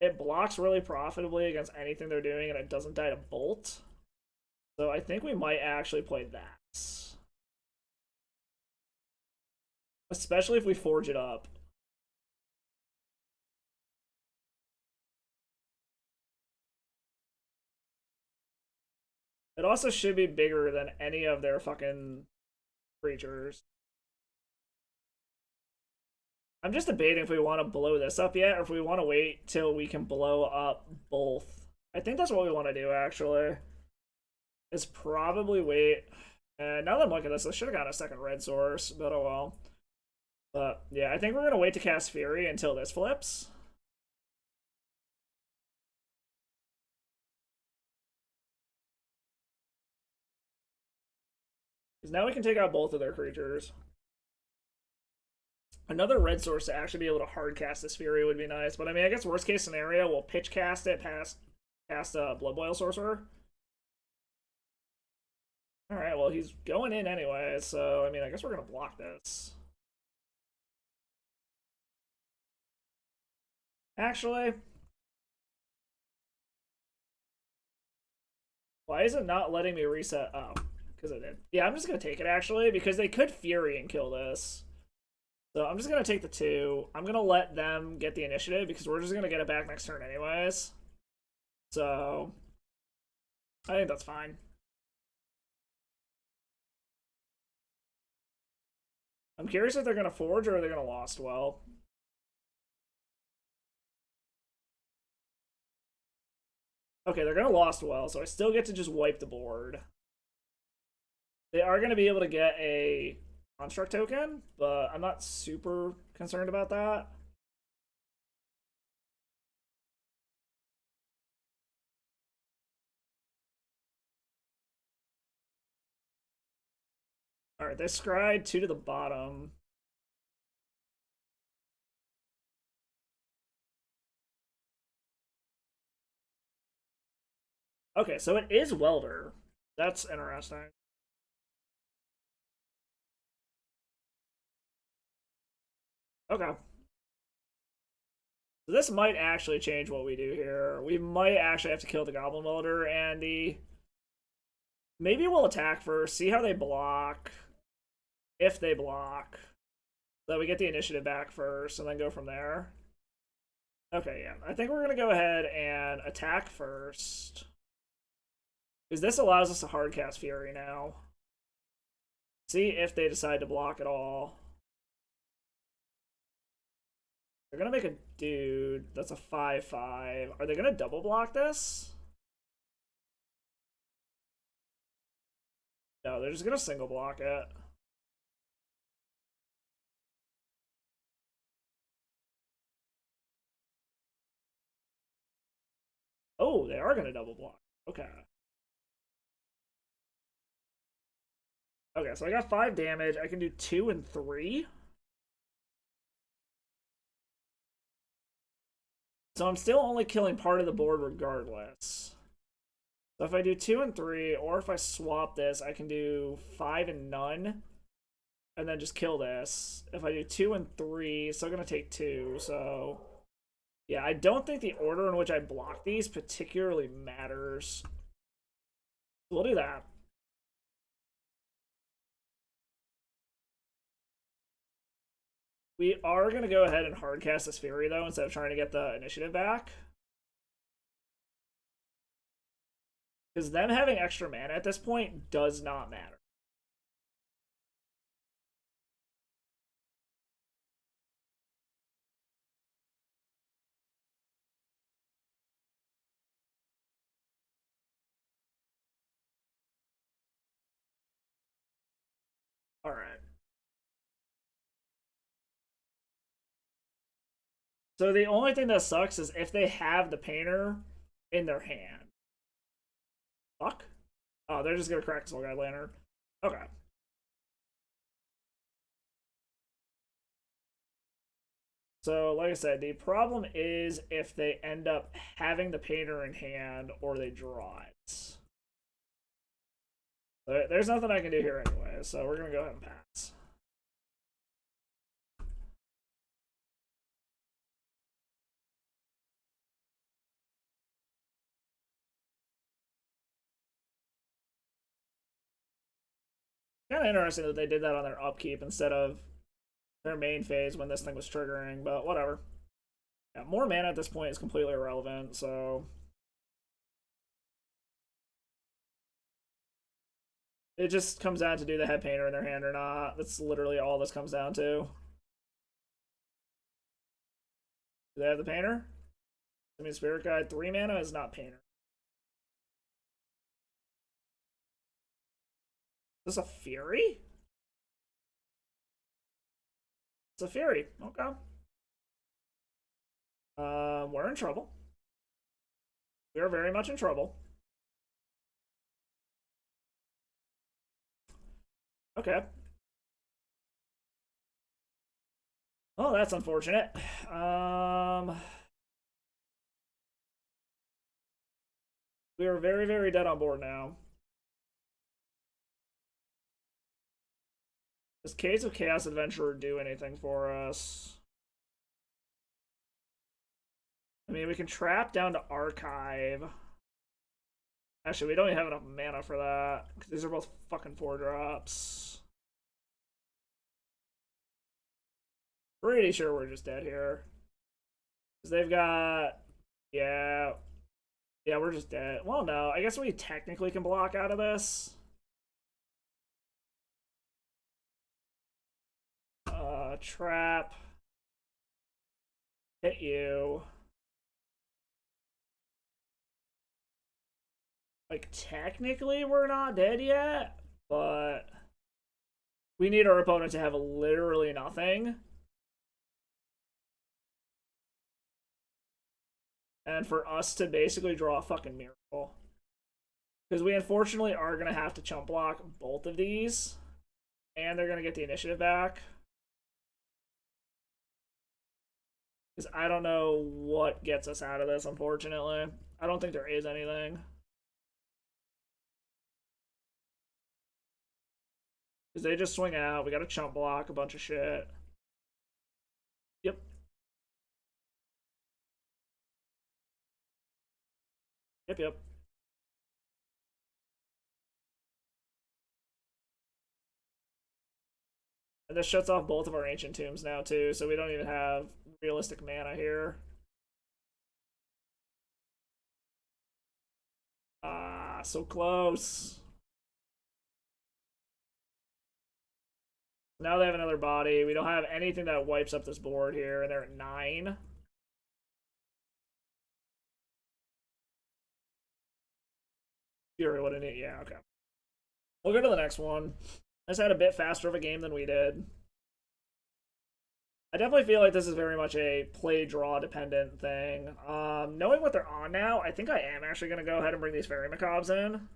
It blocks really profitably against anything they're doing, and it doesn't die to bolt. So I think we might actually play that. Especially if we forge it up. It also should be bigger than any of their fucking creatures. I'm just debating if we want to blow this up yet, or if we want to wait till we can blow up both. I think that's what we want to do, actually. Is probably wait. And now that I'm looking at this, I should have got a second red source, but oh well. But yeah, I think we're going to wait to cast Fury until this flips. Because now we can take out both of their creatures. Another red source to actually be able to hard cast this Fury would be nice. But I mean, I guess worst case scenario, we'll pitch cast it past Blood Boil Sorcerer. Alright, well, he's going in anyway, so I mean, I guess we're going to block this. Actually, why is it not letting me reset? Oh, because it did. Yeah, I'm just going to take it, actually, because they could Fury and kill this. So I'm just going to take the 2. I'm going to let them get the initiative, because we're just going to get it back next turn anyways. So I think that's fine. I'm curious if they're going to Forge or are they going to Lost Well. Okay, they're going to Lost Well, so I still get to just wipe the board. They are going to be able to get a construct token, but I'm not super concerned about that. Alright, they scryed 2 to the bottom. Okay, so it is Welder. That's interesting. Okay. So this might actually change what we do here. We might actually have to kill the Goblin Welder, and the... Maybe we'll attack first, see how they block. If they block. So we get the initiative back first, and then go from there. Okay, yeah. I think we're going to go ahead and attack first. Because this allows us to hardcast Fury now. See if they decide to block at all. They're going to make a dude. That's a 5/5. Are they going to double block this? No, they're just going to single block it. Oh, they are going to double block. Okay. Okay, so I got 5 damage. I can do 2 and 3. So I'm still only killing part of the board regardless. So if I do 2 and 3, or if I swap this, I can do 5 and none. And then just kill this. If I do 2 and 3, it's still going to take 2. So yeah, I don't think the order in which I block these particularly matters. We'll do that. We are going to go ahead and hardcast this Fury, though, instead of trying to get the initiative back. Because them having extra mana at this point does not matter. Alright. So the only thing that sucks is if they have the painter in their hand. Fuck. Oh, they're just gonna crack Soul Guide Lantern. Okay. So, like I said, the problem is if they end up having the painter in hand or they draw it. There's nothing I can do here anyway, so we're gonna go ahead and pass. Kind of interesting that they did that on their upkeep instead of their main phase when this thing was triggering, but whatever. Yeah, more mana at this point is completely irrelevant, so it just comes down to do the head painter in their hand or not. That's literally all this comes down to. Do they have the painter? I mean, Spirit Guide 3 mana is not painter. Is this a Fury? It's a Fury. Okay. We're in trouble. We are very much in trouble. Okay. Oh, that's unfortunate. We are very, very dead on board now. Does Case of Chaos Adventurer do anything for us? I mean, we can trap down to Archive. Actually, we don't even have enough mana for that, because these are both fucking 4-drops. Pretty sure we're just dead here. Because they've got... Yeah. Yeah, we're just dead. Well, no. I guess we technically can block out of this. Trap. Hit you. Like, technically we're not dead yet, but we need our opponent to have literally nothing. And for us to basically draw a fucking miracle. Because we unfortunately are going to have to chump block both of these. And they're going to get the initiative back. Because I don't know what gets us out of this, unfortunately. I don't think there is anything. Because they just swing out. We got to chump block a bunch of shit. Yep. Yep. And this shuts off both of our Ancient Tombs now, too, so we don't even have realistic mana here. Ah, so close. Now they have another body. We don't have anything that wipes up this board here, and they're at 9. Fury would have need. Yeah, okay. We'll go to the next one. I just had a bit faster of a game than we did. I definitely feel like this is very much a play-draw dependent thing. Knowing what they're on now, I think I am actually going to go ahead and bring these Fairy Macabres in.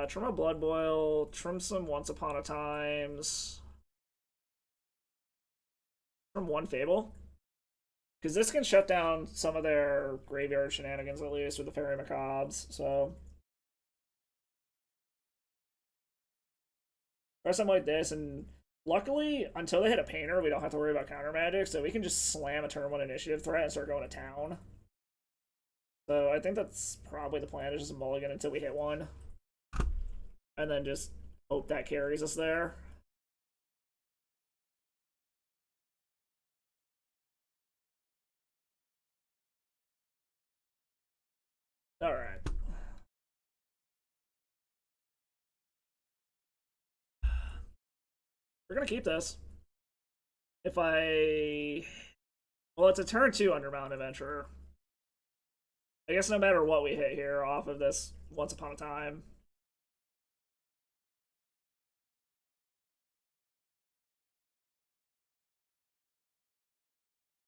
Trim a Blood Boil, trim some Once Upon a Times. Trim one Fable. Because this can shut down some of their graveyard shenanigans, at least, with the Fairy Macabres, so... Or something like this, and luckily, until they hit a painter, we don't have to worry about counter magic, so we can just slam a turn 1 initiative threat and start going to town. So I think that's probably the plan, is just a mulligan until we hit one. And then just hope that carries us there. Alright. We're gonna keep this. If I... Well, it's a turn 2 Underbound Adventurer. I guess no matter what we hit here off of this Once Upon a Time.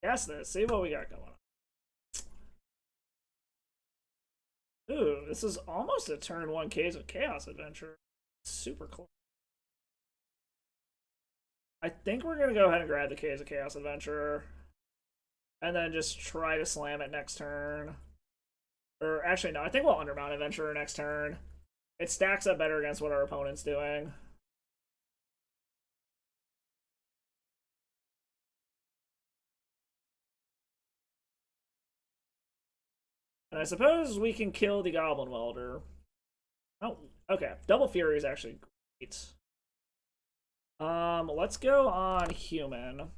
Guess this. See what we got going on. Ooh, this is almost a turn 1 Caves of Chaos adventure. Super close. I think we're gonna go ahead and grab the Caves of Chaos adventure. And then just try to slam it next turn. Or actually, no, I think we'll Undermount Adventurer next turn. It stacks up better against what our opponent's doing. And I suppose we can kill the Goblin Welder. Oh, okay. Double Fury is actually great. Let's go on Human.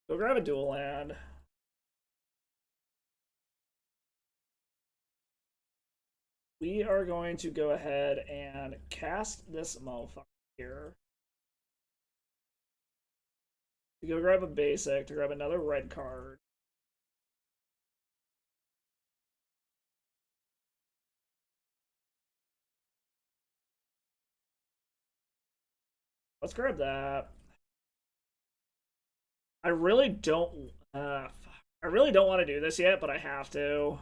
Go grab a dual land. We are going to go ahead and cast this motherfucker here. To go grab a basic, to grab another red card. Let's grab that. I really don't want to do this yet, but I have to.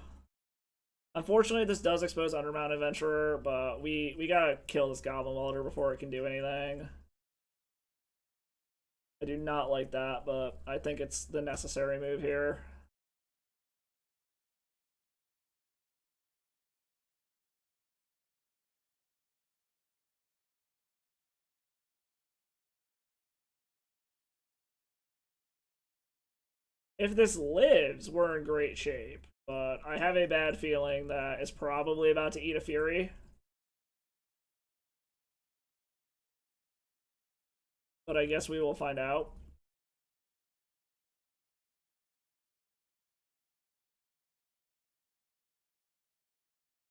Unfortunately, this does expose Undermount Adventurer, but we gotta kill this Goblin Welder before it can do anything. I do not like that, but I think it's the necessary move here. If this lives, we're in great shape, but I have a bad feeling that it's probably about to eat a Fury. But I guess we will find out.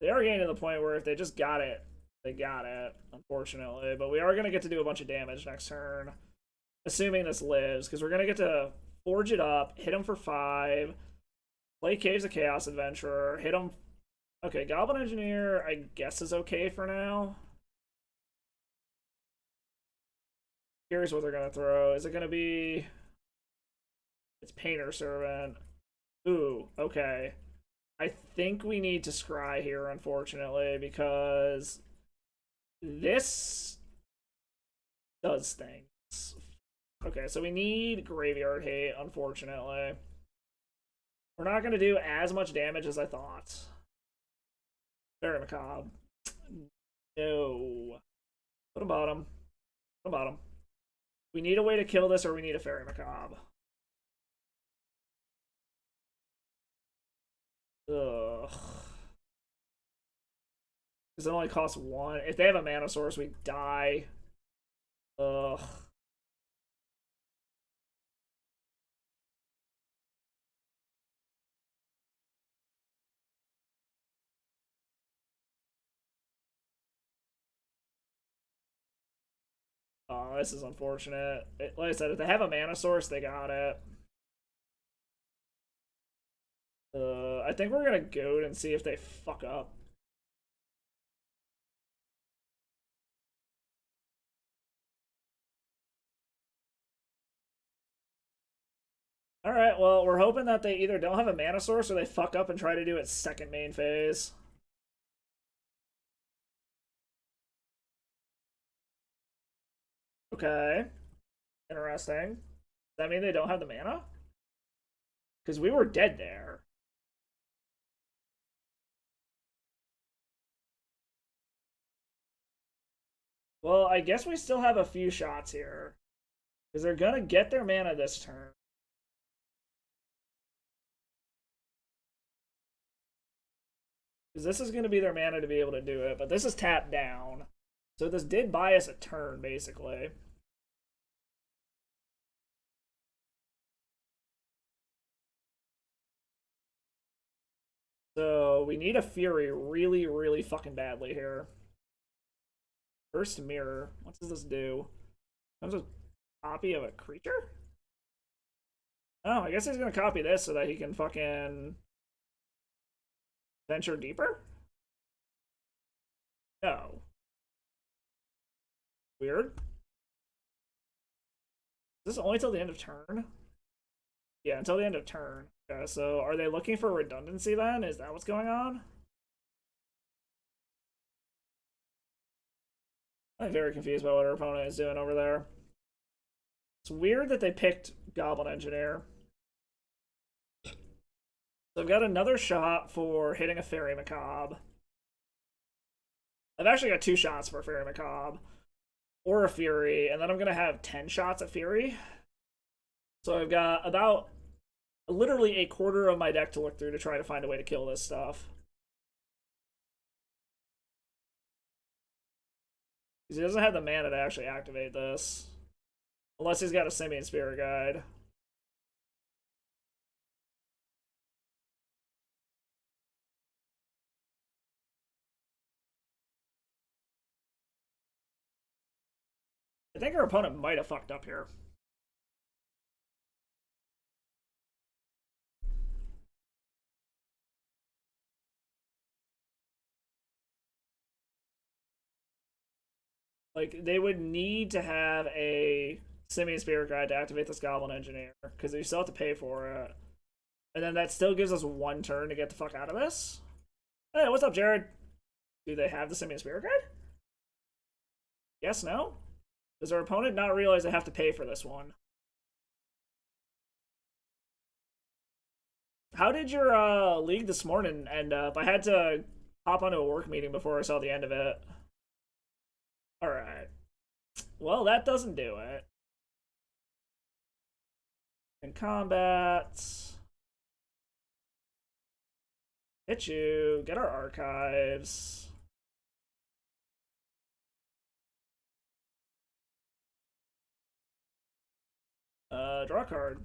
They are getting to the point where if they just got it, they got it, unfortunately. But we are going to get to do a bunch of damage next turn, assuming this lives, because we're going to get to forge it up, hit him for 5, play Caves of Chaos Adventurer, hit him. Okay, Goblin Engineer, I guess, is okay for now. Here's what they're going to throw. Is it going to be... It's Painter Servant. Ooh, okay. I think we need to scry here, unfortunately, because this does things. Okay, so we need Graveyard Hate, unfortunately. We're not going to do as much damage as I thought. Very Macabre. No. Put a bottom. Put a bottom. We need a way to kill this, or we need a Fairy Macabre. Ugh. Because it only costs 1. If they have a Mana Source, we die. Ugh. Oh, this is unfortunate. Like I said, if they have a Mana Source, they got it. I think we're gonna go and see if they fuck up. Alright, well, we're hoping that they either don't have a Mana Source or they fuck up and try to do its second main phase. Okay. Interesting. Does that mean they don't have the mana? Because we were dead there. Well, I guess we still have a few shots here. Because they're going to get their mana this turn. Because this is going to be their mana to be able to do it. But this is tapped down. So this did buy us a turn, basically. So we need a Fury really, really fucking badly here. First Mirror. What does this do? Comes with a copy of a creature? Oh, I guess he's gonna copy this so that he can fucking venture deeper? No. Weird. Is this only till the end of turn? Yeah, until the end of turn. Okay, so are they looking for redundancy then? Is that what's going on? I'm very confused by what our opponent is doing over there. It's weird that they picked Goblin Engineer. So I've got another shot for hitting a Fairy Macabre. I've actually got 2 shots for a Fairy Macabre. Or a Fury, and then I'm going to have 10 shots at Fury. So I've got about literally a quarter of my deck to look through to try to find a way to kill this stuff. Because he doesn't have the mana to actually activate this. Unless he's got a Simian Spirit Guide. I think our opponent might have fucked up here. Like, they would need to have a Simian Spirit Guide to activate this Goblin Engineer, because they still have to pay for it. And then that still gives us 1 turn to get the fuck out of this. Hey, what's up, Jared? Do they have the Simian Spirit Guide? Yes, no? Does our opponent not realize they have to pay for this one? How did your league this morning end up? I had to hop onto a work meeting before I saw the end of it. Alright. Well, that doesn't do it. In combat. Hit you. Get our archives. Draw a card.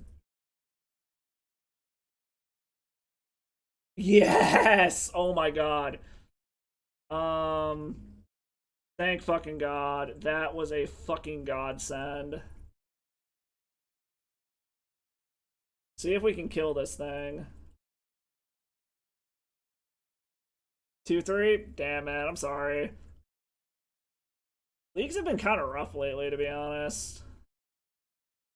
Yes! Oh my god. Thank fucking god. That was a fucking godsend. See if we can kill this thing. 2-3? Damn it, I'm sorry. Leagues have been kind of rough lately, to be honest.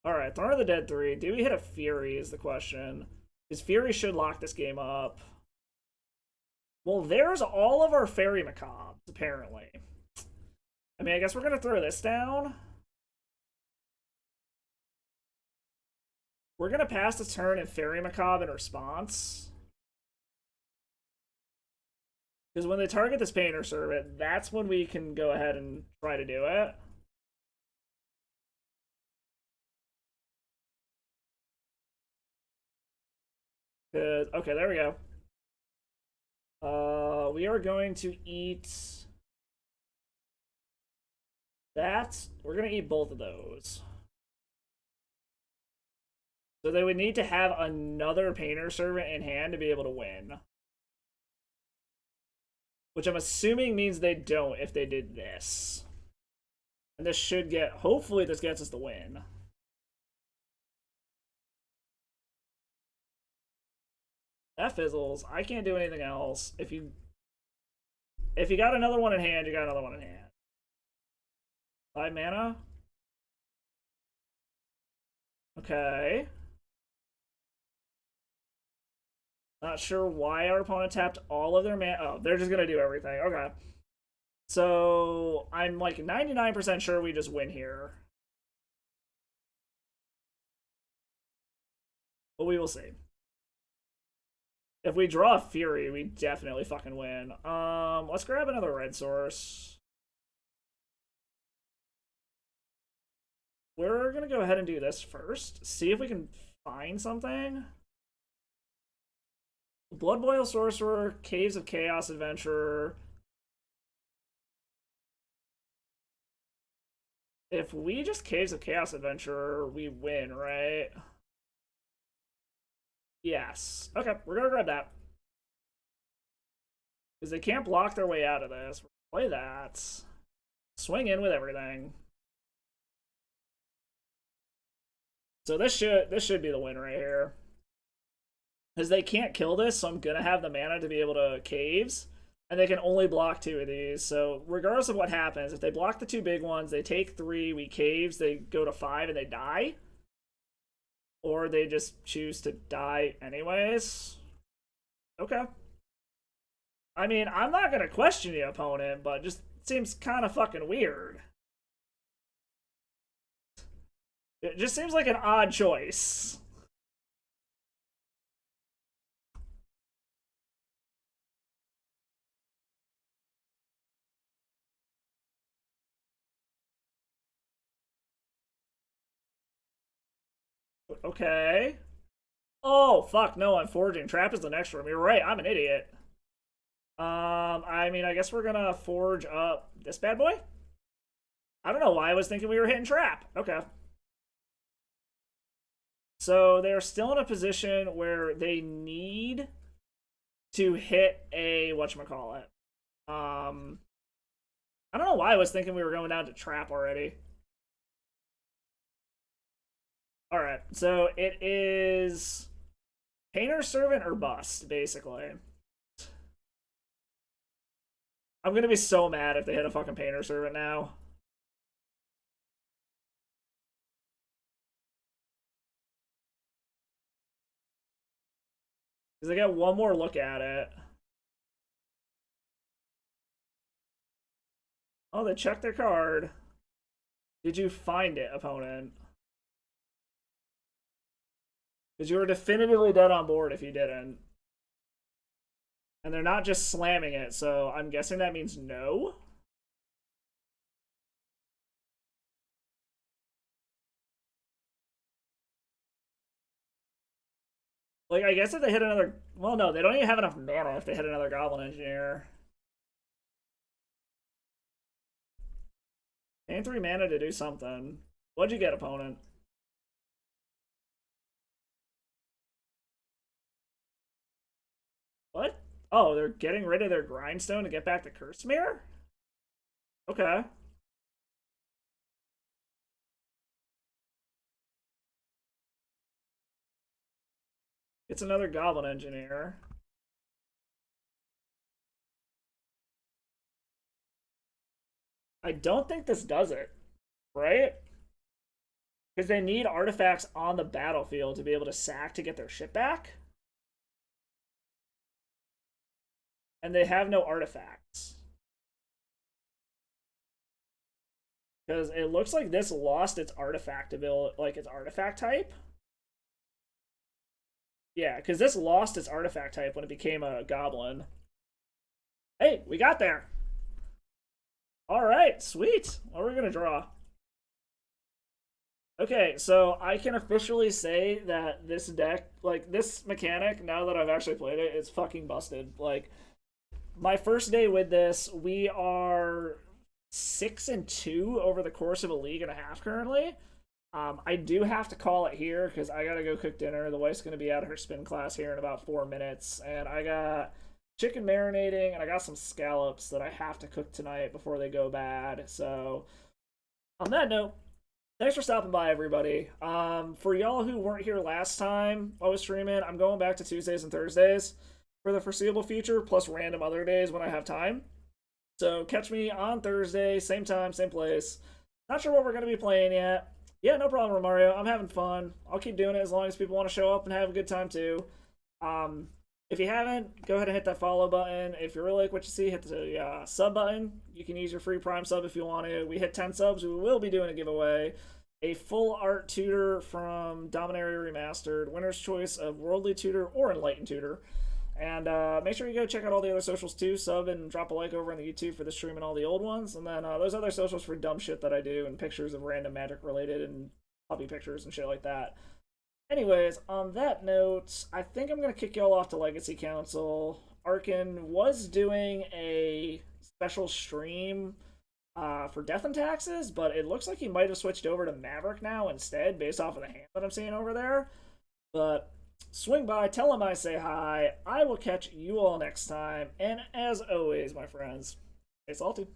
Alright, Throne of the Dead 3. Do we hit a Fury is the question. Because Fury should lock this game up. Well, there's all of our Fairy Macabres, apparently. I mean, I guess we're going to throw this down. We're going to pass the turn in Fairy Macabre in response. Because when they target this Painter Servant, that's when we can go ahead and try to do it. Okay, there we go. We are going to eat that. We're going to eat both of those. So they would need to have another Painter Servant in hand to be able to win. Which I'm assuming means they don't if they did this. And this should get... Hopefully this gets us the win. That fizzles. I can't do anything else. If you got another one in hand, you got another one in hand. 5 mana? Okay. Not sure why our opponent tapped all of their mana. Oh, they're just gonna do everything. Okay. So, I'm like 99% sure we just win here. But we will see. If we draw a Fury, we definitely fucking win. Let's grab another red source. We're gonna go ahead and do this first. See if we can find something. Blood Boil Sorcerer, Caves of Chaos Adventurer. If we just Caves of Chaos Adventurer, we win, right? Yes. Okay, we're gonna grab that. Because they can't block their way out of this. Play that. Swing in with everything. So this should be the win right here. Because they can't kill this, so I'm gonna have the mana to be able to caves. And they can only block 2 of these. So regardless of what happens, if they block the 2 big ones, they take 3, we caves, they go to 5, and they die. Or they just choose to die anyways. Okay. I mean, I'm not gonna question the opponent, but just seems kind of fucking weird. It just seems like an odd choice. Okay. Oh, fuck, no, I'm forging. Trap is the next room. You're right, I'm an idiot. I mean, I guess we're gonna forge up this bad boy? I don't know why I was thinking we were hitting trap. Okay. So they're still in a position where they need to hit a whatchamacallit. I don't know why I was thinking we were going down to trap already. Alright, so it is Painter Servant or bust, basically. I'm gonna be so mad if they hit a fucking Painter Servant now. Because I get one more look at it. Oh, they checked their card. Did you find it, opponent? Because you were definitively dead on board if you didn't. And they're not just slamming it, so I'm guessing that means no? Like, I guess if they hit another... Well, no, they don't even have enough mana if they hit another Goblin Engineer. Paying 3 mana to do something. What'd you get, opponent? What? Oh, they're getting rid of their Grindstone to get back the Curse Mirror? Okay. It's another Goblin Engineer. I don't think this does it, right? Because they need artifacts on the battlefield to be able to sack to get their shit back. And they have no artifacts. Because it looks like this lost its artifact ability, like its artifact type. Yeah, because this lost its artifact type when it became a goblin. Hey, we got there. All right, sweet. What are we gonna draw? Okay, so I can officially say that this deck, like this mechanic, now that I've actually played it, it's fucking busted. Like, my first day with this, we are 6-2 over the course of a league and a half currently. I do have to call it here because I gotta go cook dinner. The wife's gonna be out of her spin class here in about 4 minutes, and I got chicken marinating and I got some scallops that I have to cook tonight before they go bad. So, on that note, thanks for stopping by, everybody. For y'all who weren't here last time I was streaming, I'm going back to Tuesdays and Thursdays for the foreseeable future, plus random other days when I have time. So catch me on Thursday, same time, same place. Not sure what we're going to be playing yet. Yeah, no problem, Mario. I'm having fun. I'll keep doing it as long as people want to show up and have a good time too. If you haven't, go ahead and hit that follow button. If you really like what you see, hit the sub button. You can use your free Prime sub if you want to. We hit 10 subs, we will be doing a giveaway. A full art tutor from Dominaria Remastered, winner's choice of Worldly Tutor or Enlightened Tutor. And make sure you go check out all the other socials too. Sub and drop a like over on the YouTube for the stream and all the old ones. And then those other socials for dumb shit that I do and pictures of random magic related and puppy pictures and shit like that. Anyways, on that note, I think I'm going to kick y'all off to Legacy Council. Arkin was doing a special stream for Death and Taxes, but it looks like he might have switched over to Maverick now instead, based off of the hand that I'm seeing over there. But swing by, tell him I say hi. I will catch you all next time. And as always, my friends, stay salty.